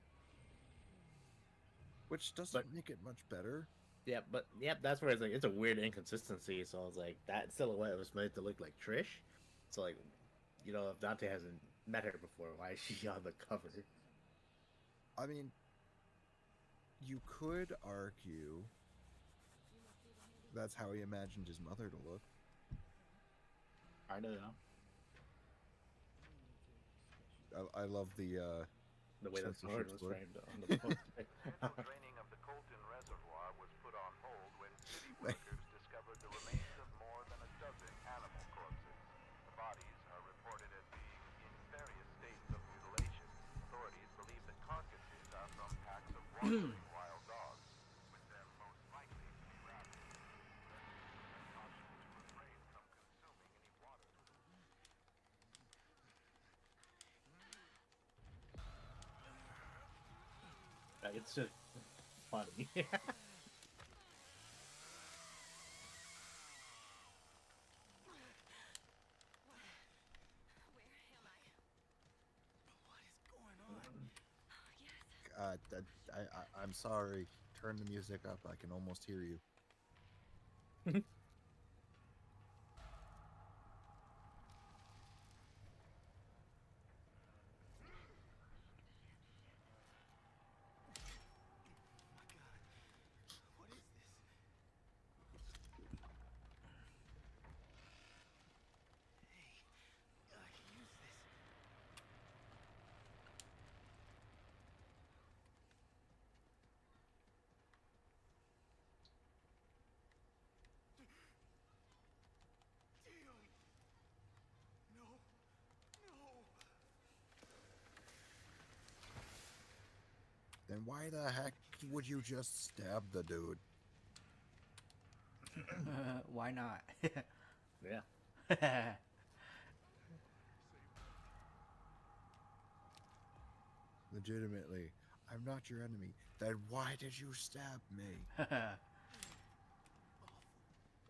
Which doesn't make it much better. Yeah, but that's where it's like it's a weird inconsistency. So I was like, that silhouette was made to look like Trish. So like, you know, if Dante hasn't met her before, why is she on the cover? I mean, you could argue that's how he imagined his mother to look. I don't know. I love the way that sword was framed on the post. Draining of the Colton Reservoir was put on hold when city workers discovered the remains of more than a dozen animal corpses. The bodies are reported as being in various states of mutilation. Authorities believe the carcasses are from packs of wandering wild dogs, with them most likely to be rabid. Caution to refrain from consuming any water. It's just funny. I'm sorry. Turn the music up. I can almost hear you. Then why the heck would you just stab the dude? Why not? Yeah. Legitimately, I'm not your enemy. Then why did you stab me?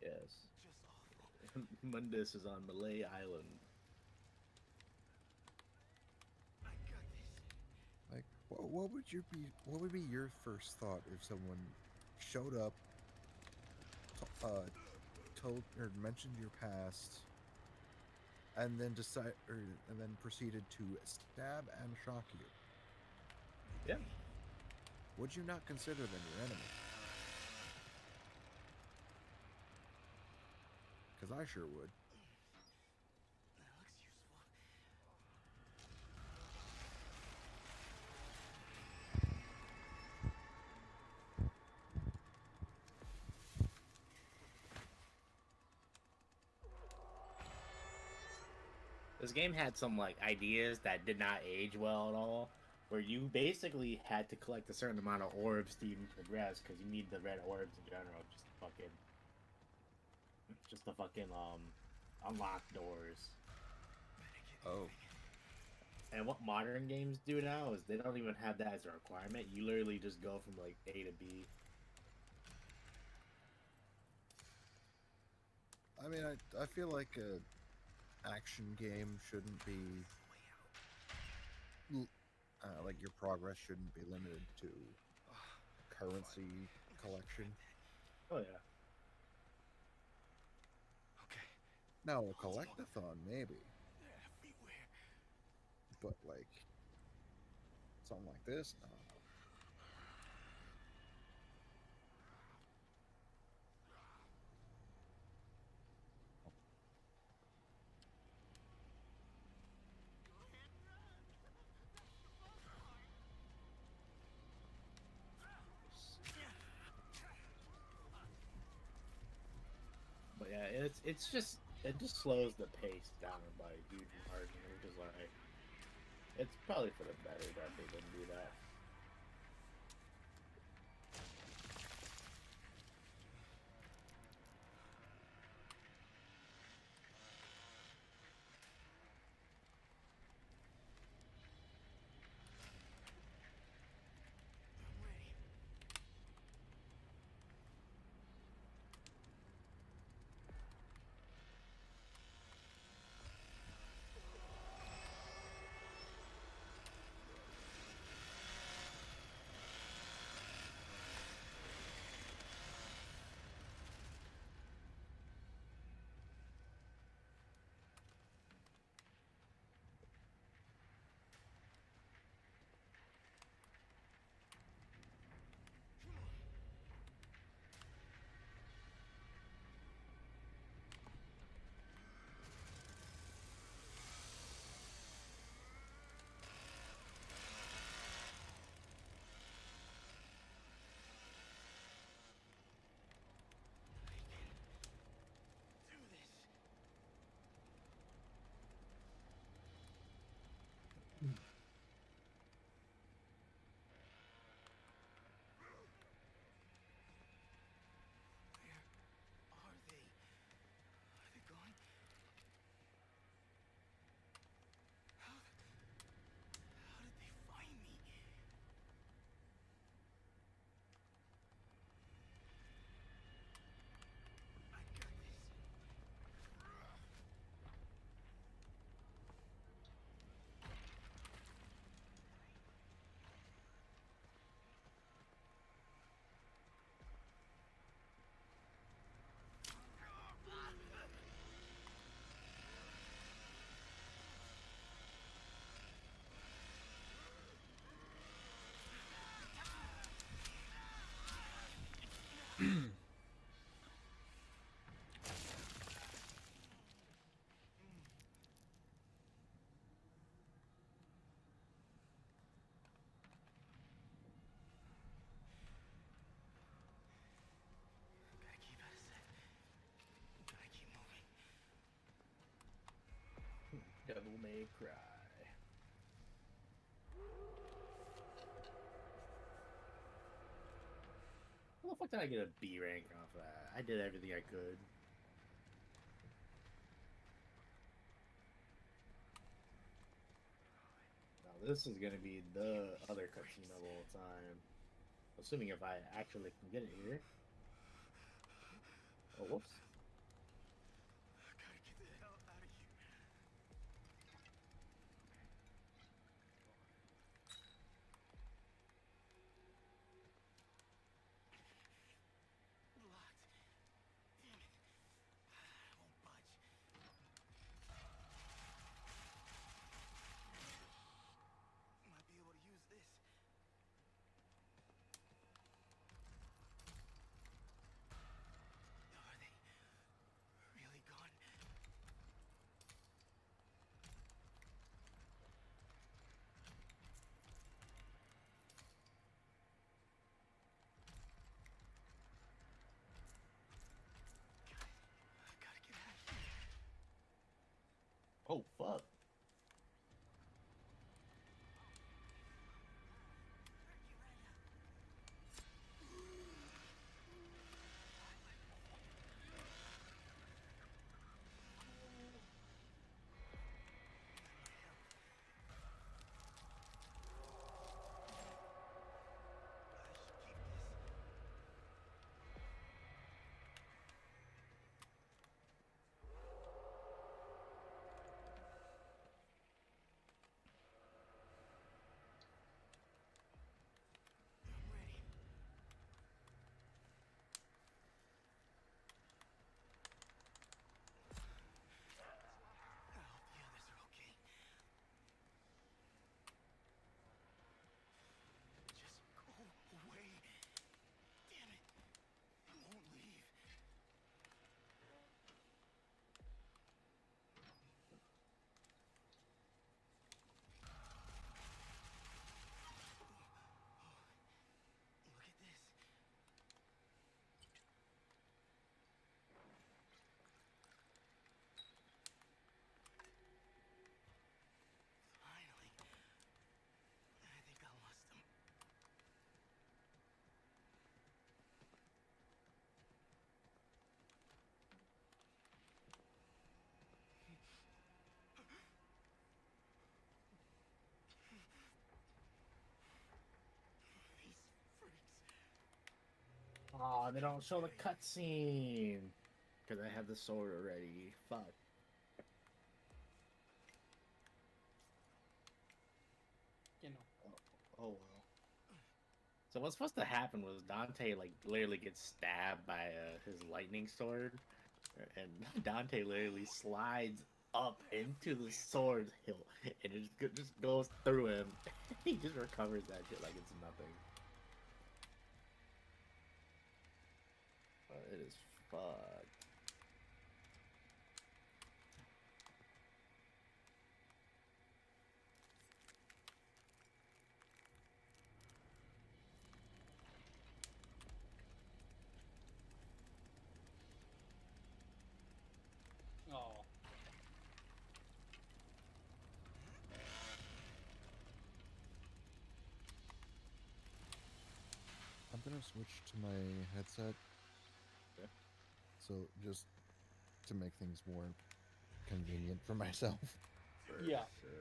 Yes. Mundus is on Malay Island. Like, what would be your first thought if someone showed up, told or mentioned your past, and then proceeded to stab and shock you? Yeah. Would you not consider them your enemy? Because I sure would. This game had some like ideas that did not age well at all, where you basically had to collect a certain amount of orbs to even progress, because you need the red orbs in general, just to fucking unlock doors. Oh. And what modern games do now is they don't even have that as a requirement. You literally just go from like A to B. I mean, I feel like a action game shouldn't be like your progress shouldn't be limited to currency collection. Oh yeah. Now a collectathon maybe, but like something like this, no. But yeah, it just slows the pace down by a huge margin, which is like it's probably for the better that they didn't do that. Devil May Cry. How the fuck did I get a B rank off of that? I did everything I could. Now this is gonna be the other cutscene of all time. Assuming if I actually can get it here. Oh, whoops. Oh, they don't show the cutscene because I have the sword already. Fuck. You know. Oh well. So what's supposed to happen was Dante like literally gets stabbed by his lightning sword, and Dante literally slides up into the sword's hilt, and it just goes through him. He just recovers that shit like it's nothing. It is fucked. Oh. I'm gonna switch to my headset. Okay. So just to make things more convenient for myself. Yeah. Sure.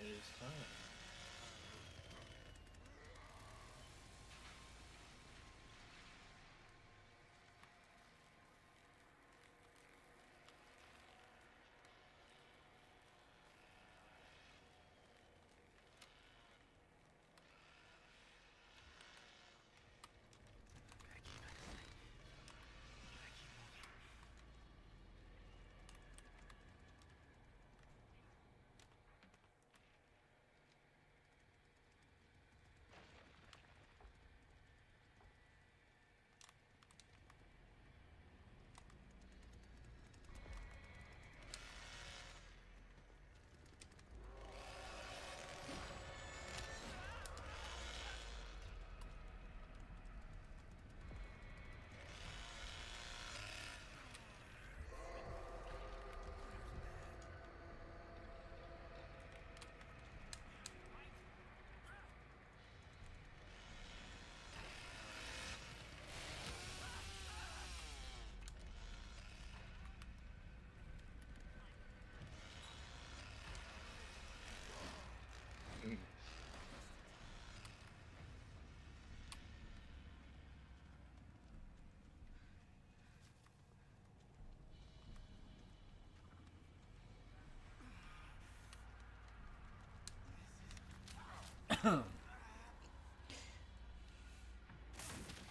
It is time.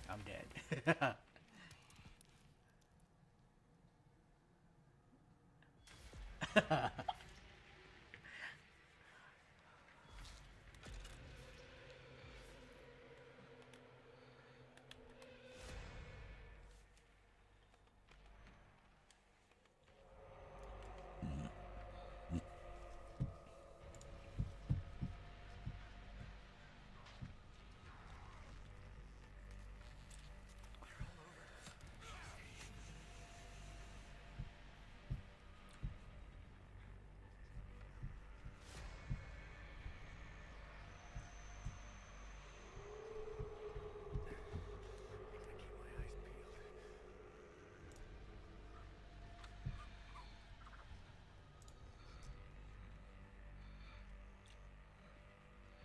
I'm dead.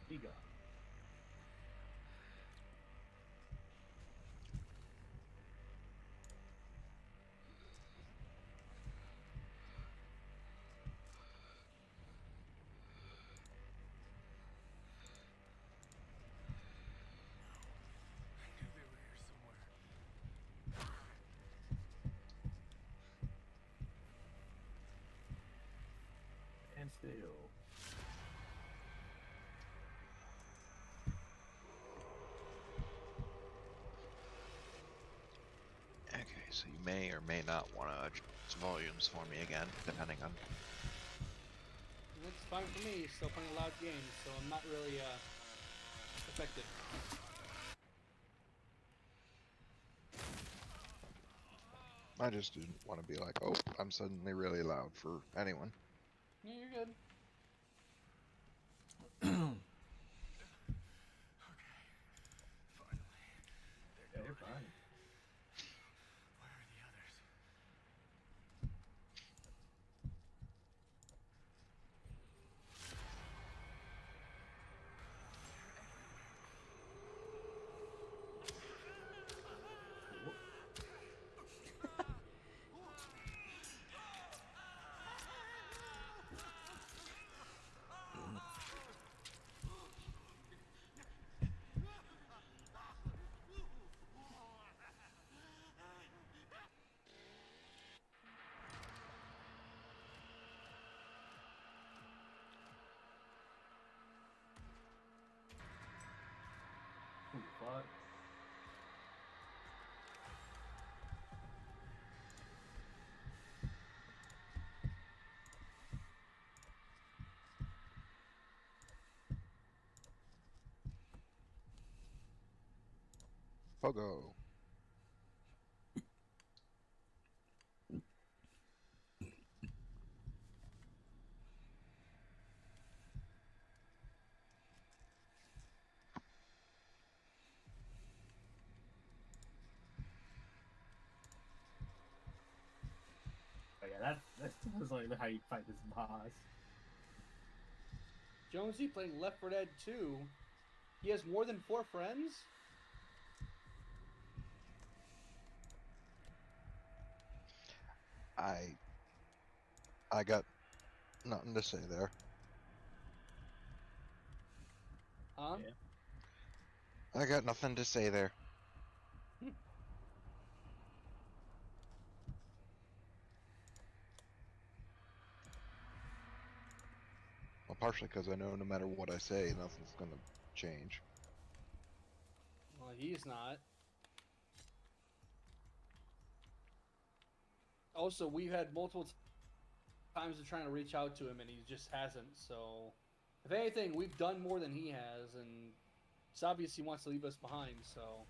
Be gone. I knew they were here somewhere. And still. so you may or may not want to adjust volumes for me again, depending on. It's fine for me. Still playing a loud game, so I'm not really affected. I just didn't want to be like, oh, I'm suddenly really loud for anyone. Yeah, you're good. Yeah, you're fine. Where are the others? Fuck. Pogo. Oh yeah, that's like how you fight this boss. Jonesy playing Left 4 Dead 2. He has more than 4 friends? I got nothing to say there. Huh? Yeah. I got nothing to say there. Well, partially because I know no matter what I say, nothing's gonna change. Well, he's not. Also, we've had multiple times of trying to reach out to him, and he just hasn't. So, if anything, we've done more than he has, and it's obvious he wants to leave us behind. So,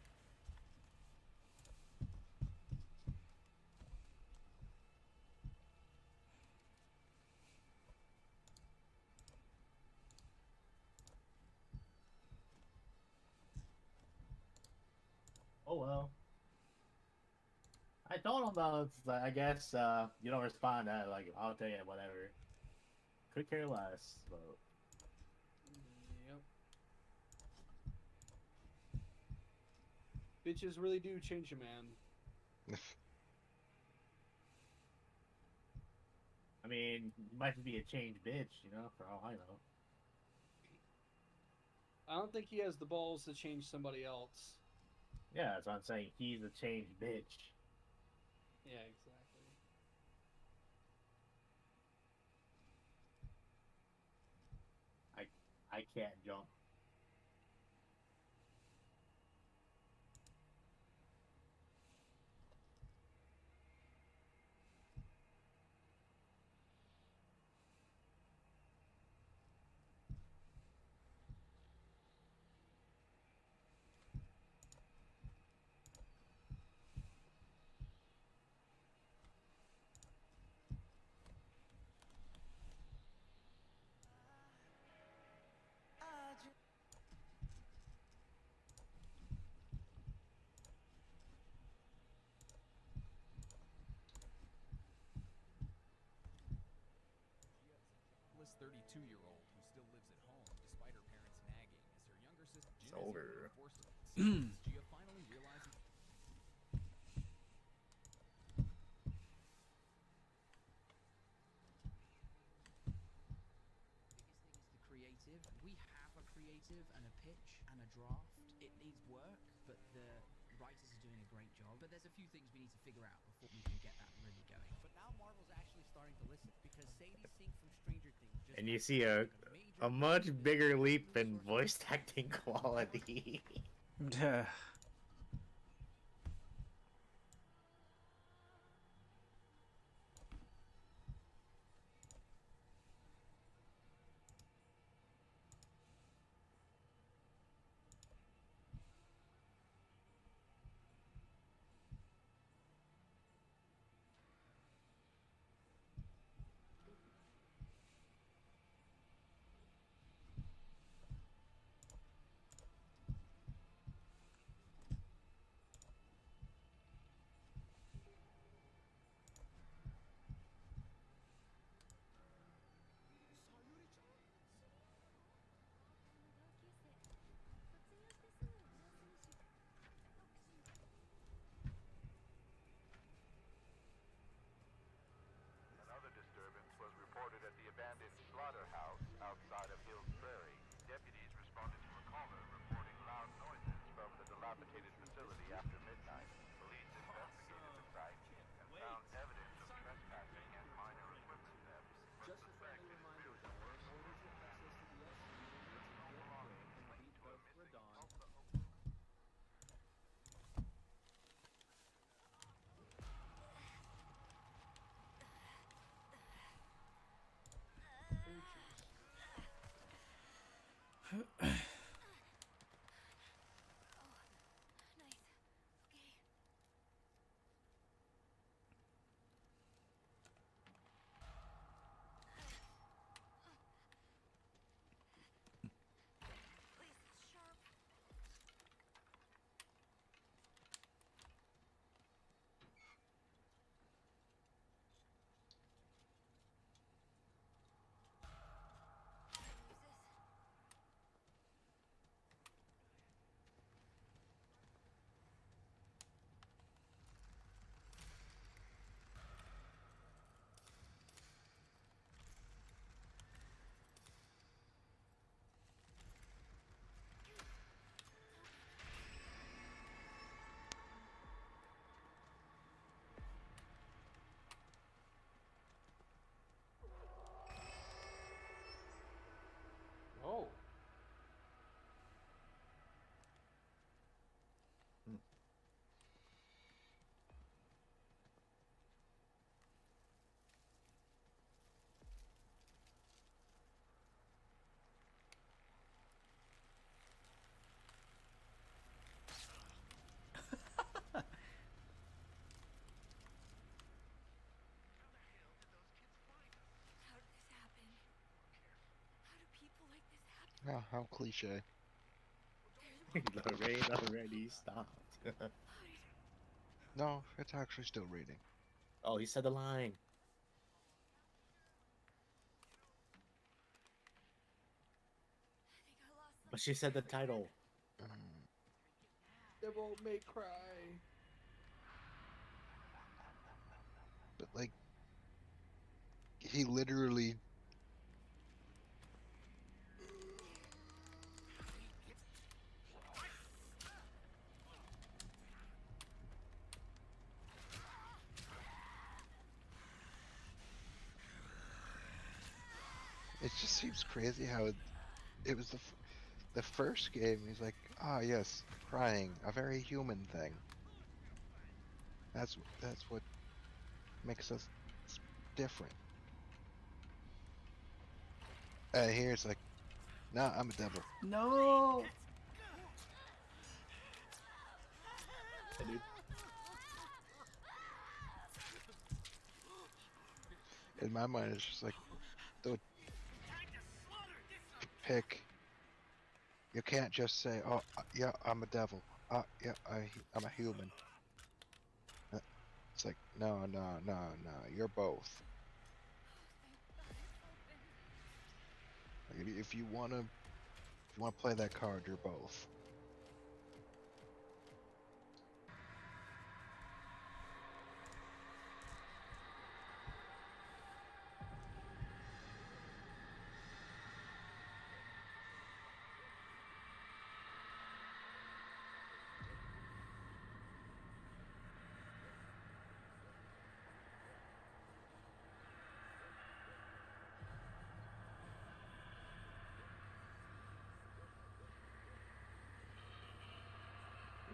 Oh well. I told him though, it's like, I guess you don't respond to like I'll tell you whatever. Could care less, but yep. Bitches really do change a man. I mean, you might just be a changed bitch, you know, for all I know. I don't think he has the balls to change somebody else. Yeah, that's what I'm saying. He's a changed bitch. Yeah, exactly. I can't jump. This 32-year-old who still lives at home despite her parents nagging as her younger sister Jin is over. forced to Gia finally realizes the creative. We have a creative and a pitch and a draft. It needs work, but the writers are doing a great job. But there's a few things we need to figure out before we can get that really going. But now Marvel's actually starting to listen because Sadie Sink from Stranger Things just And you see a much bigger leap in voice acting quality. slaughterhouse outside of Hills Prairie, deputies responded to a caller reporting loud noises from the dilapidated facility after midnight. Police investigated the site and found evidence of trespassing and minor equipment theft. Just a friendly reminder, though, in order to access the DLC, you will need to get good and beat both Radon. Oh. How did this happen? How do people like this happen? Oh, how cliche. Lorraine already stopped. No, it's actually still reading. Oh, he said the line. But she said the title. They won't make cry. But like, he literally. It just seems crazy how it was the first game. He's like, ah, yes, crying, a very human thing. That's what makes us different. And here it's like, nah, I'm a devil. No. Hey, dude. In my mind, it's just like, dude, pick. You can't just say, oh, yeah, I'm a devil. Yeah, I'm a human. It's like, no, you're both. Like, if you wanna play that card, you're both.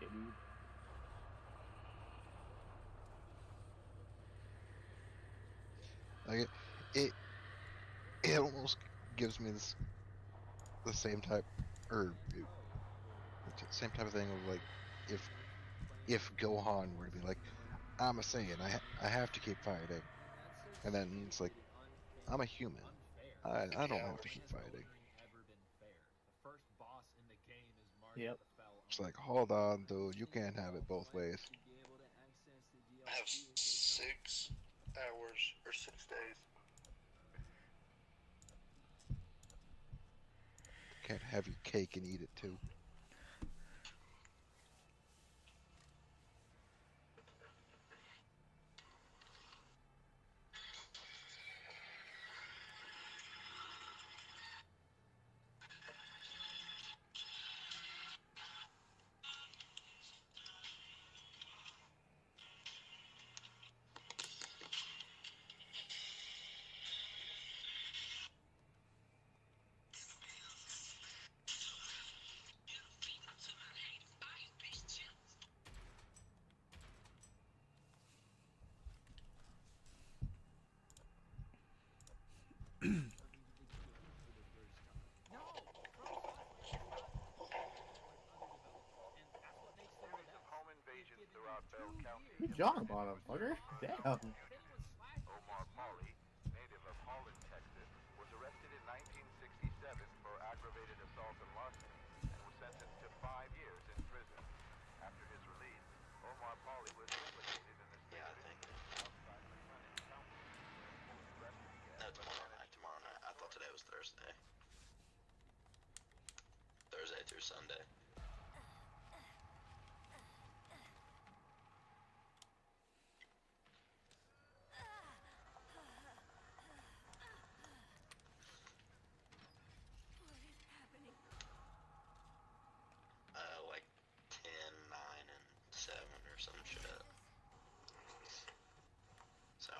Yeah, dude. Like it almost gives me the same type, or same type of thing of like if Gohan were to be like, I'm a Saiyan, I have to keep fighting, and then it's like, I'm a human, I don't have to keep fighting. Yep. It's like, hold on, dude, you can't have it both ways. I have 6 hours or 6 days. Can't have your cake and eat it too. Home invasions throughout Bell County. Good job, motherfucker. Damn. Omar Pauly, native of Holland, Texas, was arrested in 1967 for aggravated assault and larceny and was sentenced to 5 years in prison. After his release, Omar Pauly was implicated in the stated incident outside McLennan County, where police arrested him. No, tomorrow night. Tomorrow night. I thought today was Thursday. Thursday through Sunday. Like 10, 9, and 7 or some shit. So,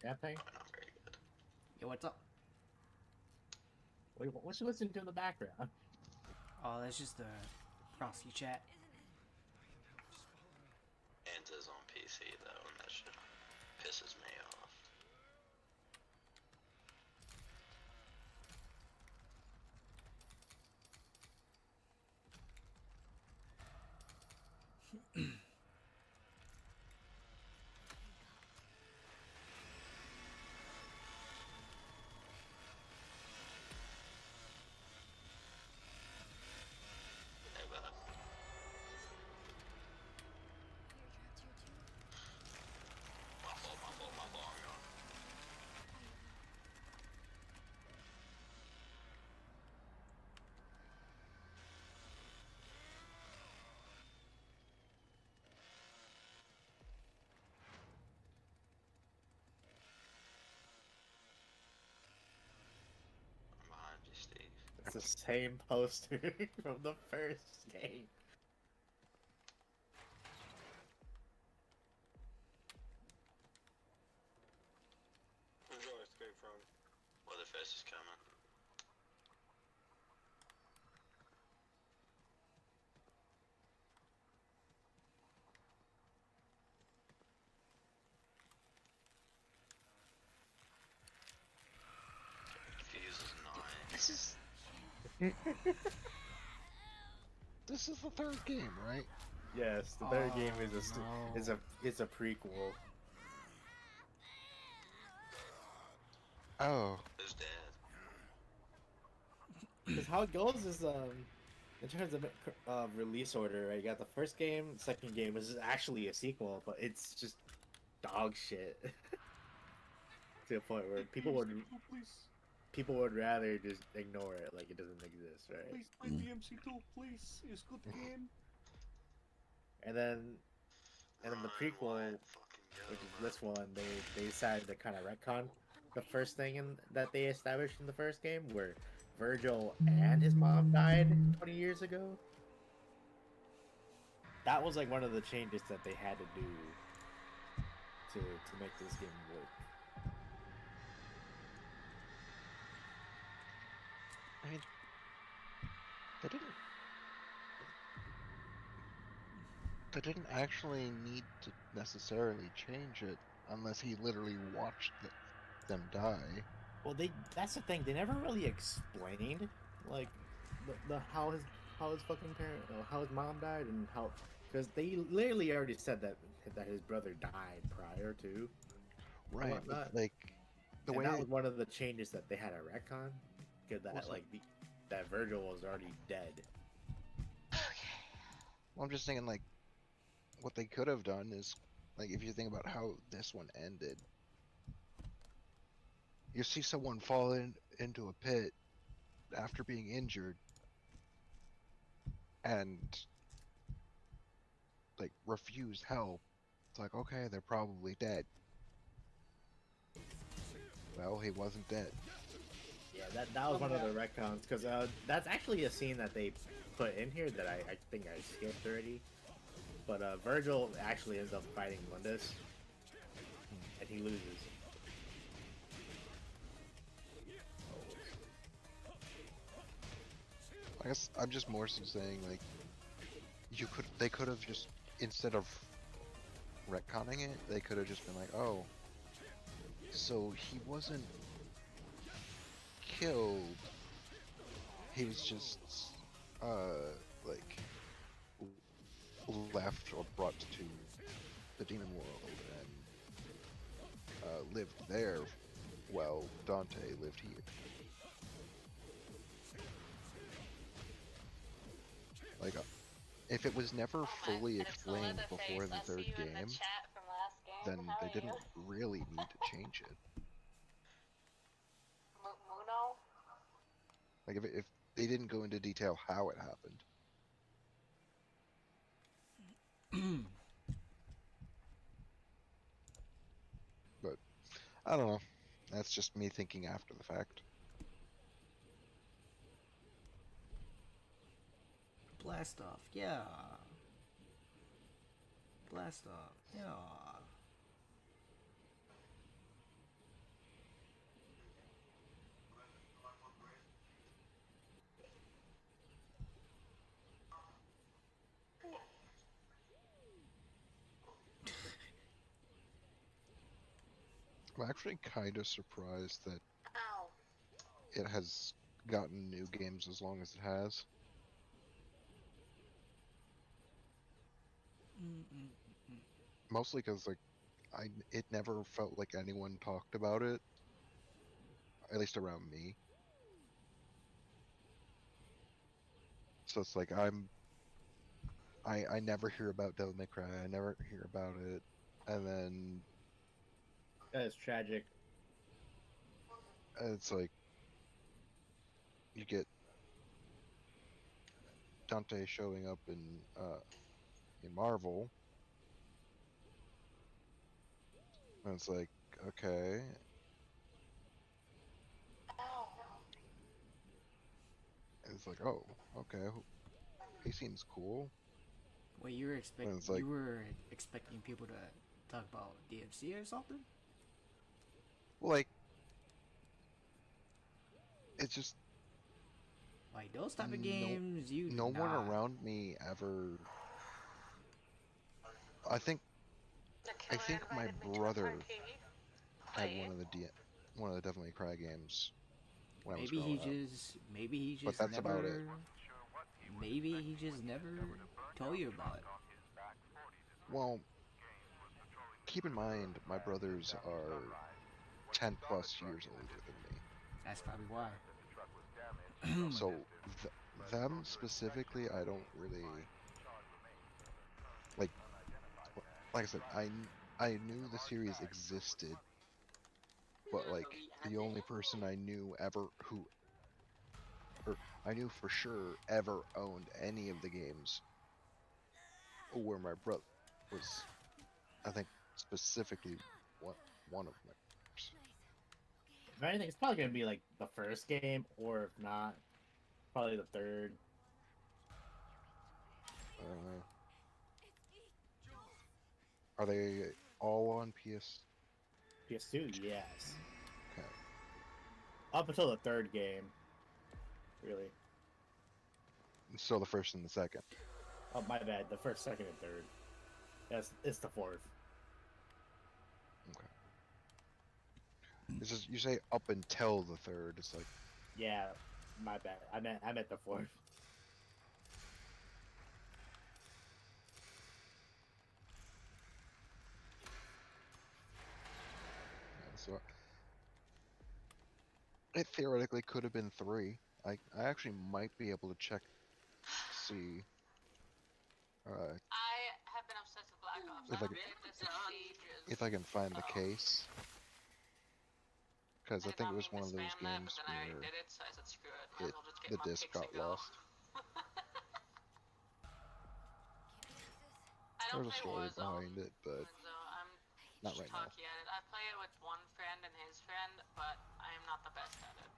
Champagne? probably not very good. Yo, what's up? Wait, what's you listening to in the background? Oh, that's just the Frosty chat. Anta's on PC though, and that shit pisses me off. Hey, bud. My fault, I'm gone. I'm behind you, Steve. It's the same poster from the first game. Where'd you escape from? Leatherface is coming. Fuse is 9. This is this is the third game, right? Yes, the third game is a prequel. Oh. Who's dead? Because how it goes is in terms of release order, right? You got the first game, second game is actually a sequel, but it's just dog shit. To a point where people would rather just ignore it like it doesn't exist, right? Please play DMC2, please. It's good game. And then the prequel, which is this one, they decided to kind of retcon the first thing that they established in the first game, where Virgil and his mom died 20 years ago. That was like one of the changes that they had to do to make this game work. I mean, they didn't actually need to necessarily change it unless he literally watched them die. Well, that's the thing. They never really explained like the how his fucking parent, how his mom died, and how, because they literally already said that his brother died prior to. Right, but like the way that was one of the changes that they had at retcon, because that that Virgil was already dead. Well, I'm just thinking, like, what they could have done is, like, if you think about how this one ended, you see someone fall into a pit after being injured and, like, refuse help. It's like, okay, they're probably dead. Well, he wasn't dead. Yeah, that was one of the retcons, because that's actually a scene that they put in here that I think I skipped already. But Virgil actually ends up fighting Mundus, and he loses. I guess I'm just more so saying, like, they could have just, instead of retconning it, they could have just been like, oh, so he wasn't killed, he was just like left or brought to the demon world and lived there while Dante lived here. Like, if it was never fully explained before the third game, then they didn't really need to change it. Muno? Like, if they didn't go into detail how it happened. But, I don't know. That's just me thinking after the fact. Blast off, yeah. Blast off, yeah. I'm actually kind of surprised that it has gotten new games as long as it has. Mostly because, like, it never felt like anyone talked about it, at least around me. So it's like I never hear about Devil May Cry. I never hear about it, and then That is tragic. it's like you get Dante showing up in Marvel, and it's like, okay. And it's like, oh, okay, he seems cool. Wait, you were expecting It's like- you were expecting people to talk about DMC or something? Like, it's just Like those type of games, no one around me ever. I think my brother had one of the Devil May Cry games when I was growing up. Maybe he just But that's never, about it. Maybe he just never told you about it. Well, keep in mind, my brothers are 10 plus years older than me. That's probably why. So, them specifically, I don't really... Like I said, I knew the series existed, but, like, the only person I knew I knew for sure ever owned any of the games were my brother. Was, I think, specifically one of my brothers. If anything, it's probably gonna be like the first game, or if not, probably the third. Are they all on PS2? Yes. Okay. Up until the third game, really. So the first and the second. Oh, my bad. The first, second, and third. Yes, it's the fourth. Okay. It's just, you say up until the third. It's like, Yeah, my bad. I meant the fourth. so it theoretically could have been 3. I actually might be able to check, see. I have been obsessed with Black Ops. If I can find the case, because I think it was one of those games where the disc got lost. There's a story behind it, but not right now. At it. I play it with one friend and his friend, but I am not the best at it.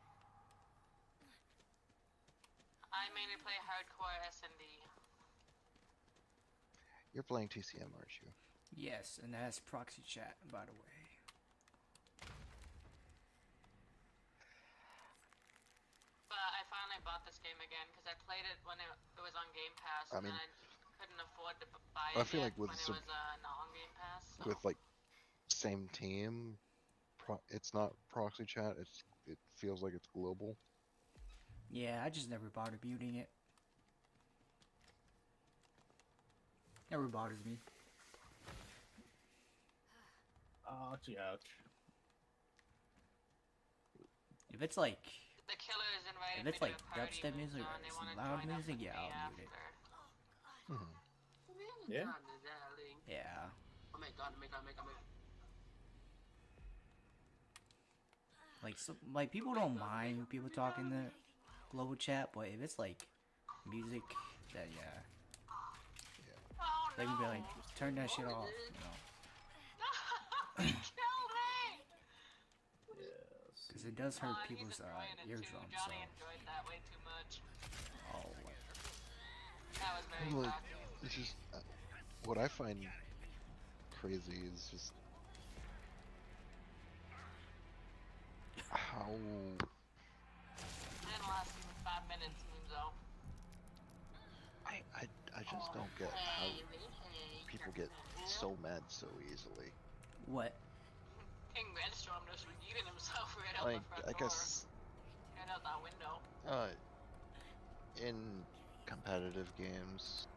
I mainly play hardcore S&D. You're playing TCM, aren't you? Yes, and that's proxy chat, by the way. But I finally bought this game again because I played it when it was on Game Pass, I and mean, I couldn't afford to buy it I feel like with when it was not on Game Pass. So. with like same team, it's not proxy chat. It feels like it's global. Yeah, I just never bothered muting it. Never bothers me. Ouch, ouch. If it's like, The killers invited if me it's to like a party dubstep music John, or they some wanna loud join up music, with yeah, me I'll mute it. after. Yeah. John is darling. Yeah. Oh my god, oh my god. Like, like people don't mind people talking to global chat, but if it's like music, then yeah. They can be like, turn that shit off, you know. Because it does hurt people's eardrums. Johnny So. enjoyed that way too much. Oh. That was very Like, shocking. it's just what I find crazy is just how Didn't last even 5 minutes, Moonzo. I just don't get how people get so mad so easily. What? King Redstorm just yeeted himself right out Like, the front I door. guess Right out that window. in competitive games,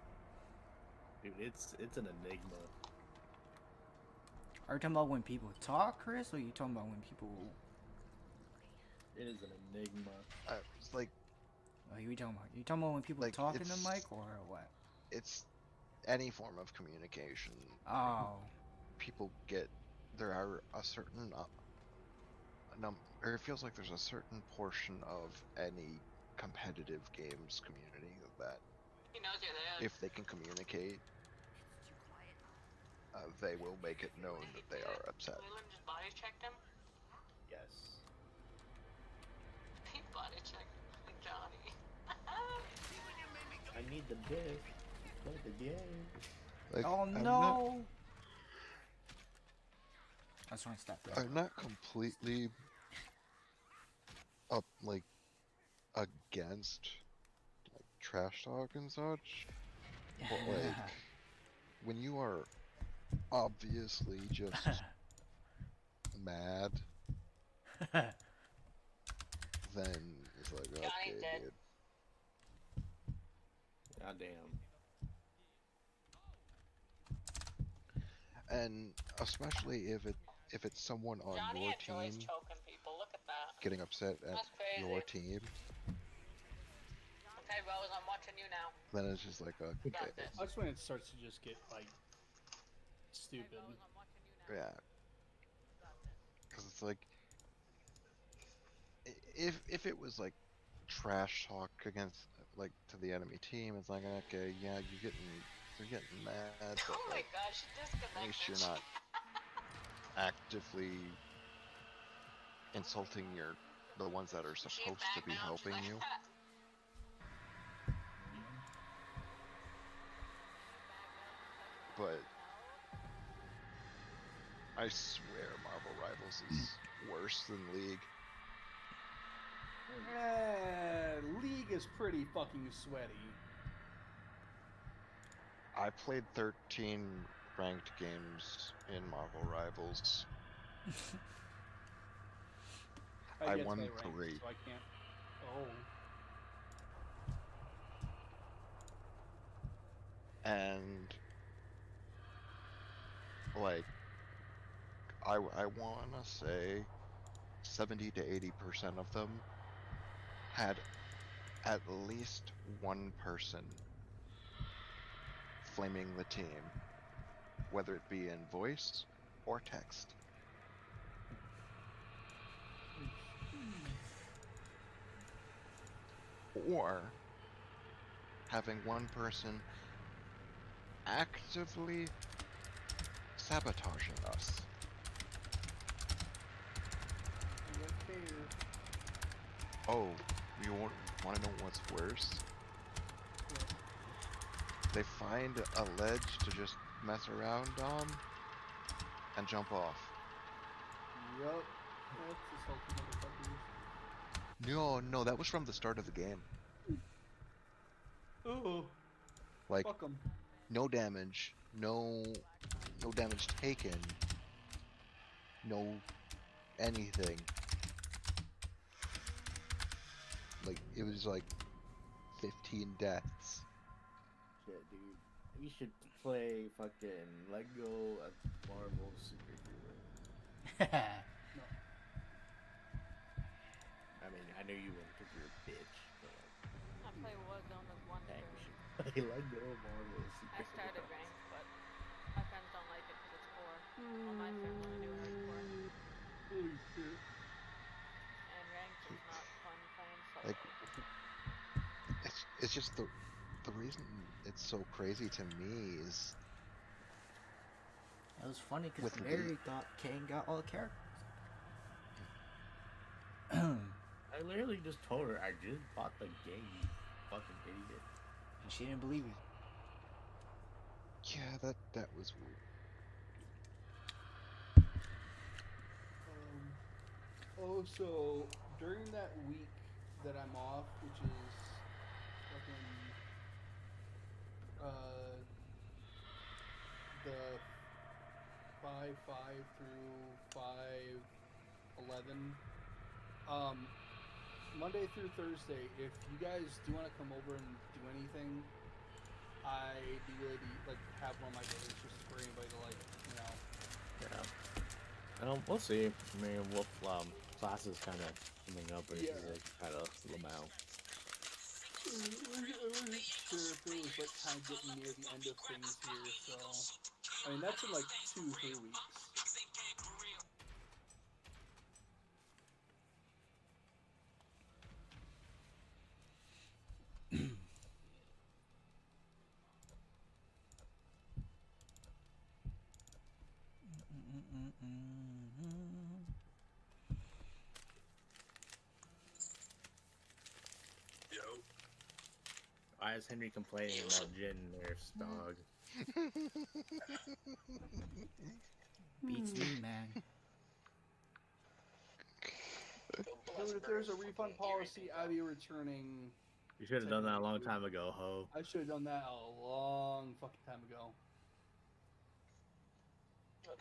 Dude, it's an enigma. Are you talking about when people talk, Chris, or are you talking about when people... It is an enigma. It's like... What are you talking about? You talking about when people like, talk in the it's- mic, or what? It's any form of communication. Oh. People get... There are a certain... or it feels like there's a certain portion of any competitive games community that He knows you're there. if they can communicate, they will make it known that they are upset. Leland just body checked him? Yes. He body checked Johnny. I need the dick. Play the game. Like, Oh I'm no! I was trying to stop that. I'm not completely like against like trash talk and such, but like when you are obviously just mad, then it's like, okay, dude. Goddamn. And especially if it's someone on Johnny your enjoys team choking people. Look at that. getting upset at That's crazy. your team, Okay, Rose, I'm watching you now. then it's just like, okay, Got this. That's when it starts to just get like stupid. yeah. Because it's like, if it was like trash talk against like to the enemy team, it's like, okay, yeah, you're getting mad, but Oh my like, gosh, she disconnected. at least you're not actively insulting the ones that are supposed to be helping you. But I swear Marvel Rivals is worse than League. League is pretty fucking sweaty. I played 13 ranked games in Marvel Rivals. I get won my rank, 3. So I can't. Oh. And like I wanna say 70 to 80% of them had at least one person flaming the team, whether it be in voice or text. Or having one person actively sabotaging us. Oh, you want to know what's worse? They find a ledge to just mess around on and jump off. Yup. That's just motherfuckers. No, that was from the start of the game. Oh. Like, Fuck 'em. no damage, no damage taken, no anything. Like, it was like 15 deaths. Shit, dude. We should play fucking Lego of Marvel superhero. No. I mean, I know you wouldn't because you're a bitch, but like, I play Warzone with one hey, we dude. should play Lego Marvel I superhero. started ranked, but my friends don't like it because it's core. All my friends only do hardcore. Holy shit. And ranked is not fun playing solo. Like, it's just the reason it's so crazy to me is It was funny because with Mary thought Kane got all the characters. I literally just told her I just bought the game, you fucking idiot. And she didn't believe it. yeah, that was weird. Also, during that week that I'm off, which is fucking the 5/5 through 5/11, Monday through Thursday, if you guys do want to come over and do anything, I'd be willing to like have one of my days just for anybody to like, you know. Yeah. We'll see. I mean, what classes kind of coming up, or Yeah. is it kind of Lamau? I wasn't sure if it was like kind of getting near the end of things here, so I mean that's in like 2-3 weeks. Why is Henry complaining about Jin nerfs, dog? Beats me, man. Dude, if there's a refund policy, I'd be returning. You should have done that a long time ago, ho. I should have done that a long fucking time ago.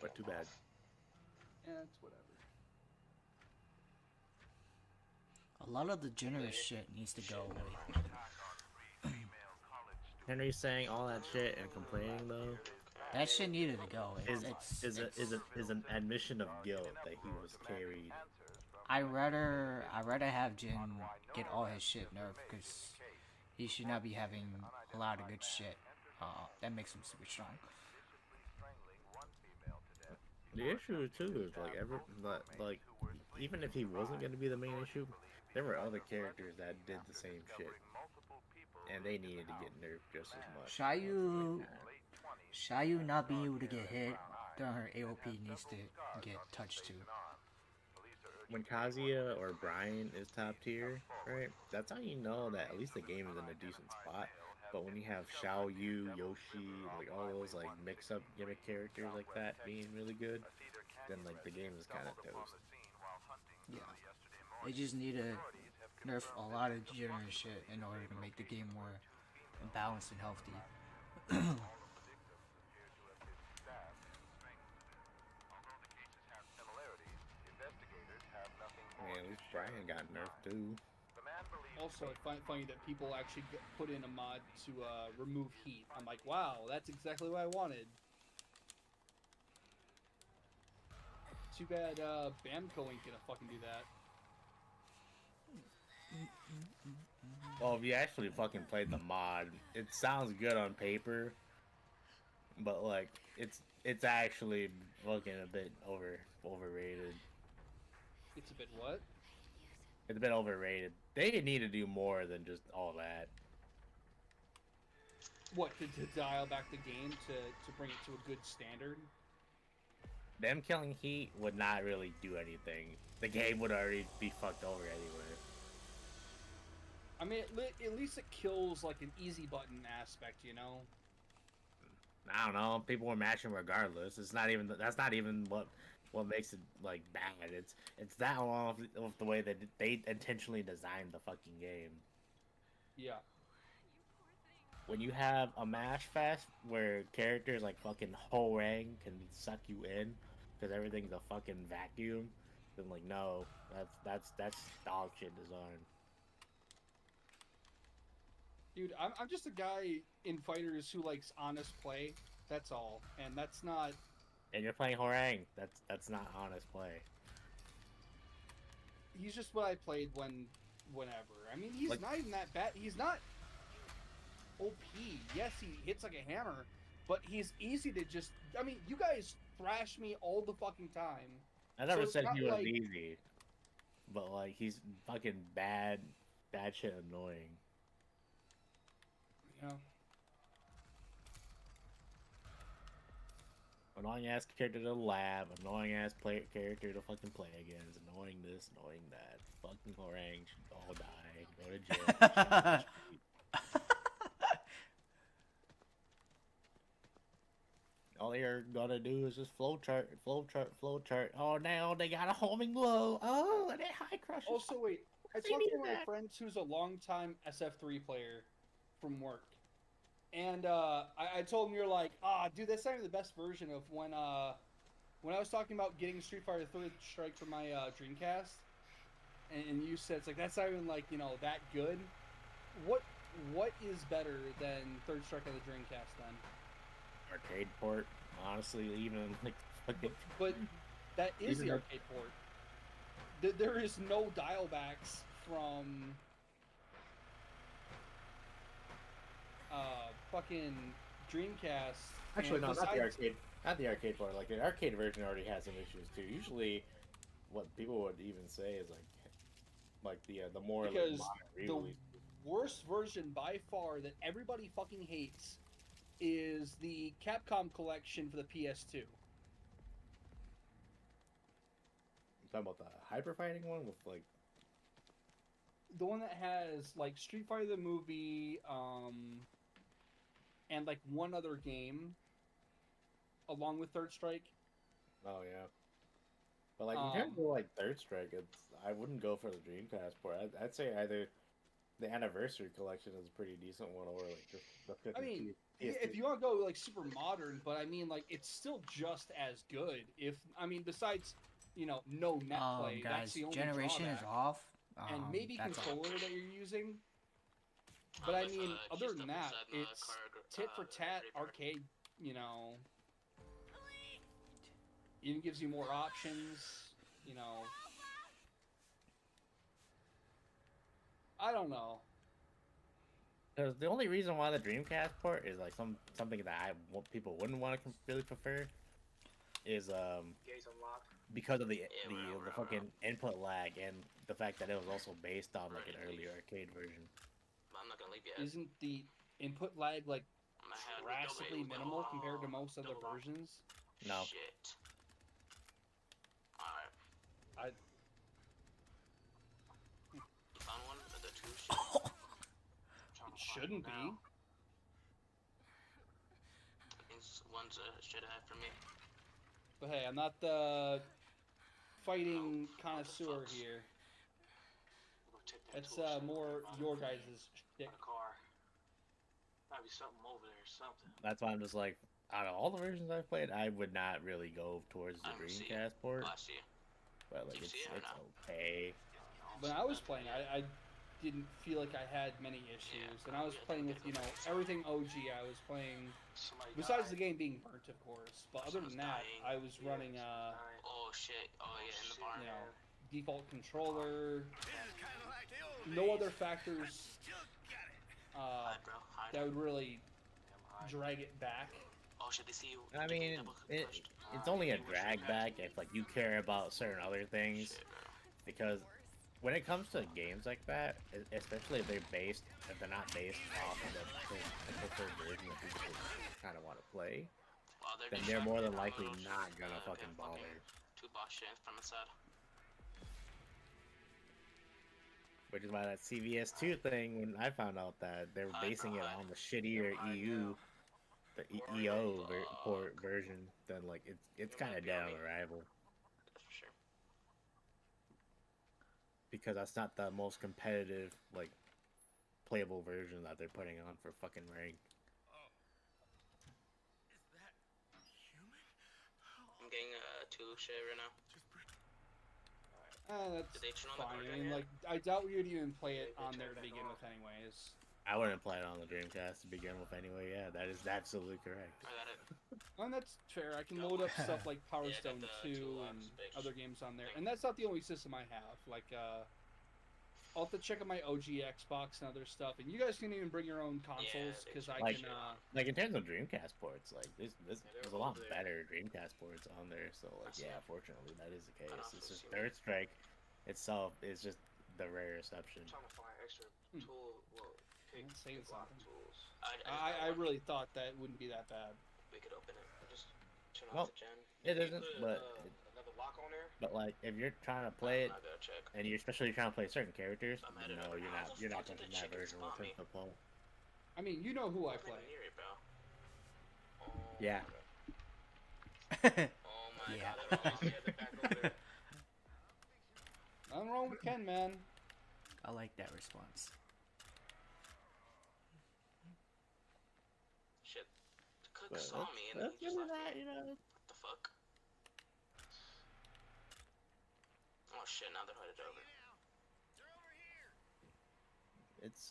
But too bad. Yeah, it's whatever. A lot of the generous shit needs to go away. Henry's saying all that shit and complaining though. That shit needed to go. Is an admission of guilt that he was carried. I rather have Jin get all his shit nerfed because he should not be having a lot of good shit. That makes him super strong. The issue too is like even if he wasn't gonna be the main issue, there were other characters that did the same shit, and they needed to get nerfed just as much. Shayu not being able to get hit during her AOP needs to get touched too. When Kazuya or Brian is top tier, right? That's how you know that at least the game is in a decent spot. But when you have Xiao Yu, Yoshi, like all those like mix-up gimmick characters like that being really good, then like the game is kind of toast. Yeah, they just need to nerf a lot of generous shit in order to make the game more balanced and healthy. Man, at least Brian got nerfed too. Also, I find it funny that people actually put in a mod to remove heat. I'm like, wow, that's exactly what I wanted. Too bad Bamco ain't gonna fucking do that. Well, if you actually fucking played the mod, it sounds good on paper, but like it's actually fucking a bit overrated. It's a bit what? It's a bit overrated. They need to do more than just all that. What, to dial back the game to bring it to a good standard? Them killing heat would not really do anything. The game would already be fucked over anyway. I mean, at least it kills like an easy button aspect, you know? I don't know. People were matching regardless. It's not even. That's not even what makes it like bad. It's that along with the way that they intentionally designed the fucking game. Yeah. When you have a mash fest where characters like fucking Ho Rang can suck you in because everything's a fucking vacuum, then like no, that's dog shit design. Dude, I'm just a guy in fighters who likes honest play. That's all, and that's not. And you're playing Horang. That's not honest play. He's just what I played whenever. I mean, he's Like- not even that bad. He's not OP. Yes, he hits like a hammer, but he's easy to just. I mean, you guys thrash me all the fucking time. I never it's said not he was like- easy, but like he's fucking bad shit annoying. Yeah. Annoying ass character to lab, annoying ass character to fucking play against, annoying this, annoying that. Fucking Horang should all die, go to jail. All they're gonna do is just flowchart. Oh, now they got a homing blow. Oh, and it high crushes. Also, wait. I talked to one of my friends who's a longtime SF3 player from work. And I told him, you're like, dude, that's not even the best version of when I was talking about getting Street Fighter Third Strike for my Dreamcast. And you said, it's like, that's not even, like, you know, that good. What is better than Third Strike on the Dreamcast, then? Arcade port, honestly, even like fucking. But that is Even the the- arcade port. There is no dial backs from fucking Dreamcast. Actually, and no, not the besides- arcade. Not the arcade port. Like the arcade version already has some issues too. Usually, what people would even say is like the more like, Because modern the re-release. worst version by far that everybody fucking hates is the Capcom collection for the PS2. You talking about the hyper fighting one with like The one that has like Street Fighter the movie, and like one other game, along with Third Strike. oh yeah. But like in terms of like Third Strike, I wouldn't go for the Dreamcast port. I'd say either the Anniversary collection is a pretty decent one, or like just the 50 I mean, PS2. if you want to go like super modern, but I mean like it's still just as good. Besides, no net play. That's Guys, the only generation is drawback. off. And maybe that's all. controller that you're using. But I mean, other than that, it's tit for tat arcade. Even gives you more options. I don't know. Because the only reason why the Dreamcast port is like something that people wouldn't want to really prefer is because of the fucking input lag and the fact that it was also based on like an earlier arcade version. I'm not gonna leave yet. Isn't the input lag like drastically minimal compared to most other versions? No. Shit. Alright. You found one of the two shit? It shouldn't be. One's a shit ahead for me. But hey, I'm not the fighting connoisseur here. It's more your guys' shtick. Car. Might be something over there or something. That's why I'm just like, out of all the versions I've played, I would not really go towards the Dreamcast port. Oh, I see. But like, Do you it's see it or not? okay. When I was playing, I didn't feel like I had many issues, and I was playing with everything OG. I was playing, besides the game being burnt, of course. But other than that, I was running Oh shit. Oh yeah, in the barn. default controller. No other factors that would really drag it back. Oh shit, they see you. I mean, it's only a drag back if like you care about certain other things, because when it comes to games like that, especially if they're not based off of the preferred version that people kind of want to play, then they're more than likely not gonna fucking bother. Two boss shit from inside. Which is why that CVS2 thing, when I found out that they were basing it on the shittier EU, the EO port version, then like it's kind of dead on arrival. That's for sure. Because that's not the most competitive, like, playable version that they're putting on for fucking rank. I'm getting two shit right now. That's Did they turn on the fine. cord I yet? mean, like, I doubt you'd even play it on there to begin with, anyways. I wouldn't play it on the Dreamcast to begin with anyway. Yeah, that is absolutely correct. I got it. And that's fair. I can load up stuff like Power Stone 2 and other games on there. And that's not the only system I have. Like, I'll have to check out my OG Xbox and other stuff. And you guys can even bring your own consoles, because I can... Like, in terms of Dreamcast ports, like, there's a lot better Dreamcast ports on there. So, like, yeah, fortunately, that is the case. It's just Third Strike itself is just the rare exception. I'm trying to find extra tool. Well, pick block tools. I really thought that wouldn't be that bad. We could open it. Just turn Well, off the gen. it isn't, but Another lock on there. but like if you're trying to play it, I gotta check. and you're especially trying to play certain characters, headed no, over you're now. not touching that version with the pole. I mean, you know who I play. Near it, bro. Yeah. Oh my god. They're all together back over there. Nothing wrong with Ken, man. I like that response. Shit. The cook But saw me and he just left me. What the fuck? Oh shit, now they're headed over. It's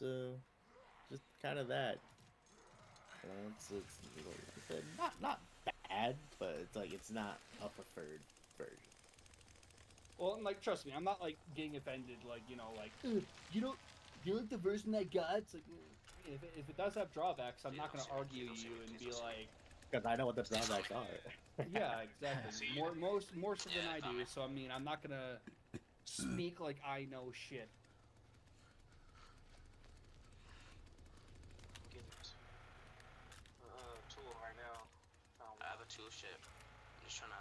just kind of that. It's not bad, but it's like it's not a preferred version. Well, and, like, trust me, I'm not, like, getting offended, like, you know, like, you like the version I got? It's like, if it does have drawbacks, I'm not going to argue you and be like... Because I know what the drawbacks are. Yeah, exactly. More so than I do, so, I mean, I'm not going to sneak like I know shit. Tool right now. I have a tool ship. I'm just trying to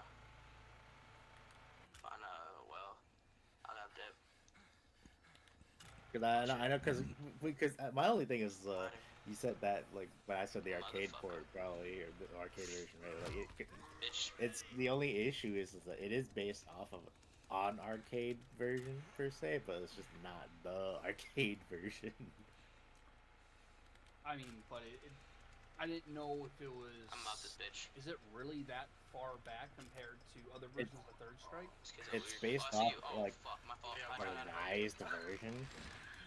find a well. I'll have dip. Because I know because my only thing is you said that like when I said the arcade port probably or the arcade version, right? Like it's the only issue is that it is based off of an arcade version per se, but it's just not the arcade version. I mean, but I didn't know if it was. I'm out this bitch. Is it really that far back compared to other versions of Third Strike? It's based off like a revised version,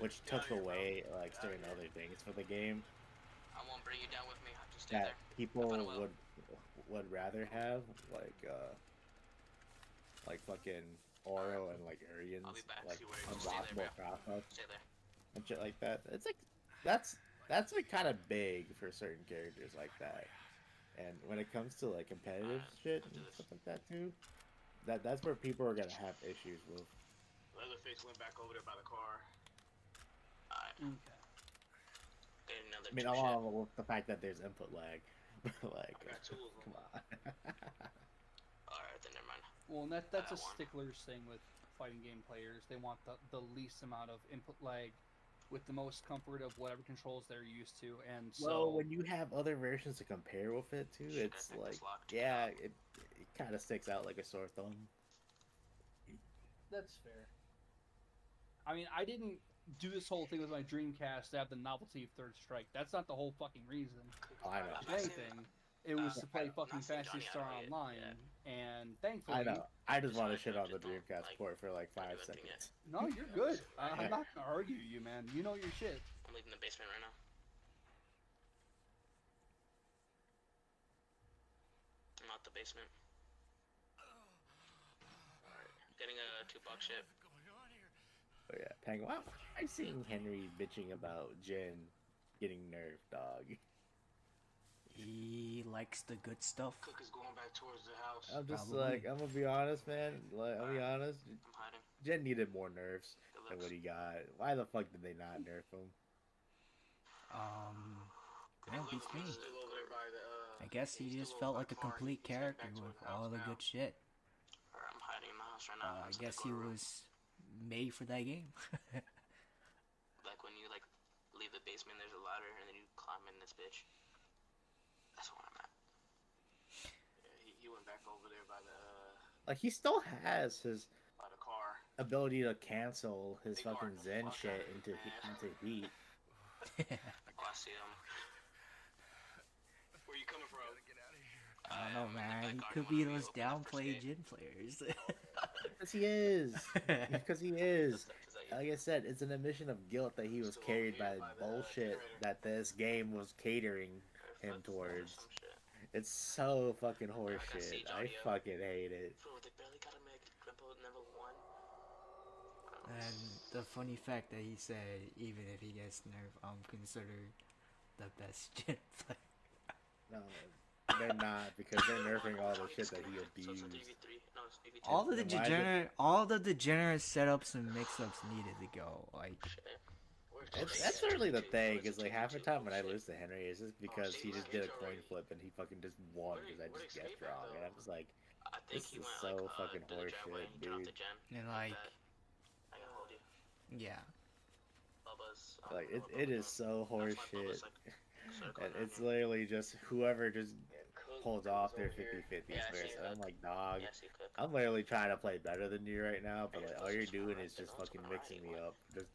which took away like certain other things for the game. I won't bring you down with me. I'll just stay That there. people would rather have like fucking Oro and like Urians, like unblockable crossouts and shit like that. It's like that's like kind of big for certain characters like that. And when it comes to like competitive shit and stuff like that too, that's where people are gonna have issues with. Leatherface went back over there by the car. Okay. I mean, along with the fact that there's input lag, like, come on. Alright, then never mind. Well, and that's a stickler's thing with fighting game players. They want the least amount of input lag with the most comfort of whatever controls they're used to, and so... Well, when you have other versions to compare with it too, it's like, yeah, it kind of sticks out like a sore thumb. That's fair. I mean, I didn't do this whole thing with my Dreamcast to have the novelty of Third Strike. That's not the whole fucking reason. I know. Anything. It was to play fucking Fantasy Star Online, and thankfully... I know. I just want to shit on the Dreamcast port for like 5 seconds. No, you're good. I'm not gonna argue you, man. You know your shit. I'm leaving the basement right now. I'm out the basement. Alright, getting a 2-box ship. Oh yeah, Penguin. Why am I seeing Henry bitching about Jin getting nerfed, dog? He likes the good stuff. Cook is going back towards the house. I'm just like, I'm gonna be honest, man. Like, I'll be honest. I'm hiding. Jen needed more nerfs than what he got. Why the fuck did they not nerf him? That beats me. I guess he just felt like a complete character with all the good shit. Alright, I'm hiding in my house right now. I guess he was made for that game. Like when you like leave the basement, there's a ladder, and then you climb in this bitch. That's where I'm at. Yeah, he went back over there by the. Like he still has his by the car. ability to cancel his fucking Zen shit into heat. Oh, I see him. Where you coming from? I don't know, man. He could be those downplayed Jin players. Because he is. Because he is. Like I said, it's an admission of guilt that he was carried by bullshit that this game was catering him towards. It's so fucking horseshit. I fucking hate it. And the funny fact that he said, even if he gets nerfed, I'm considered the best Jin player. No, they're not, because they're nerfing all the shit that he abused. All the degenerate setups and mix-ups needed to go. Like, that's really the thing, is like half the time when I lose to Henry, it's just because he just did a coin flip and he fucking just won because I just guessed wrong, and I'm just like, this is so fucking horseshit, dude. And like, yeah. Like, it is so horseshit. And it's literally just whoever just pulls off their 50-50s first. And I'm like, dog, I'm literally trying to play better than you right now, but like all you're doing is just fucking mixing me up. Just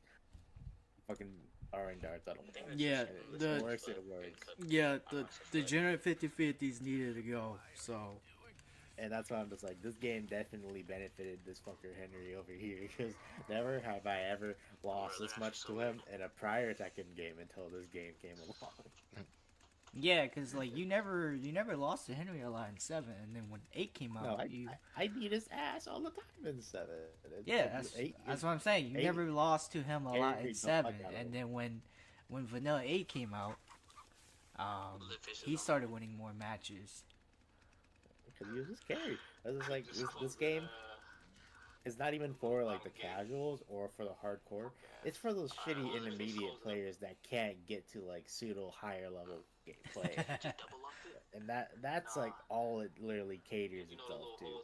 fucking throwing darts at them. Yeah, it works, it works. Yeah, the degenerate 50-50s needed to go, so. And that's why I'm just like, this game definitely benefited this fucker Henry over here, because never have I ever lost this much to him in a prior Tekken game until this game came along. Yeah, because like you never lost to Henry a lot in 7, and then when 8 came out, I beat his ass all the time in 7. Yeah, that's what I'm saying. You never lost to him a lot in 7, and then when Vanilla 8 came out, he started winning more matches. Because he was just carried. I was just like, this game is not even for like the casuals or for the hardcore. It's for those shitty intermediate players that can't get to like pseudo higher level gameplay. And that's like all it literally caters itself to.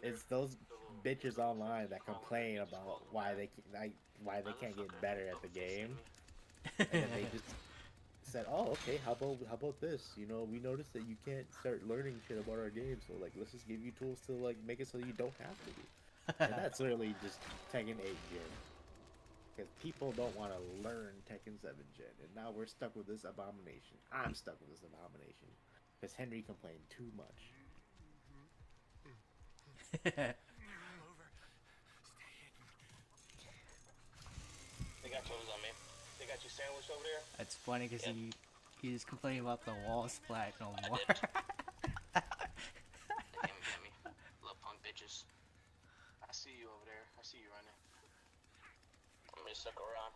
It's those bitches online that complain about why they can't get better at the game, and then they just said, "Oh, okay. How about this? You know, we noticed that you can't start learning shit about our game, so like, let's just give you tools to like make it so you don't have to be." And that's literally just Tekken 8 Gen, because people don't want to learn Tekken 7 Gen, and now we're stuck with this abomination. I'm stuck with this abomination because Henry complained too much. They got yours on me. They got you sandwiched over there? That's funny because he just complaining about the wall splat no more. Get me. Little punk bitches. I see you over there. I see you running. I'm gonna suck around.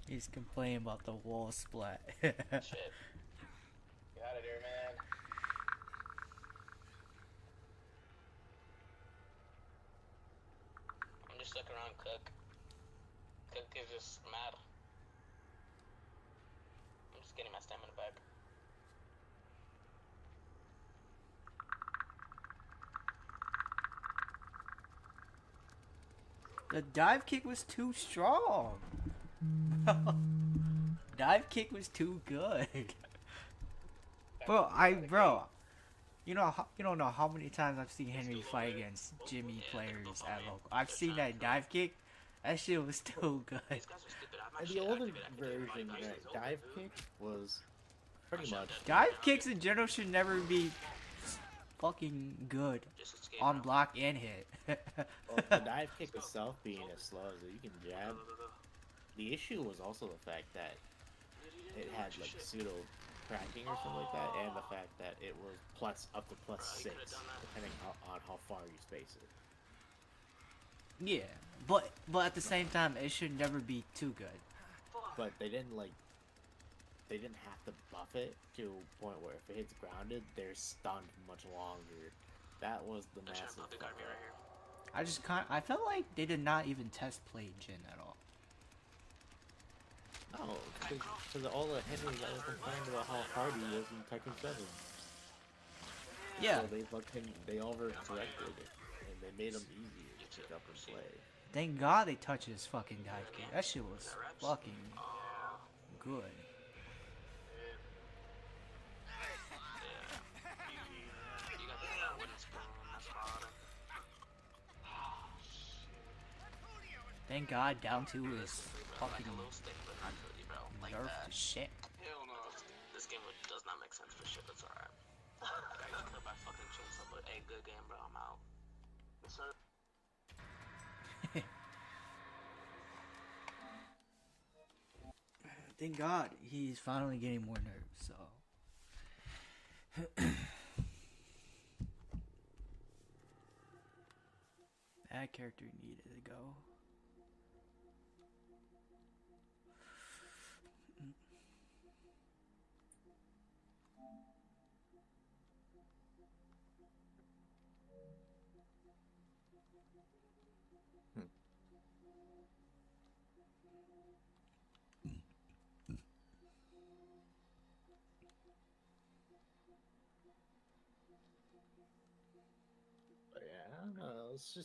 He's complaining about the wall splat. Shit. Get out of there, man. I'm just stuck around Cook. Cook is just mad. I'm just getting my stamina back. The dive kick was too strong. Dive kick was too good. Bro, you don't know how many times I've seen Henry fight against Jimmy players at local. I've seen that dive kick. That shit was too good. And the older version, dive kick was pretty much. Dive kicks in general should never be fucking good on block and hit. Well, the dive kick itself being as slow as you can jab. The issue was also the fact that it had like pseudo cracking or something like that, and the fact that it was up to +6 depending on how far you space it. Yeah, but at the same time, it should never be too good. But they didn't have to buff it to a point where if it hits grounded, they're stunned much longer. That was the massive fuck. I felt like they did not even test play Jin at all. No, because all the Henry guys complained about how hard he was in Tekken 7. Yeah. So they overcorrected it, and they made him easier to pick up and play. Thank God they touched his fucking dive kick. That shit was fucking good. Thank God down 2 is fucking nerfed to shit. Hell no. This game does not make sense for shit. That's alright. I got killed by fucking chainsaw, but hey, good game, bro. I'm out. Yes, sir. Thank God he's finally getting more nerves, so. That character needed to go. But yeah, I don't know. It's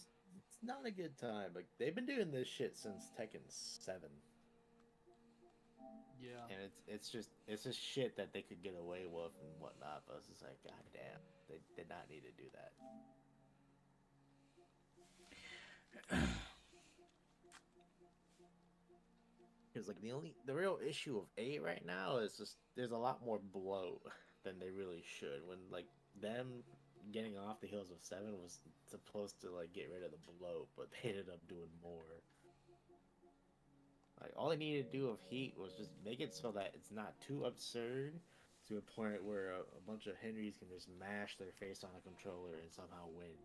not a good time. Like they've been doing this shit since Tekken 7. Yeah. And it's just shit that they could get away with and whatnot. But it's just like, god damn, they did not need to do that. Because like the real issue of 8 right now is just there's a lot more bloat than they really should. When like them getting off the heels of 7 was supposed to like get rid of the bloat, but they ended up doing more. Like all they needed to do with Heat was just make it so that it's not too absurd to a point where a bunch of Henrys can just mash their face on a controller and somehow win.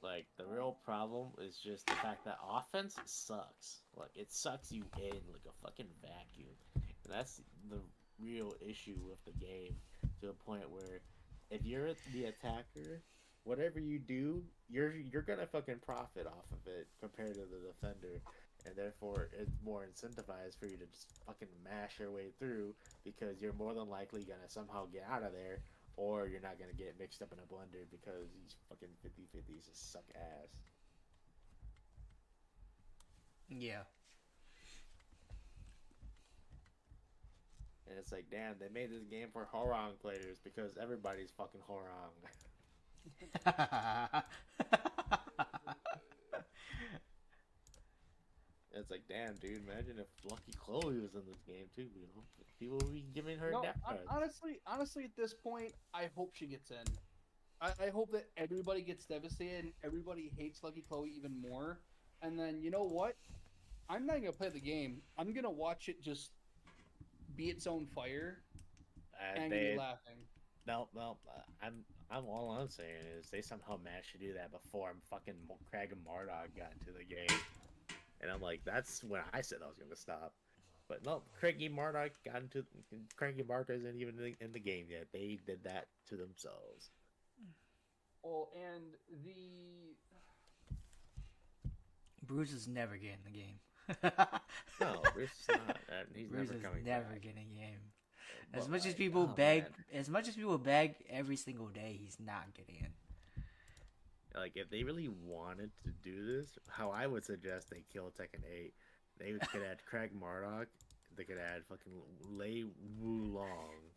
Like the real problem is just the fact that offense sucks. Like it sucks you in like a fucking vacuum, and that's the real issue with the game. To a point where if you're the attacker, whatever you do, you're gonna fucking profit off of it compared to the defender, and therefore it's more incentivized for you to just fucking mash your way through because you're more than likely gonna somehow get out of there. Or you're not gonna get mixed up in a blender because these fucking 50-50s just suck ass. Yeah. And it's like, damn, they made this game for Horong players because everybody's fucking Horong. It's like, damn, dude, imagine if Lucky Chloe was in this game too, you know? People would be giving her death threats. Honestly, at this point, I hope she gets in. I hope that everybody gets devastated and everybody hates Lucky Chloe even more. And then, you know what? I'm not going to play the game. I'm going to watch it just be its own fire and be laughing. No, all I'm saying is they somehow managed to do that before fucking Craig and Marduk got into the game. And I'm like, that's when I said I was going to stop. But no, Craigie Marduk isn't even in the game yet. They did that to themselves. Well, and the Bruce is never getting the game. No, Bruce is not. He's Bruce never is coming never back. getting a game. Well, As much as like, people oh, beg, man. every single day, he's not getting in. Like, if they really wanted to do this, how I would suggest they kill Tekken 8, they could add Craig Marduk, they could add fucking Lei Wulong.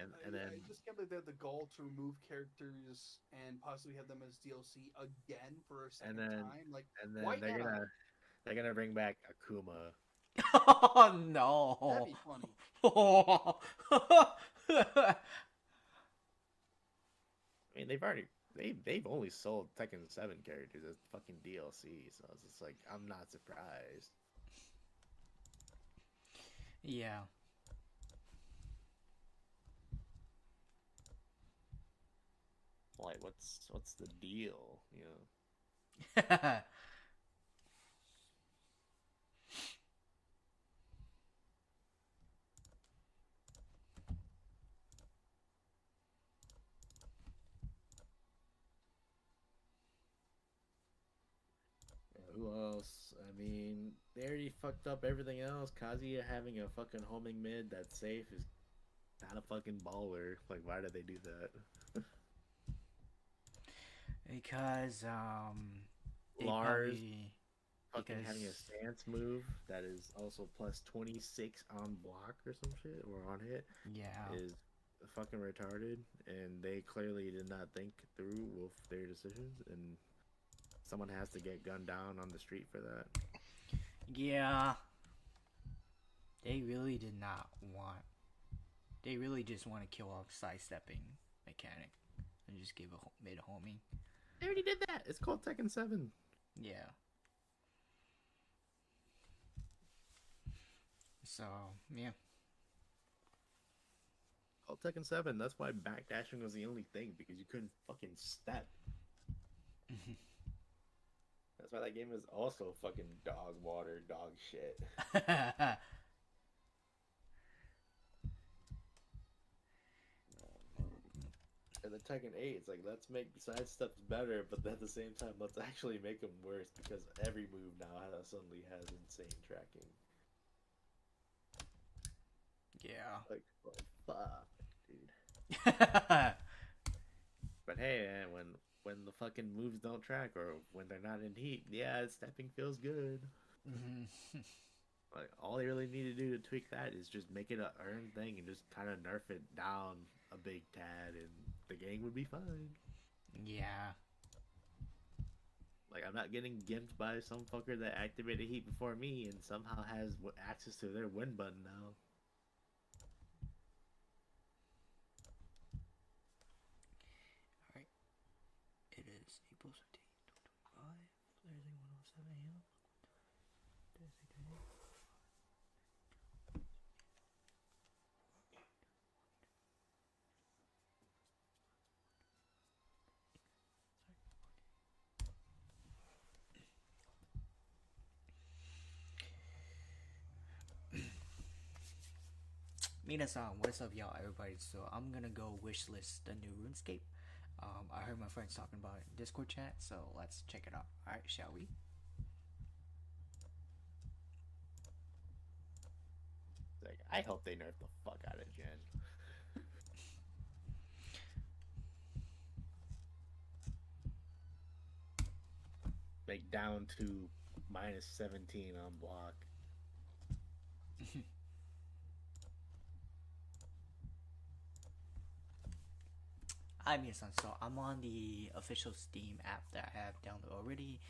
And then I just can't believe they have the goal to remove characters and possibly have them as DLC again for a second time. Like, why not? they're gonna bring back Akuma. Oh no! That'd be funny. I mean, they've only sold Tekken 7 characters as fucking DLC, so it's just like I'm not surprised. Yeah. Like, what's the deal? You know. Who else? I mean, they already fucked up everything else. Kazuya having a fucking homing mid that's safe is not a fucking baller. Like, why did they do that? Because Lars fucking having a stance move that is also plus 26 on block or some shit, or on hit. Yeah. Is fucking retarded, and they clearly did not think through with their decisions, and someone has to get gunned down on the street for that. Yeah, They really did not want. They really just want to kill off sidestepping mechanic and just give a made a homie. They already did that. It's called Tekken 7. Yeah. So yeah. Called Tekken 7. That's why backdashing was the only thing, because you couldn't fucking step. That's why that game is also fucking dog water, dog shit. And the Tekken 8, it's like, let's make side steps better, but at the same time, let's actually make them worse, because every move now suddenly has insane tracking. Yeah. Like, fuck, dude. But hey, man, when the fucking moves don't track, or when they're not in heat, yeah, stepping feels good. Like, all they really need to do to tweak that is just make it a earned thing and just kind of nerf it down a big tad, and the game would be fine. Yeah. Like, I'm not getting gimped by some fucker that activated heat before me and somehow has access to their win button now. Alright. It is April 17th, 2025. Thursday, 1:07 a.m. Minasan, what's up, y'all, everybody? So I'm gonna go wishlist the new RuneScape. I heard my friends talking about it in Discord chat, so let's check it out. Alright, shall we? Like, I hope they nerf the fuck out of Gen. Like, down to -17 on block. Hi, Minasan. So I'm on the official Steam app that I have downloaded already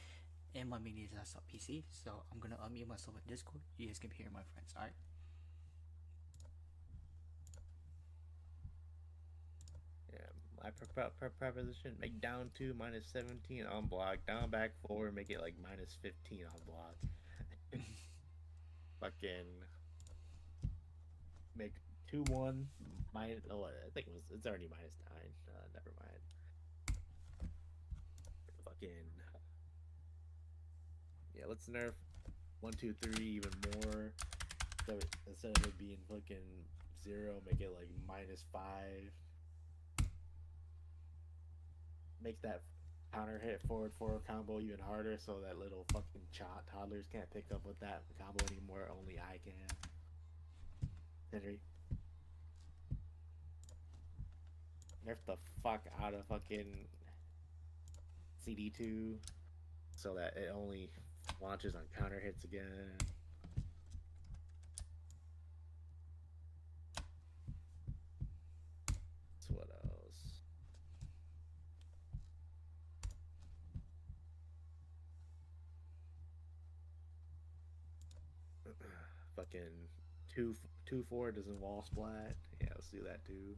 in my media desktop PC. So I'm gonna unmute myself in Discord. You guys can hear my friends. Alright. Yeah, my proposition, make down 2 -17 on block, down back 4, make it like -15 on block. Fucking make 2-1 minus. Oh, I think it's already -9. Never mind. Fucking yeah, let's nerf 1, 2, 3 even more. So instead of it being fucking 0, make it like -5. Make that counter hit forward combo even harder, so that little fucking toddlers can't pick up with that combo anymore. Only I can. Henry. Nerf the fuck out of fucking CD2 so that it only launches on counter hits again. So what else? Fucking 2-4 doesn't wall splat. Yeah, let's do that too.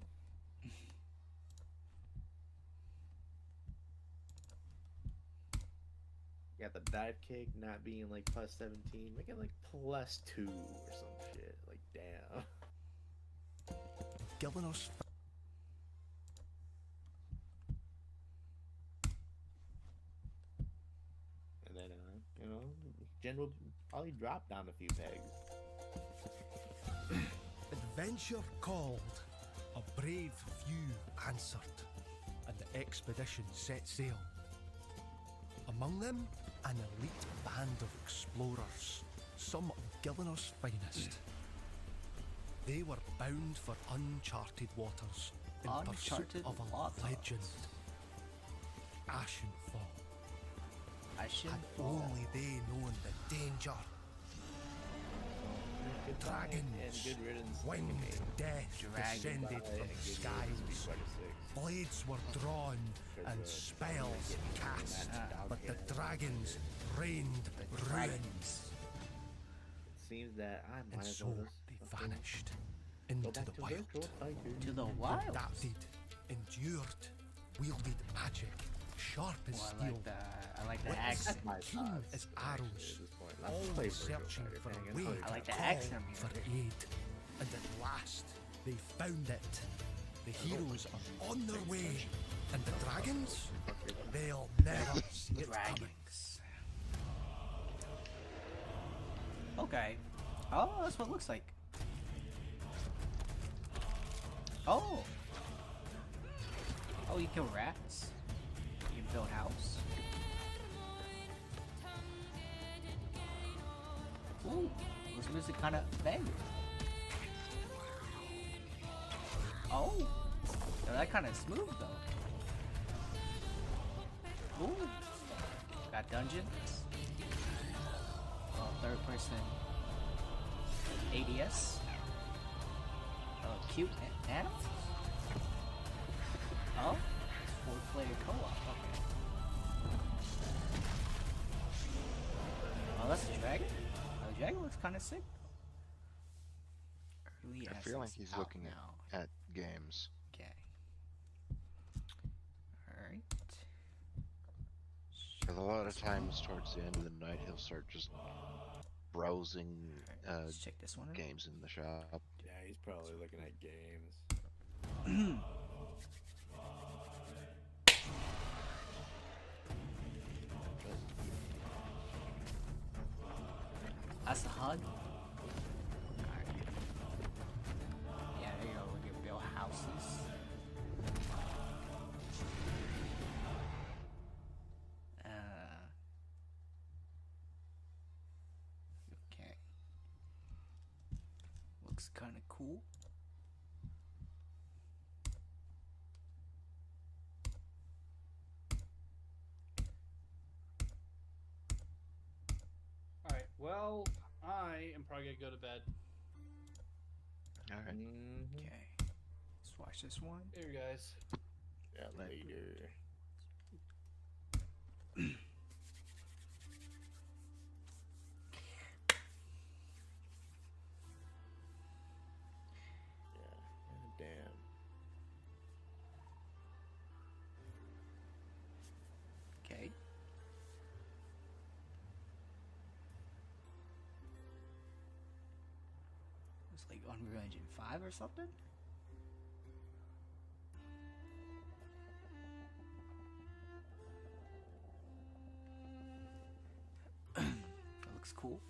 Yeah, the dive kick not being like +17, make it like +2 or some shit. Like, damn. Gillinos. And then, Jen will probably drop down a few pegs. Adventure called, a brave few answered, and the expedition set sail. Among them, an elite band of explorers, some of Gillinos' finest. They were bound for uncharted waters in pursuit of a legend. Ashenfall. Had only they known the danger. Dragons, winged death descended from the skies. Blades were drawn and spells cast, but the dragons rained ruins. It seems that I might And as so well just vanished into the wild. To the wild? Adapted, endured, wielded magic, sharp as Oh, I steel. like the wits accent. keen as arrows, always searching for a way I like to the call accent for aid. And at last, they found it. The heroes are on their way, and the dragons, they'll never see it coming. Dragons. Okay. Oh, that's what it looks like. Oh. Oh, you kill rats. You can build a house. Ooh, this music kind of banging. Oh, yeah, that kind of smooth though. Ooh, got dungeons. Third person ADS. Cute animals. Oh, it's 4-player co-op. Okay. Oh, that's the dragon. Oh, the dragon looks kind of sick. Early I feel like access he's out looking now. at games. Okay. Alright. Because a lot of times towards the end of the night, he'll start just browsing let's check this one out. games in the shop. Yeah, he's probably looking at games. That's the HUD. Alright. Yeah, there you go. We can build houses. Okay. Looks kind of cool. Alright, well, I am probably gonna go to bed. Alright. Okay. Let's watch this one. Here, guys. Yeah, later. Yeah, damn. Okay. It's like Unreal Engine 5 or something? That looks cool.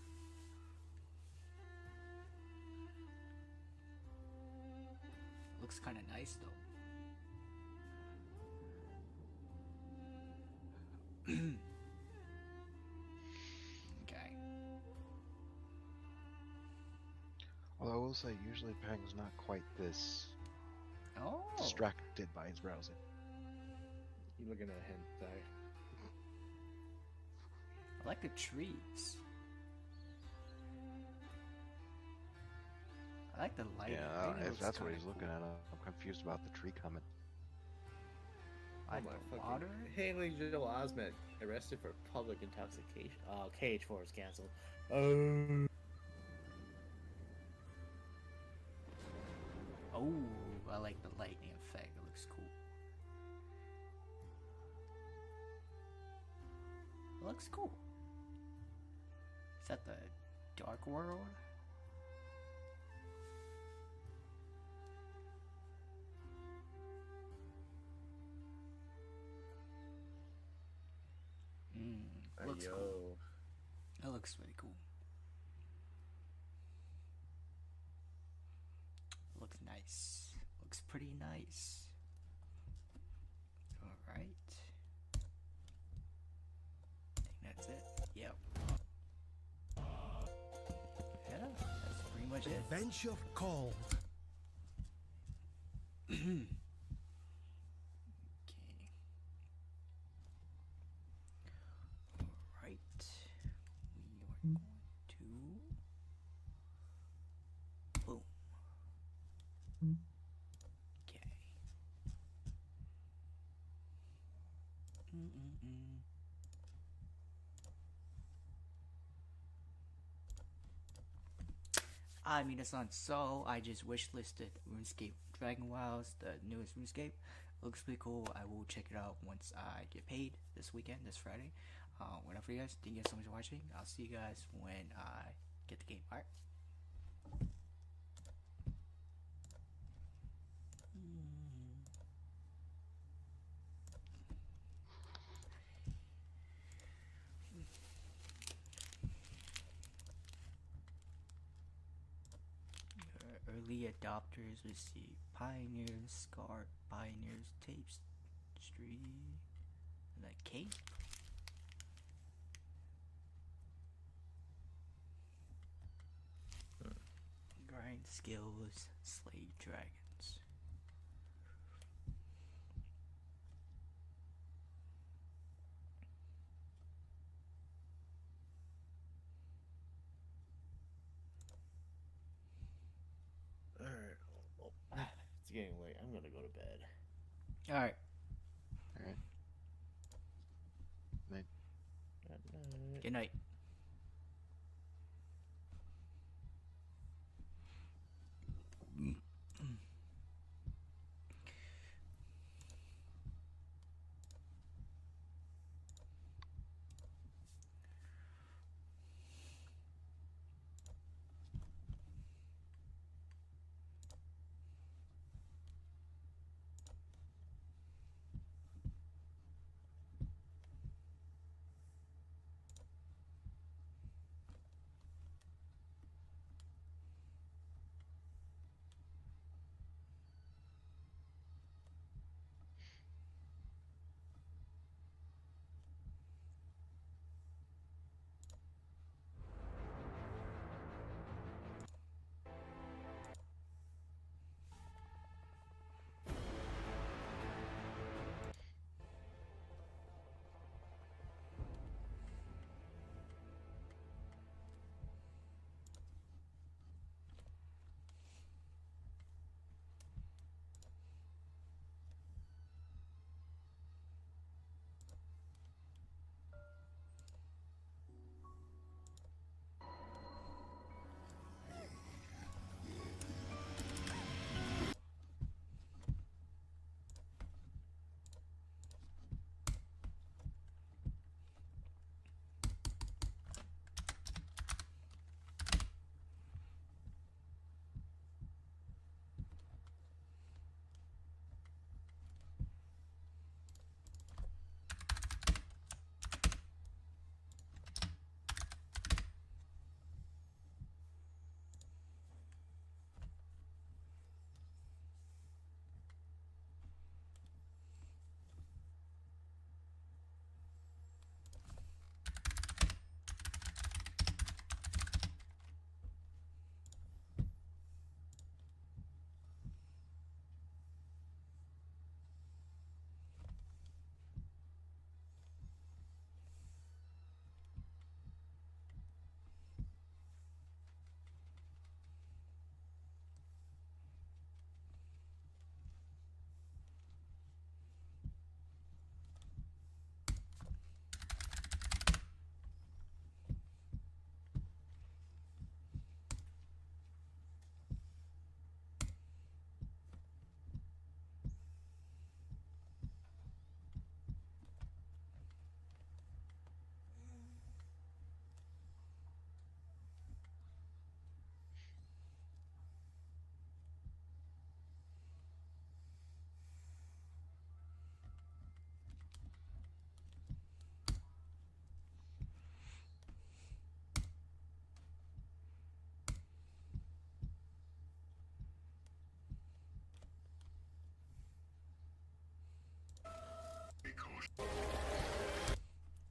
Looks kind of nice though. Okay. Although I will say, usually Pang's not quite this Oh. distracted by his browsing. You looking at hentai? I like the trees. I like the lighting. Yeah, Maybe it if looks that's what kinda he's looking at, I'm confused about the tree comment. I like the water. Haley Joel Osment arrested for public intoxication. KH4 is canceled. Oh. Oh, I like the lightning effect. It looks cool. It looks cool. Is that the Dark World? Looks cool. That looks really cool. Looks nice. Looks pretty nice. Alright. I think that's it. Yep. Yeah, that's pretty much it. Adventure called. Okay. Alright. We are going to boom. Okay. I mean, it's not so. I just wishlisted RuneScape Dragon Wilds, the newest RuneScape. Looks pretty cool. I will check it out once I get paid this weekend, this Friday. Whatever, you guys. Thank you guys so much for watching. I'll see you guys when I get the game. Alright. Early adopters receive Pioneers, Scar, Pioneers, Tapes, Street, and a cape. Grind skills, slay dragons. Alright. Well, it's getting late. I'm gonna go to bed. Alright. Alright. Night. Good night.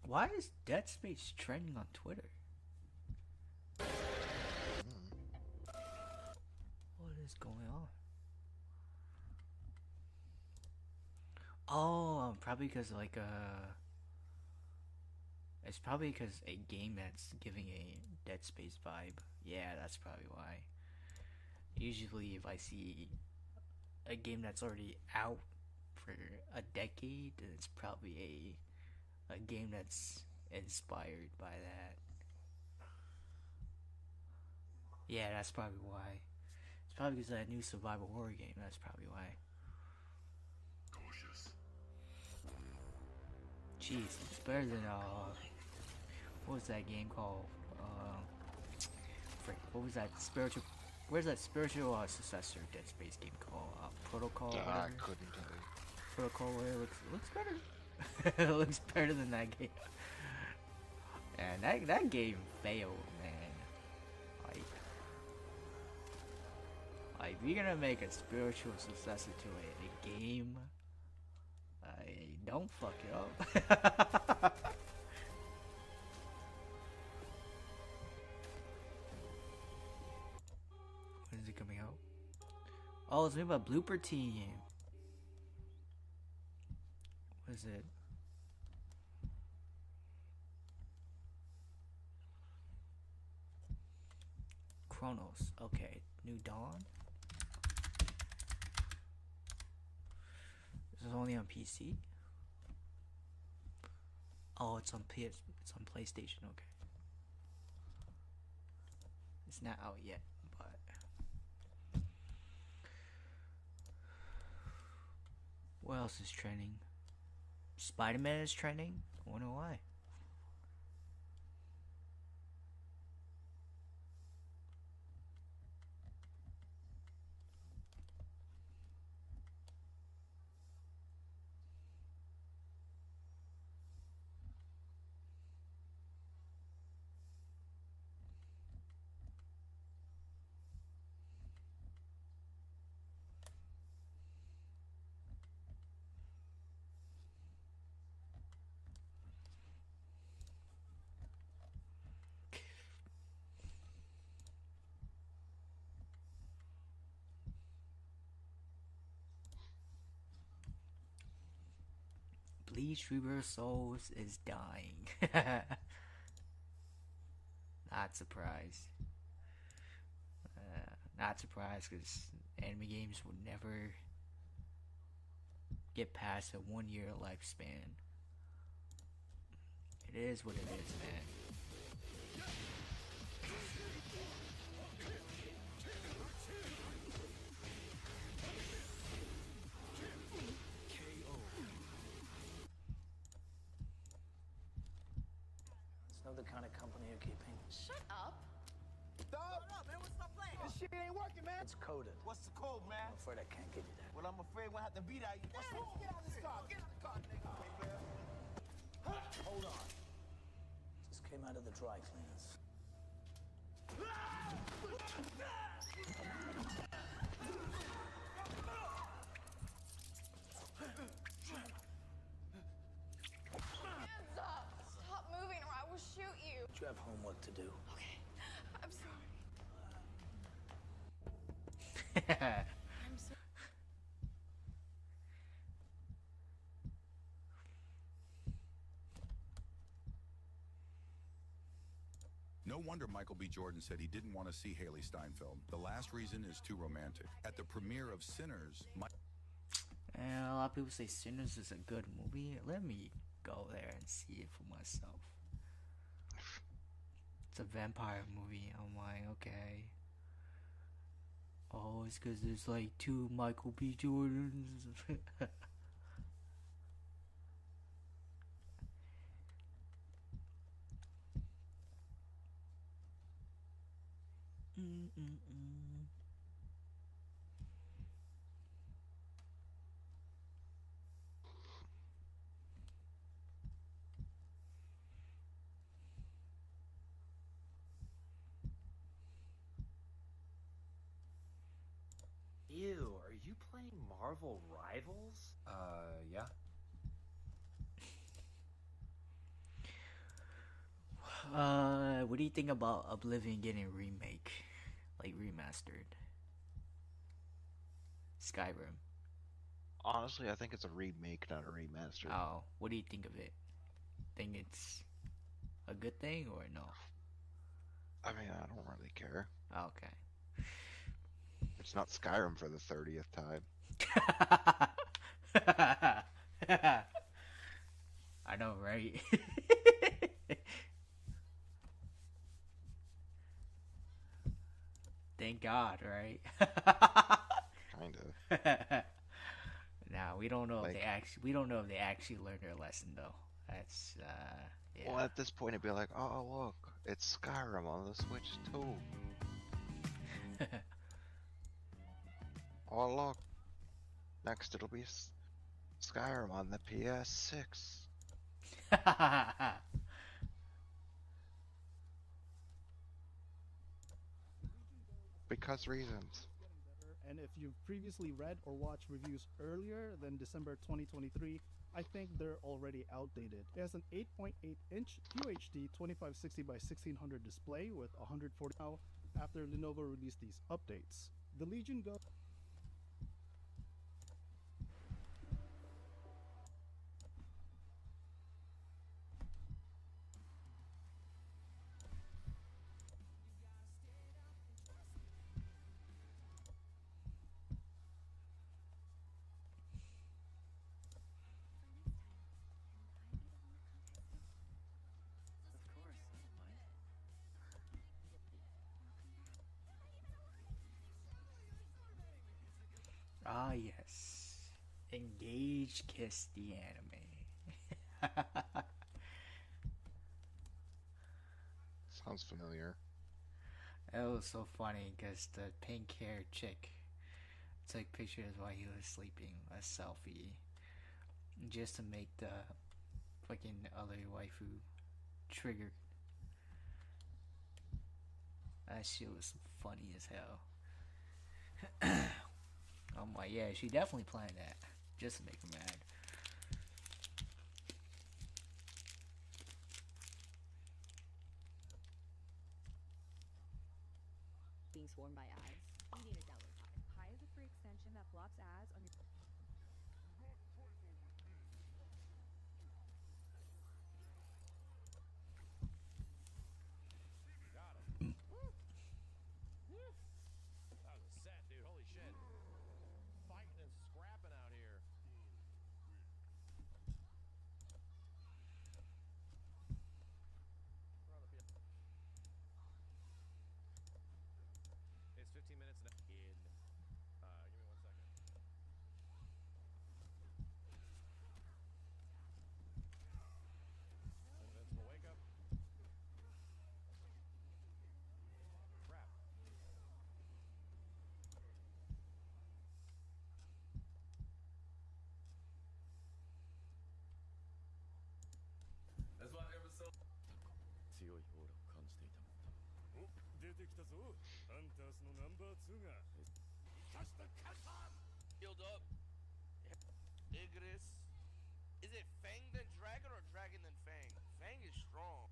Why is Dead Space trending on Twitter? What is going on? Oh, probably because it's probably because a game that's giving a Dead Space vibe. Yeah, that's probably why. Usually, if I see a game that's already out for a decade, then it's probably a game that's inspired by that. Yeah, that's probably why. It's probably because of that new survival horror game. That's probably why. Cautious. Jeez, it's better than what was that game called? Frick, what was that spiritual? Where's that spiritual successor Dead Space game called? Protocol. I Whatever. couldn't tell you. Protocol. Whatever. Looks better. It looks better than that game. And that game failed, man. Like, if you're gonna make a spiritual successor to a game, don't fuck it up. When is it coming out? Oh, it's made by Blooper Team. What is it? Chronos. Okay. New Dawn. This is only on PC. Oh, it's on PS. It's on PlayStation. Okay. It's not out yet, but what else is trending? Spider-Man is trending. I wonder why. Bleach Rebirth Souls is dying. Not surprised. Not surprised because anime games will never get past a 1 year lifespan. It is what it is, man. The kind of company you're keeping. Shut up. Dog, what up, man? What's up, plan? This shit ain't working, man. It's coded. What's the code, man? I'm afraid I can't give you that. Well, I'm afraid we'll have to beat out you. What's wrong? Get out of this car. Get out of the car, nigga. Hey, man. Hold on. Just came out of the dry cleaners. Hands up. Stop moving or I will shoot you. You have homework to do. Okay. I'm sorry. I'm so No wonder Michael B. Jordan said he didn't want to see Haley Steinfeld. The last reason is too romantic. At the premiere of Sinners, And a lot of people say Sinners is a good movie. Let me go there and see it for myself. It's a vampire movie. I'm like, okay. Oh, it's because there's like 2 Michael B. Jordans. Ew, are you playing Marvel Rivals? Yeah. What do you think about Oblivion getting a remake? Like remastered? Skyrim. Honestly, I think it's a remake, not a remaster. Oh, what do you think of it? Think it's a good thing or no? I mean, I don't really care. Okay. It's not Skyrim for the 30th time. I know, right? Thank God, right? Kind of. Nah, we don't know if Like- they actually. We don't know if they actually learned their lesson though. That's yeah. Well, at this point, it'd be like, oh look, it's Skyrim on the Switch too. Oh look, next it'll be Skyrim on the PS6. Because reasons. And if you've previously read or watched reviews earlier than December 2023, I think they're already outdated. It has an 8.8-inch QHD 2560 by 1600 display with 140 now after Lenovo released these updates. The Legion Go Ah yes, engage, kiss the anime. Sounds familiar. It was so funny because the pink haired chick took pictures while he was sleeping, a selfie, just to make the fucking other waifu trigger. That shit was funny as hell. I'm like, yeah, she definitely planned that just to make him mad. Being sworn by ads. You need a download Pi. Pi is a free extension that blocks ads on your. Got him. That was a set, dude. Holy shit. Fighting and scrapping out here. It's 15 minutes now. Give me 1 second. Invincible wake up. Crap. That's why ever so 強いオーラを感じていた。お、出てきたぞ。ハンタースのナンバー2が。生かしたカルタン Healed up. Igris. Is it Fang then Dragon or Dragon then Fang? Fang is strong.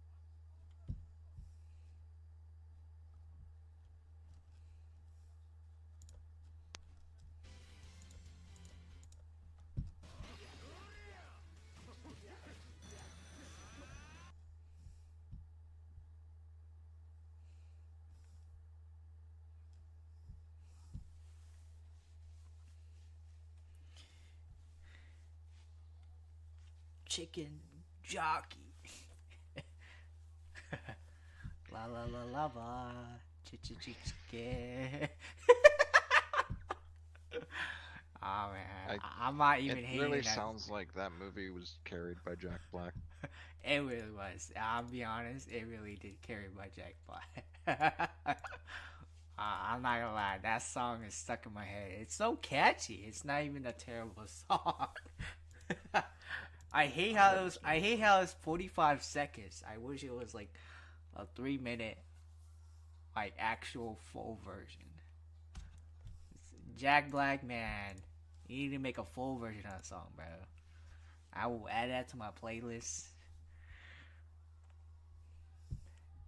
Chicken jockey. La la la lava. Chicken. Oh man, I'm not even hating. It really that. sounds like that movie was carried by Jack Black. It really was. I'll be honest, it really did carry by Jack Black. I'm not gonna lie, that song is stuck in my head. It's so catchy. It's not even a terrible song. I hate how it's 45 seconds. I wish it was like a 3-minute, like actual full version. Jack Black, man, you need to make a full version of that song, bro. I will add that to my playlist.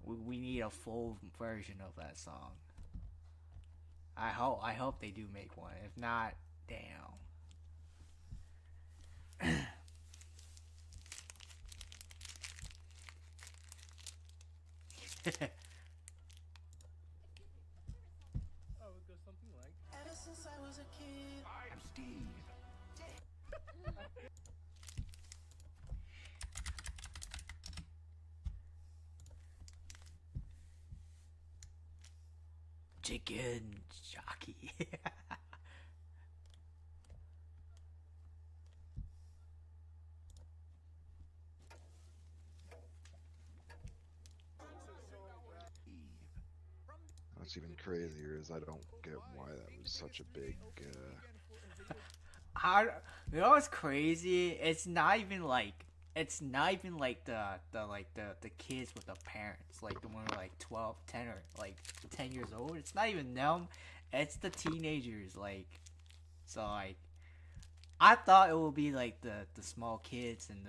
We need a full version of that song. I hope they do make one. If not, damn. Oh, it goes something like. Ever since I was a kid. I'm Steve. chicken jockey. What's even crazier is I don't get why that was such a big. How, you know what's crazy? It's not even like the kids with the parents, like the one who are like 12, 10 or like 10 years old. It's not even them. It's the teenagers. Like, so like, I thought it would be like the small kids and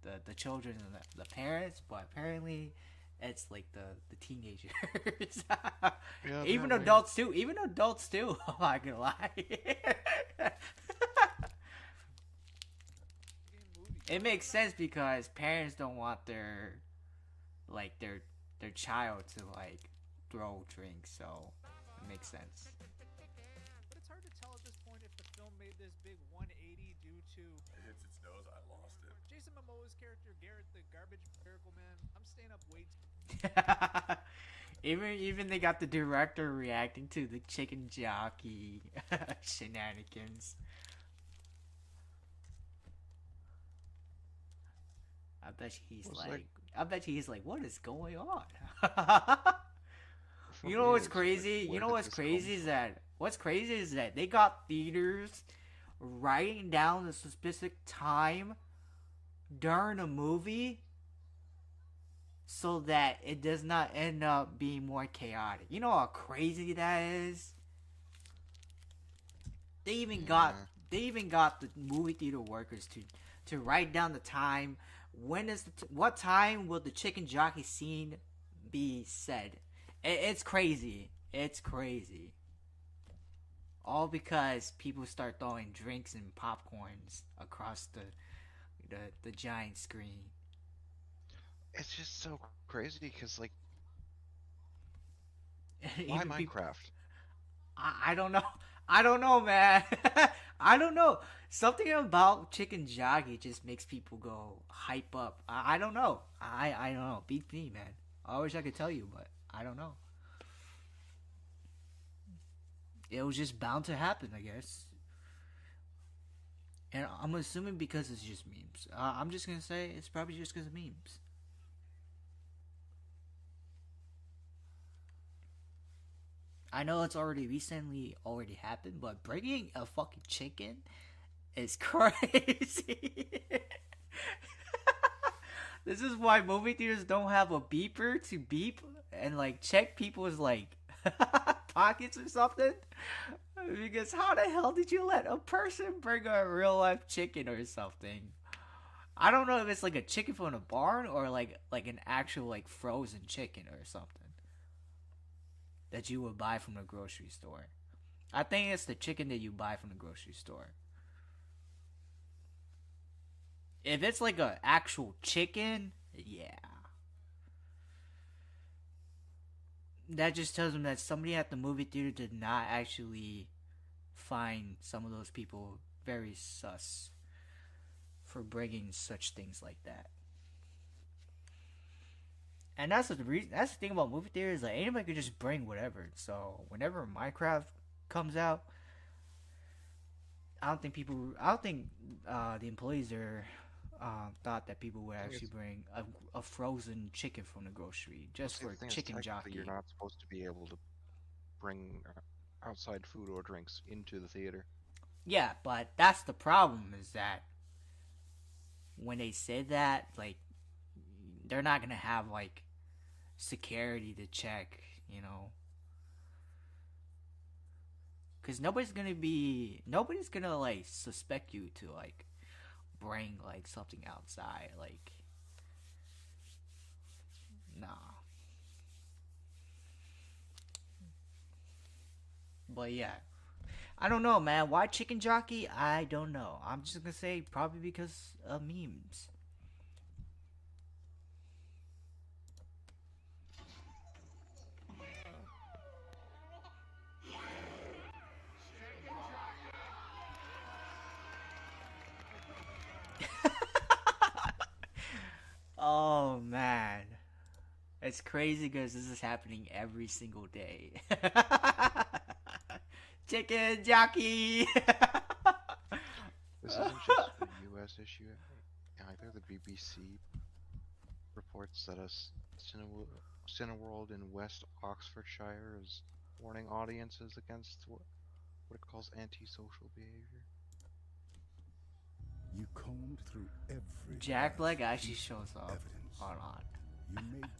the children and the parents, but apparently it's like the teenagers. Yeah, even yeah, adults too. Even adults too. I'm not gonna lie. It makes sense because parents don't want their child to like throw drinks, so it makes sense. But it's hard to tell at this point if the film made this big 180 due to It hits its nose, I lost it. Jason Momoa's character Garrett, the garbage miracle man. I'm staying up way Even they got the director reacting to the chicken jockey shenanigans. I bet he's like, what is going on? You know what's crazy? You know what's crazy is that they got theaters writing down the specific time during a movie so that it does not end up being more chaotic. You know how crazy that is? They even got the movie theater workers to write down the time. What time will the chicken jockey scene be said? It's crazy. It's crazy. All because people start throwing drinks and popcorns across the giant screen. It's just so crazy because, like, Even why people- Minecraft? I don't know. I don't know, man. I don't know. Something about chicken jockey just makes people go hype up. I don't know. I don't know. Beat me, man. I wish I could tell you, but I don't know. It was just bound to happen, I guess. And I'm assuming because it's just memes. I'm just gonna say it's probably just because of memes. I know it's recently happened, but bringing a fucking chicken is crazy. This is why movie theaters don't have a beeper to beep and like check people's like pockets or something. Because how the hell did you let a person bring a real life chicken or something? I don't know if it's like a chicken from a barn or like an actual like frozen chicken or something that you would buy from the grocery store. I think it's the chicken that you buy from the grocery store. If it's like an actual chicken, yeah. That just tells them that somebody at the movie theater did not actually find some of those people very sus for bringing such things like that. And that's the reason. That's the thing about movie theaters. Like anybody could just bring whatever. So whenever Minecraft comes out, I don't think the employees there thought that people would actually bring a frozen chicken from the grocery just for chicken jockey. You're not supposed to be able to bring outside food or drinks into the theater. Yeah, but that's the problem is that when they said that, like, they're not gonna have like security to check, you know, because nobody's gonna like suspect you to like bring like something outside, like, nah. But yeah, I don't know, man. Why chicken jockey? I don't know. I'm just gonna say probably because of memes. Oh man, It's crazy because this is happening every single day. Chicken jockey. This isn't just a U.S. issue either. The BBC reports that a Cineworld in West Oxfordshire is warning audiences against what it calls antisocial behavior. You combed through every Jack Black last actually piece shows of up. evidence. Hold on. You made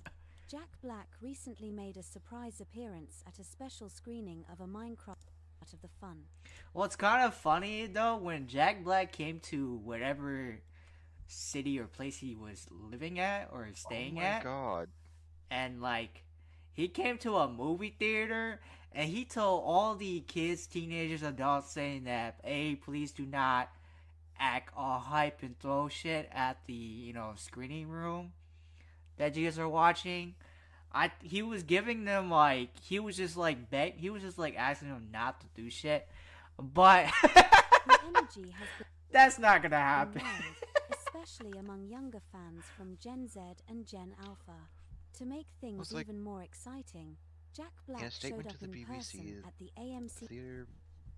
Jack Black recently made a surprise appearance at a special screening of a Minecraft Part of the Fun. Well, it's kind of funny though when Jack Black came to whatever city or place he was living at or staying at. Oh my god. And like he came to a movie theater and he told all the kids, teenagers, adults saying that, hey, please do not act all hype and throw shit at the, screening room that you guys are watching. He was giving them he was just asking them not to do shit. But The energy has been that's not gonna happen. wild, especially among younger fans from Gen Z and Gen Alpha. To make things like- even more exciting, Jack In a Black showed statement up to the in BBC, person at the AMC. the theater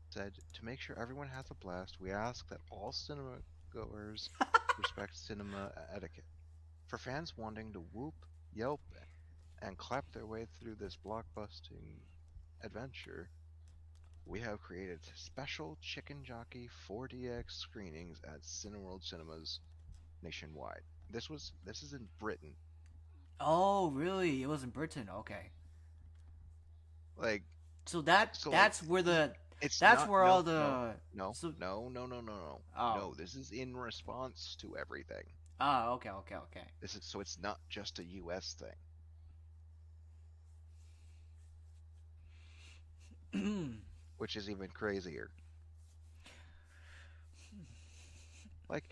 said, to make sure everyone has a blast, we ask that all cinema goers respect cinema etiquette. For fans wanting to whoop, yelp, and clap their way through this blockbusting adventure, we have created special Chicken Jockey 4DX screenings at Cineworld cinemas nationwide. This is in Britain. Oh, really? It was in Britain. Okay. Like, So that's where the it's that's not- where no, all the no, so- no. Oh. No, this is in response to everything. Oh, okay. This is so it's not just a US thing. Which is even crazier. Like,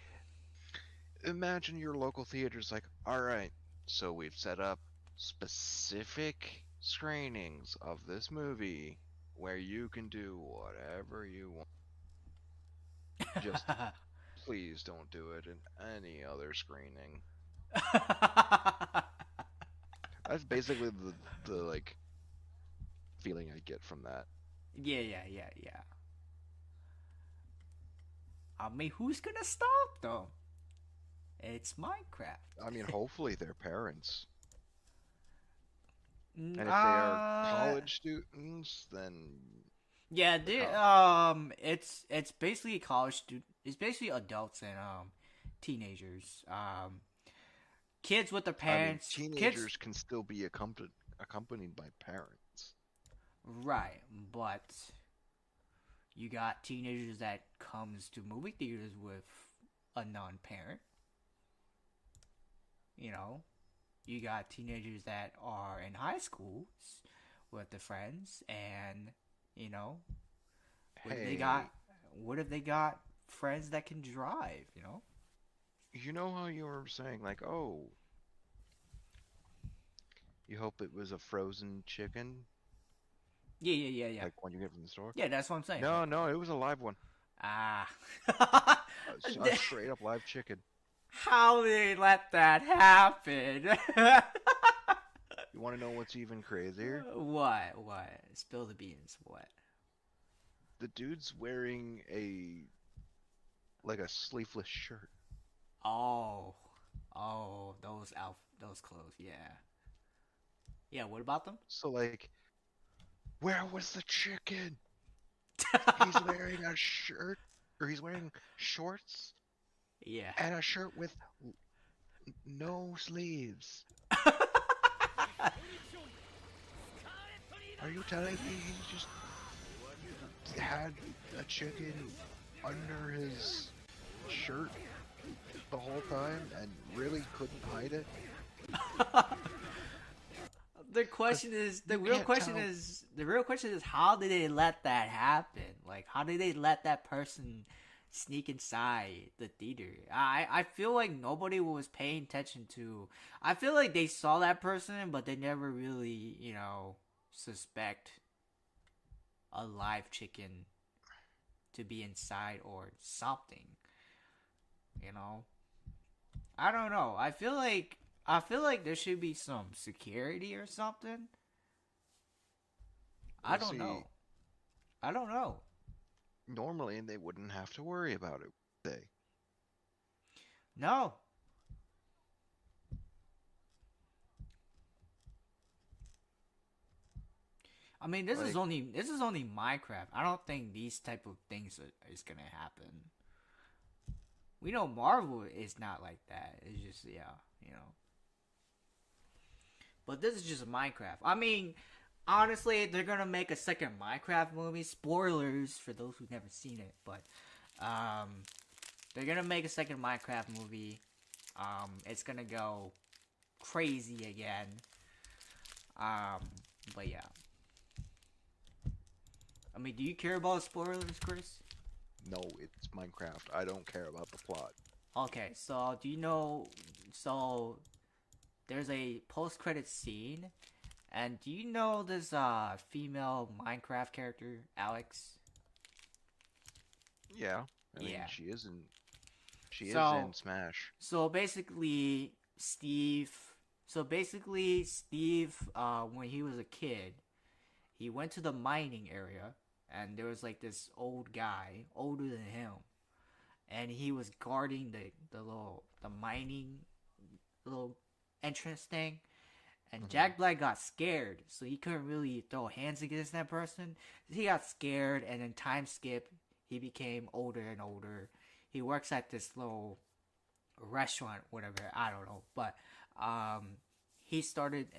imagine your local theater's like, alright, so we've set up specific screenings of this movie where you can do whatever you want. Just please don't do it in any other screening. That's basically the like feeling I get from that. Yeah. I mean, who's gonna stop them? It's Minecraft. I mean, hopefully their parents. And if they are college students, then Yeah, it's basically it's basically adults and teenagers. Kids with their parents. I mean, teenagers can still be accompanied by parents. Right, but you got teenagers that comes to movie theaters with a non-parent. You got teenagers that are in high schools with their friends, and what if they got friends that can drive? You know how you were saying, like, oh, you hope it was a frozen chicken? Yeah. Like one you get from the store? Yeah, that's what I'm saying. No, it was a live one. Ah. A straight up live chicken. How did they let that happen? You want to know what's even crazier? What? Spill the beans. What? The dude's wearing a sleeveless shirt. Oh, those clothes, yeah. Yeah, what about them? So, like, where was the chicken? He's wearing a shirt, or he's wearing shorts. Yeah. And a shirt with no sleeves. Are you telling me he just had a chicken under his shirt the whole time and really couldn't hide it? The real question is how did they let that happen? Like, how did they let that person sneak inside the theater? I feel like nobody was paying attention to. I feel like they saw that person, but they never really, suspect a live chicken to be inside or something. I don't know. I feel like I feel like there should be some security or something. I Well, don't see, know. I don't know. Normally, they wouldn't have to worry about it, would they? No. I mean, this is Like- only Minecraft. I don't think these type of things is gonna happen. We know Marvel is not like that. It's just But this is just Minecraft. I mean, honestly, they're gonna make a second Minecraft movie. Spoilers for those who've never seen it, but they're gonna make a second Minecraft movie. It's gonna go crazy again. But yeah. I mean, do you care about spoilers, Chris? No, it's Minecraft. I don't care about the plot. Okay, so do you know? So there's a post-credit scene, and do you know this female Minecraft character, Alex? Yeah, I mean, Yeah. she is in Smash. So basically, Steve. When he was a kid, he went to the mining area, and there was like this old guy, older than him, and he was guarding the mining little entrance thing. And Jack Black got scared, so he couldn't really throw hands against that person. He got scared, and then time skip, he became older and older. He works at this little restaurant, whatever, I don't know. But he started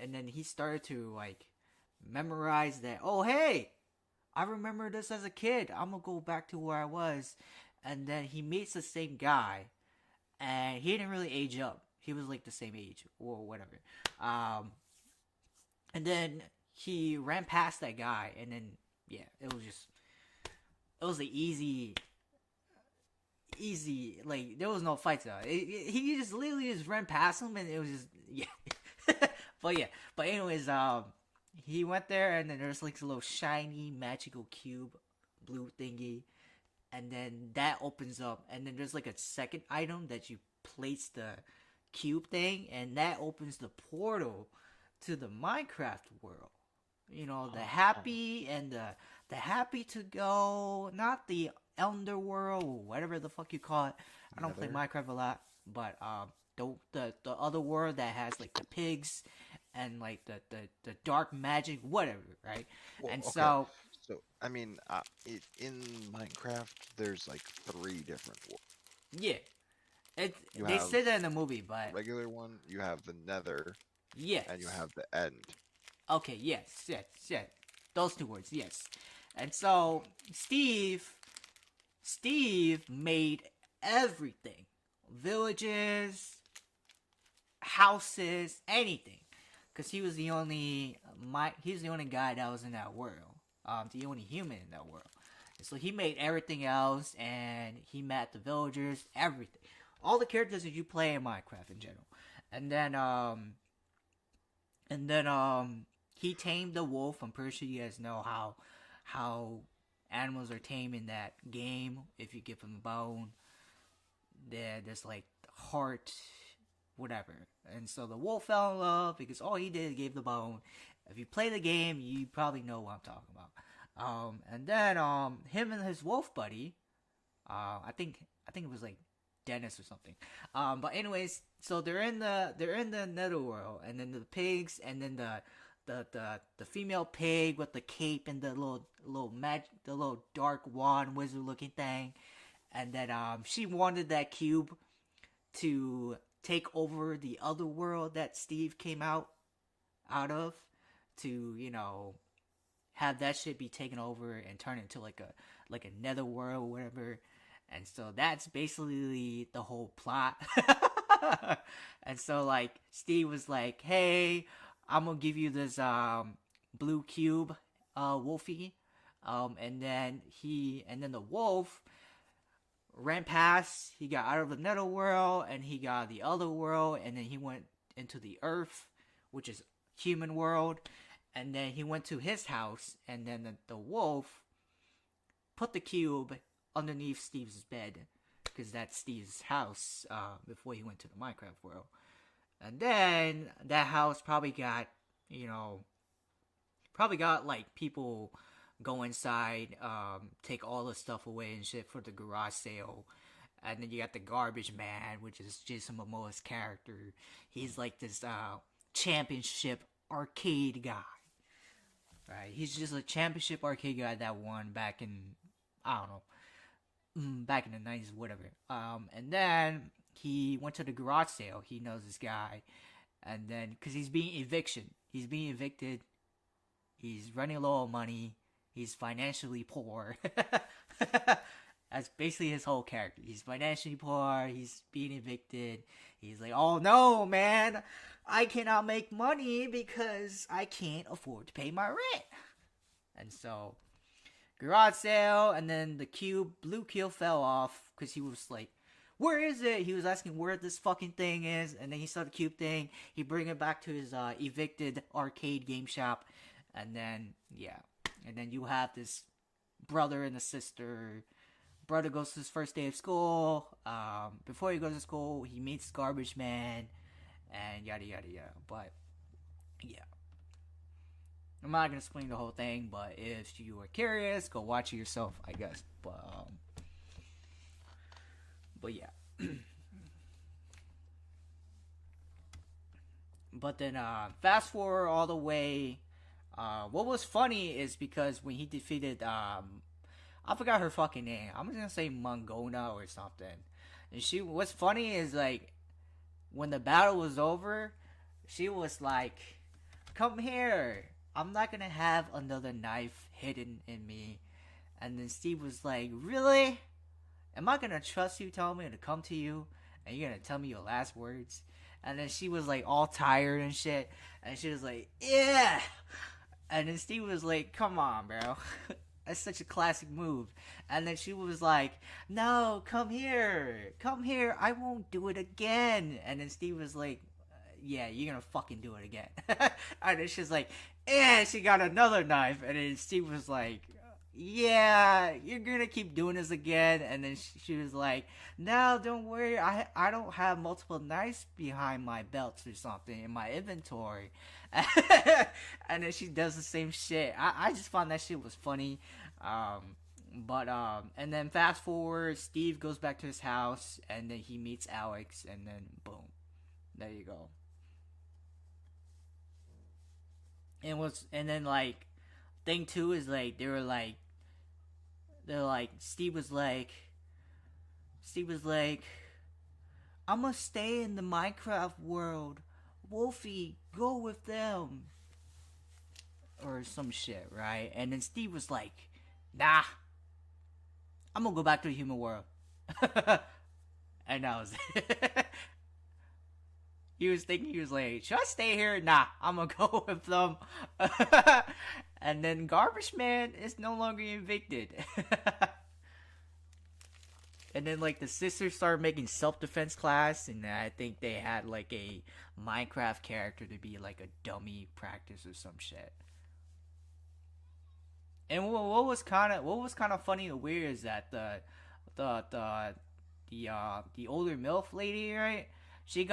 to like memorize that. Oh, hey, I remember this as a kid. I'm gonna go back to where I was. And then he meets the same guy, and he didn't really age up. He was like the same age or whatever. And then he ran past that guy, and then it was the easy, like there was no fights though. He just literally just ran past him, and it was just but anyways, he went there, and then there's like a little shiny magical cube, blue thingy, and then that opens up, and then there's like a second item that you place the cube thing, and that opens the portal to the Minecraft world. You know, the happy and the happy to go, not the underworld or whatever the fuck you call it. I don't play Minecraft a lot, but the other world that has like the pigs and like the dark magic, whatever, right? Well, and okay. so I mean, in Minecraft, there's like 3 different worlds. yeah, You they have said that in the movie, but regular one, you have the Nether, yes, and you have the End. Okay, yes, those 2 words, yes. And so Steve made everything, villages, houses, anything, because he was the only guy that was in that world, the only human in that world. And so he made everything else, and he met the villagers, everything, all the characters that you play in Minecraft in general. And then he tamed the wolf. I'm pretty sure you guys know how animals are tamed in that game. If you give them a bone, there's like heart, whatever. And so the wolf fell in love because all he did gave the bone. If you play the game, you probably know what I'm talking about. And then him and his wolf buddy, I think it was like Dennis or something. But anyways, so they're in the netherworld, and then the pigs, and then the female pig with the cape and the little dark wand wizard looking thing, and then she wanted that cube to take over the other world that Steve came out of, to have that shit be taken over and turn into like a netherworld or whatever. And so that's basically the whole plot. And so like Steve was like, hey, I'm gonna give you this blue cube, Wolfie. And then the wolf ran past, he got out of the netherworld, and he got the other world, and then he went into the earth, which is human world, and then he went to his house, and then the wolf put the cube underneath Steve's bed, because that's Steve's house, before he went to the Minecraft world. And then that house probably got, like people go inside, take all the stuff away and shit for the garage sale. And then you got the garbage man, which is Jason Momoa's character. He's like this championship arcade guy. Right? He's just a championship arcade guy that won back in, I don't know, back in the 90s, whatever. And then he went to the garage sale. He knows this guy. And then, because he's being evicted. He's running low on money. He's financially poor. That's basically his whole character. He's financially poor. He's being evicted. He's like, oh no, man. I cannot make money because I can't afford to pay my rent. And so, garage sale, and then the blue cube fell off because he was like, where is it? He was asking where this fucking thing is, and then he saw the cube thing. He bring it back to his evicted arcade game shop, and then, yeah. And then you have this brother and a sister. Brother goes to his first day of school. Before he goes to school, he meets Garbage Man, and yada yada yada. But yeah, I'm not gonna explain the whole thing. But if you are curious, go watch it yourself, I guess. But yeah. But then fast forward all the way. What was funny is because when he defeated I forgot her fucking name. I'm just gonna say Mongona or something. And what's funny is like, when the battle was over, she was like, come here. I'm not gonna have another knife hidden in me. And then Steve was like, really? Am I gonna trust you telling me to come to you? And you're gonna tell me your last words? And then she was like all tired and shit. And she was like, yeah. And then Steve was like, come on, bro. That's such a classic move. And then she was like, no, come here. Come here. I won't do it again. And then Steve was like, yeah, you're gonna fucking do it again. And then she's like, yeah, she got another knife. And then Steve was like, yeah, you're gonna keep doing this again. And then she was like, no, don't worry. I don't have multiple knives behind my belts or something in my inventory. And then she does the same shit. I just found that shit was funny. And then fast forward, Steve goes back to his house, and then he meets Alex, and then boom, there you go. And then like, thing two is like, they're like, Steve was like, I'm gonna stay in the Minecraft world. Wolfie, go with them. Or some shit, right? And then Steve was like, nah, I'm gonna go back to the human world. And that was it. He was like, should I stay here? Nah, I'm gonna go with them. And then Garbage Man is no longer evicted. And then like the sisters started making self-defense class, and I think they had like a Minecraft character to be like a dummy practice or some shit. And what was kind of funny and weird is that the older MILF lady, right? She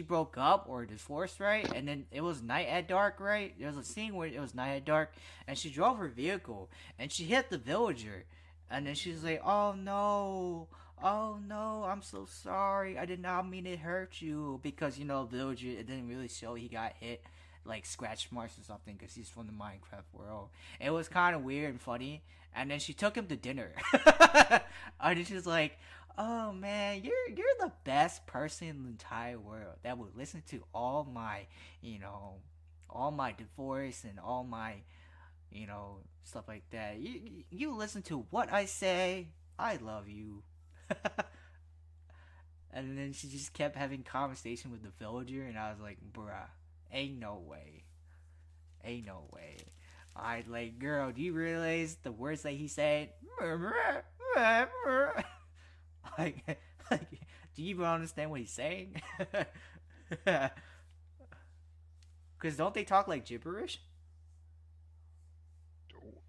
broke up or divorced, right? And then it was night at dark, right? There was a scene where it was night at dark, and she drove her vehicle, and she hit the villager. And then she's like, oh no, I'm so sorry. I did not mean to hurt you. Because, villager, it didn't really show he got hit, like scratch marks or something, because he's from the Minecraft world. It was kind of weird and funny. And then she took him to dinner. And then she's like, oh man, you're the best person in the entire world that would listen to all my divorce and all my, stuff like that. You listen to what I say. I love you. And then she just kept having conversation with the villager, and I was like, bruh, ain't no way. I like, girl, do you realize the words that he said? Like, do you even understand what he's saying? Because don't they talk like gibberish?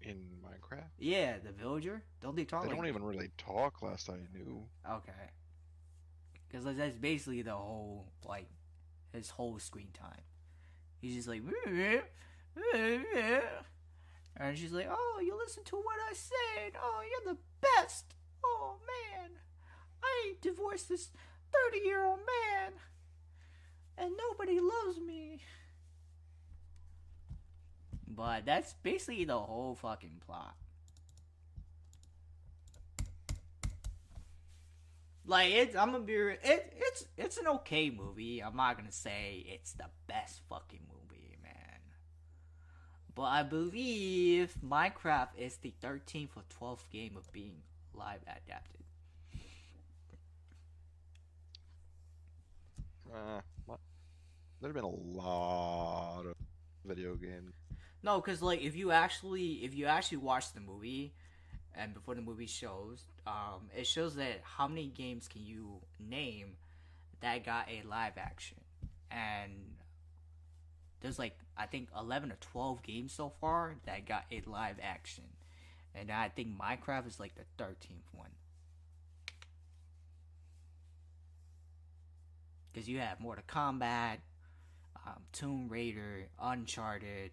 In Minecraft? Yeah, the villager. Don't they talk? They like don't even really talk. Last I knew. Okay. Because that's basically the whole his whole screen time. He's just like, and she's like, oh, you listen to what I said. Oh, you're the best. Oh, man. I divorced this 30-year-old man, and nobody loves me. But that's basically the whole fucking plot. Like, it's an okay movie. I'm not gonna say it's the best fucking movie, man. But I believe Minecraft is the 13th or 12th game of being live adapted. There's been a lot of video games. No, because like if you actually watch the movie, and before the movie shows, it shows that how many games can you name that got a live action, and there's like I think 11 or 12 games so far that got a live action, and I think Minecraft is like the 13th one. Because you have Mortal Kombat, Tomb Raider, Uncharted,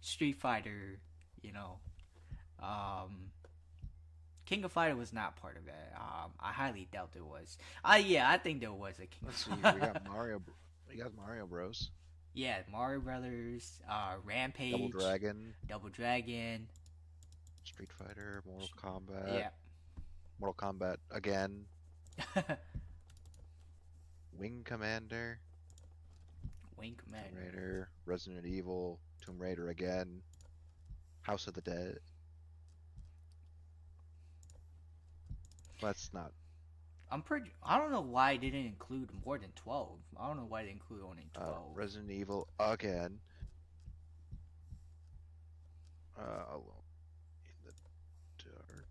Street Fighter, you know. King of Fighter was not part of it. I highly doubt it was. Yeah, I think there was a King of Fighter. We got Mario. We got Mario Bros. Yeah, Mario Brothers, Rampage, Double Dragon, Street Fighter, Mortal Kombat. Yeah. Mortal Kombat again. Wing Commander. Wing Commander. Tomb Raider, Resident Evil, Tomb Raider again, House of the Dead. That's not. I don't know why they didn't include more than 12. I don't know why they include only 12. Resident Evil again. Alone in the Dark.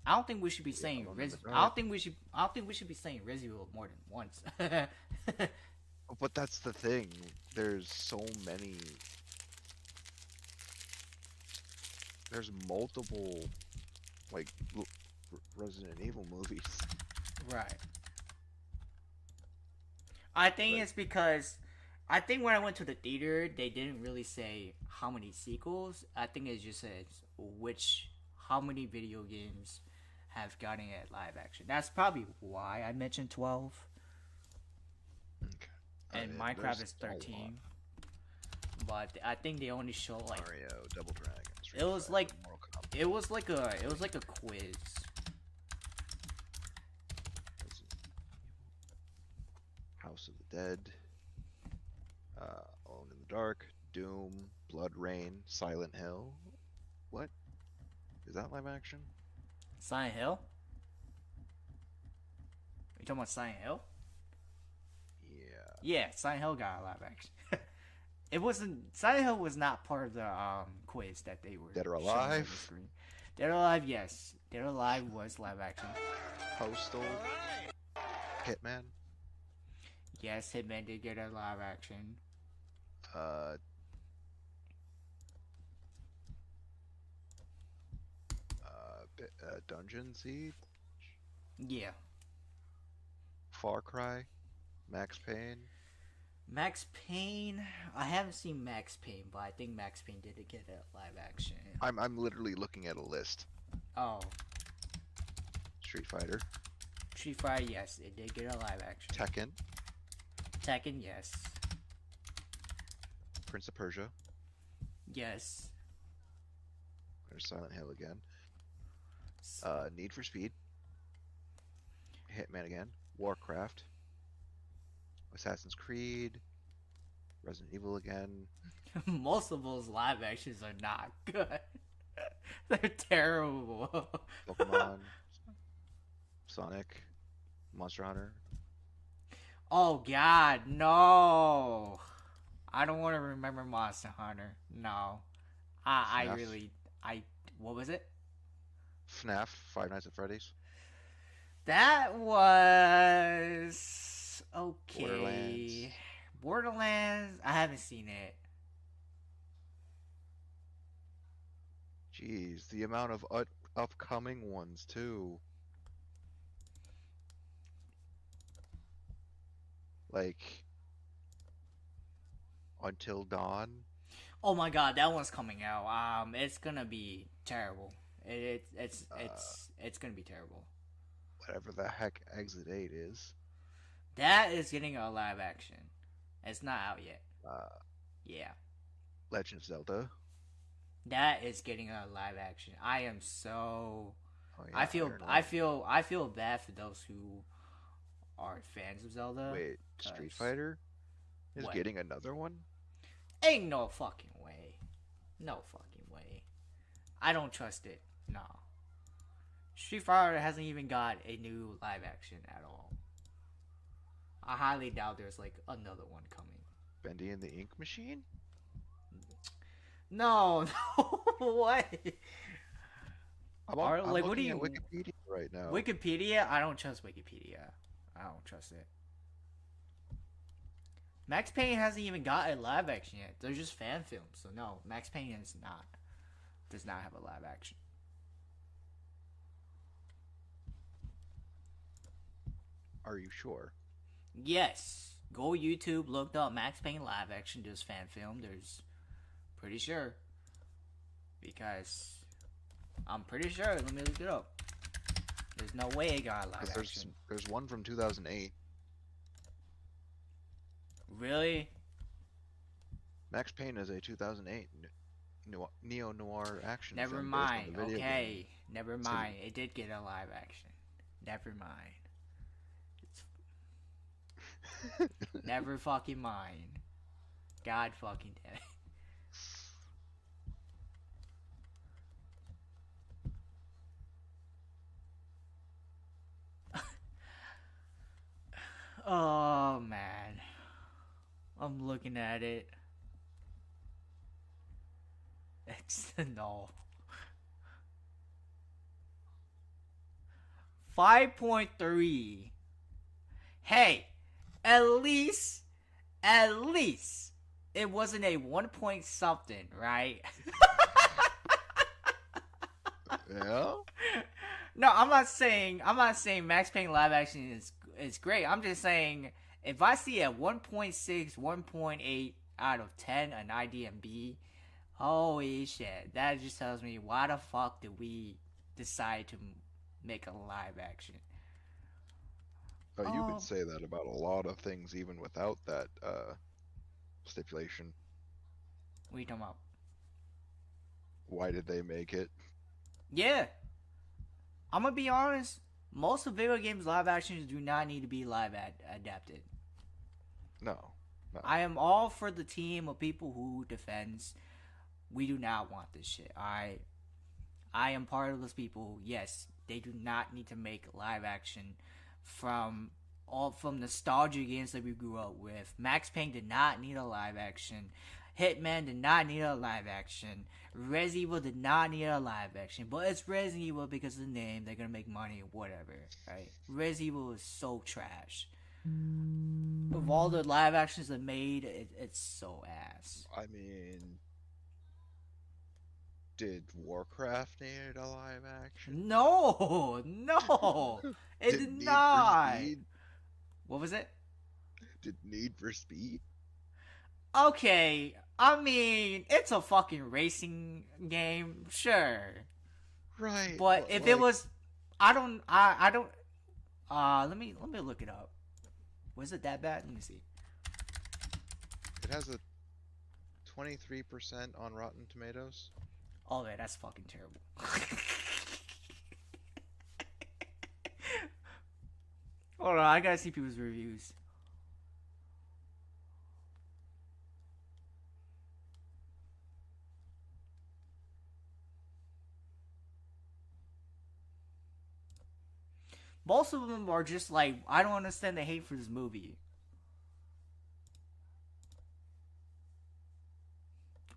I don't think we should be saying I don't think we should be saying Resident Evil more than once. But that's the thing. There's so many. There's multiple, like, Resident Evil movies. Right. I think it's because I think when I went to the theater, they didn't really say how many sequels. I think it just says how many video games have gotten it live action. That's probably why I mentioned 12. Okay. And Minecraft is 13. But I think they only show like Mario, Double Dragon. It was like a quiz. House of the Dead, Alone in the Dark, Doom, Blood Rain, Silent Hill. What? Is that live action? Silent Hill? Are you talking about Silent Hill? Yeah, Silent Hill got a live action. It wasn't. Silent Hill was not part of the quiz that they were. Dead or showing on the Alive? screen. Dead or Alive, yes. Dead or Alive was live action. Postal. Hitman. Yes, Hitman did get a live action. Dungeon Siege. Yeah. Far Cry. Max Payne. Max Payne. I haven't seen Max Payne, but I think Max Payne did get a live action. I'm literally looking at a list. Oh. Street Fighter. Street Fighter, yes, it did get a live action. Tekken. Tekken, yes. Prince of Persia. Yes. There's Silent Hill again. Need for Speed. Hitman again. Warcraft. Assassin's Creed. Resident Evil again. Most of those live actions are not good. They're terrible. Pokemon. Sonic. Monster Hunter. Oh god, no. I don't want to remember Monster Hunter. No. I what was it? FNAF, Five Nights at Freddy's. That was okay. Borderlands. I haven't seen it. Jeez, the amount of upcoming ones too. like Until Dawn. Oh my god, that one's coming out. It's gonna be terrible. It's gonna be terrible. Whatever the heck Exit 8 is. That is getting a live action. It's not out yet. Yeah. Legend of Zelda. That is getting a live action. I am so. Oh, yeah, I feel bad for those who are fans of Zelda. Wait, Street Fighter is getting another one? Ain't no fucking way. No fucking way. I don't trust it. No. Street Fighter hasn't even got a new live action at all. I highly doubt there's like another one coming. Bendy and the Ink Machine? No, what? I'm what do looking you? at Wikipedia right now. Wikipedia? I don't trust Wikipedia. I don't trust it. Max Payne hasn't even got a live action yet. They're just fan films, so no, Max Payne does not have a live action. Are you sure? Yes. Go YouTube, look up Max Payne live action, does fan film. There's pretty sure. Because I'm pretty sure. Let me look it up. There's no way it got a live action. There's one from 2008. Really? Max Payne is a 2008 neo-noir action Never film mind. based on the video Okay. game. Never mind. It did get a live action. Never mind. Never fucking mind. God fucking damn it. Oh man. I'm looking at it. It's no. 5.3. Hey, at least it wasn't a 1 point something, right? Yeah. No, I'm not saying Max Payne live action is great. I'm just saying if I see a 1.6, 1.8 out of 10 on IDMB, holy shit, that just tells me why the fuck did we decide to make a live action? Oh, you could say that about a lot of things even without that stipulation. What are you talking about? Why did they make it? Yeah. I'm gonna be honest. Most of video games live actions do not need to be live adapted. No. I am all for the team of people who defends. We do not want this shit. I am part of those people. Yes, they do not need to make live action from nostalgia games that we grew up with. Max Payne did not need a live action. Hitman did not need a live action. Resident Evil did not need a live action. But it's Resident Evil because of the name. They're gonna make money or whatever, right? Resident Evil is so trash. Of all the live actions they made, it's so ass. I mean, did Warcraft need a live action? No, it did not. What was it? Did Need for Speed? Okay, I mean, it's a fucking racing game, sure. Right. But if it was, I don't, let me look it up. Was it that bad? Let me see. It has a 23% on Rotten Tomatoes. Oh man, that's fucking terrible. Hold on, I gotta see people's reviews. Most of them are just like, I don't understand the hate for this movie.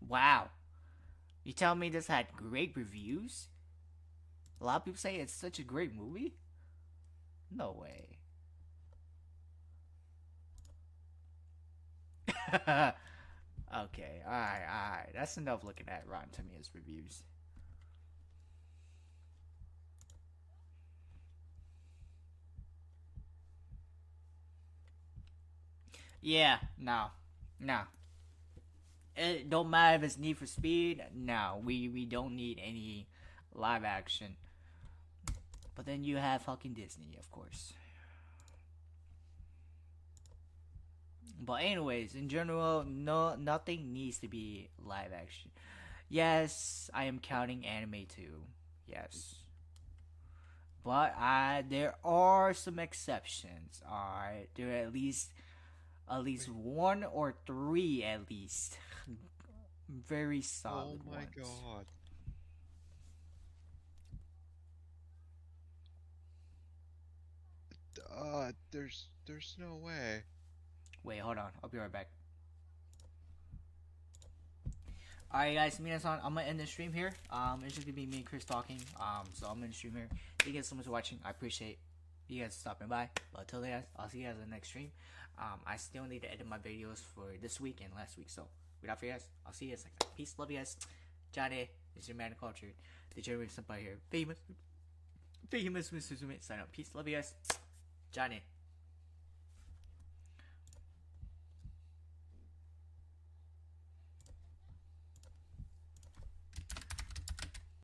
Wow. You tell me this had great reviews? A lot of people say it's such a great movie? No way. Okay, alright. That's enough looking at Rotten Tomatoes reviews. Yeah, no. It don't matter if it's Need for Speed. No, we don't need any live action. But then you have fucking Disney, of course. But anyways, in general, nothing needs to be live action. Yes, I am counting anime too. Yes. But there are some exceptions. Alright. There are at least one or three at least. Very solid Oh my ones. god. There's no way. Wait, hold on. I'll be right back. Alright guys, minasan, I'm gonna end the stream here. It's just gonna be me and Chris talking. So I'm gonna stream here. Thank you guys so much for watching. I appreciate you guys stopping by. But until then, guys, I'll see you guys in the next stream. I still need to edit my videos for this week and last week. So without you guys, I'll see you guys next time. Peace, love you guys. Johnny, it's your man cultured. The Jeremy Senpai here. FateHimEtsuMilySuzume. Sign up. Peace, love you guys. Johnny.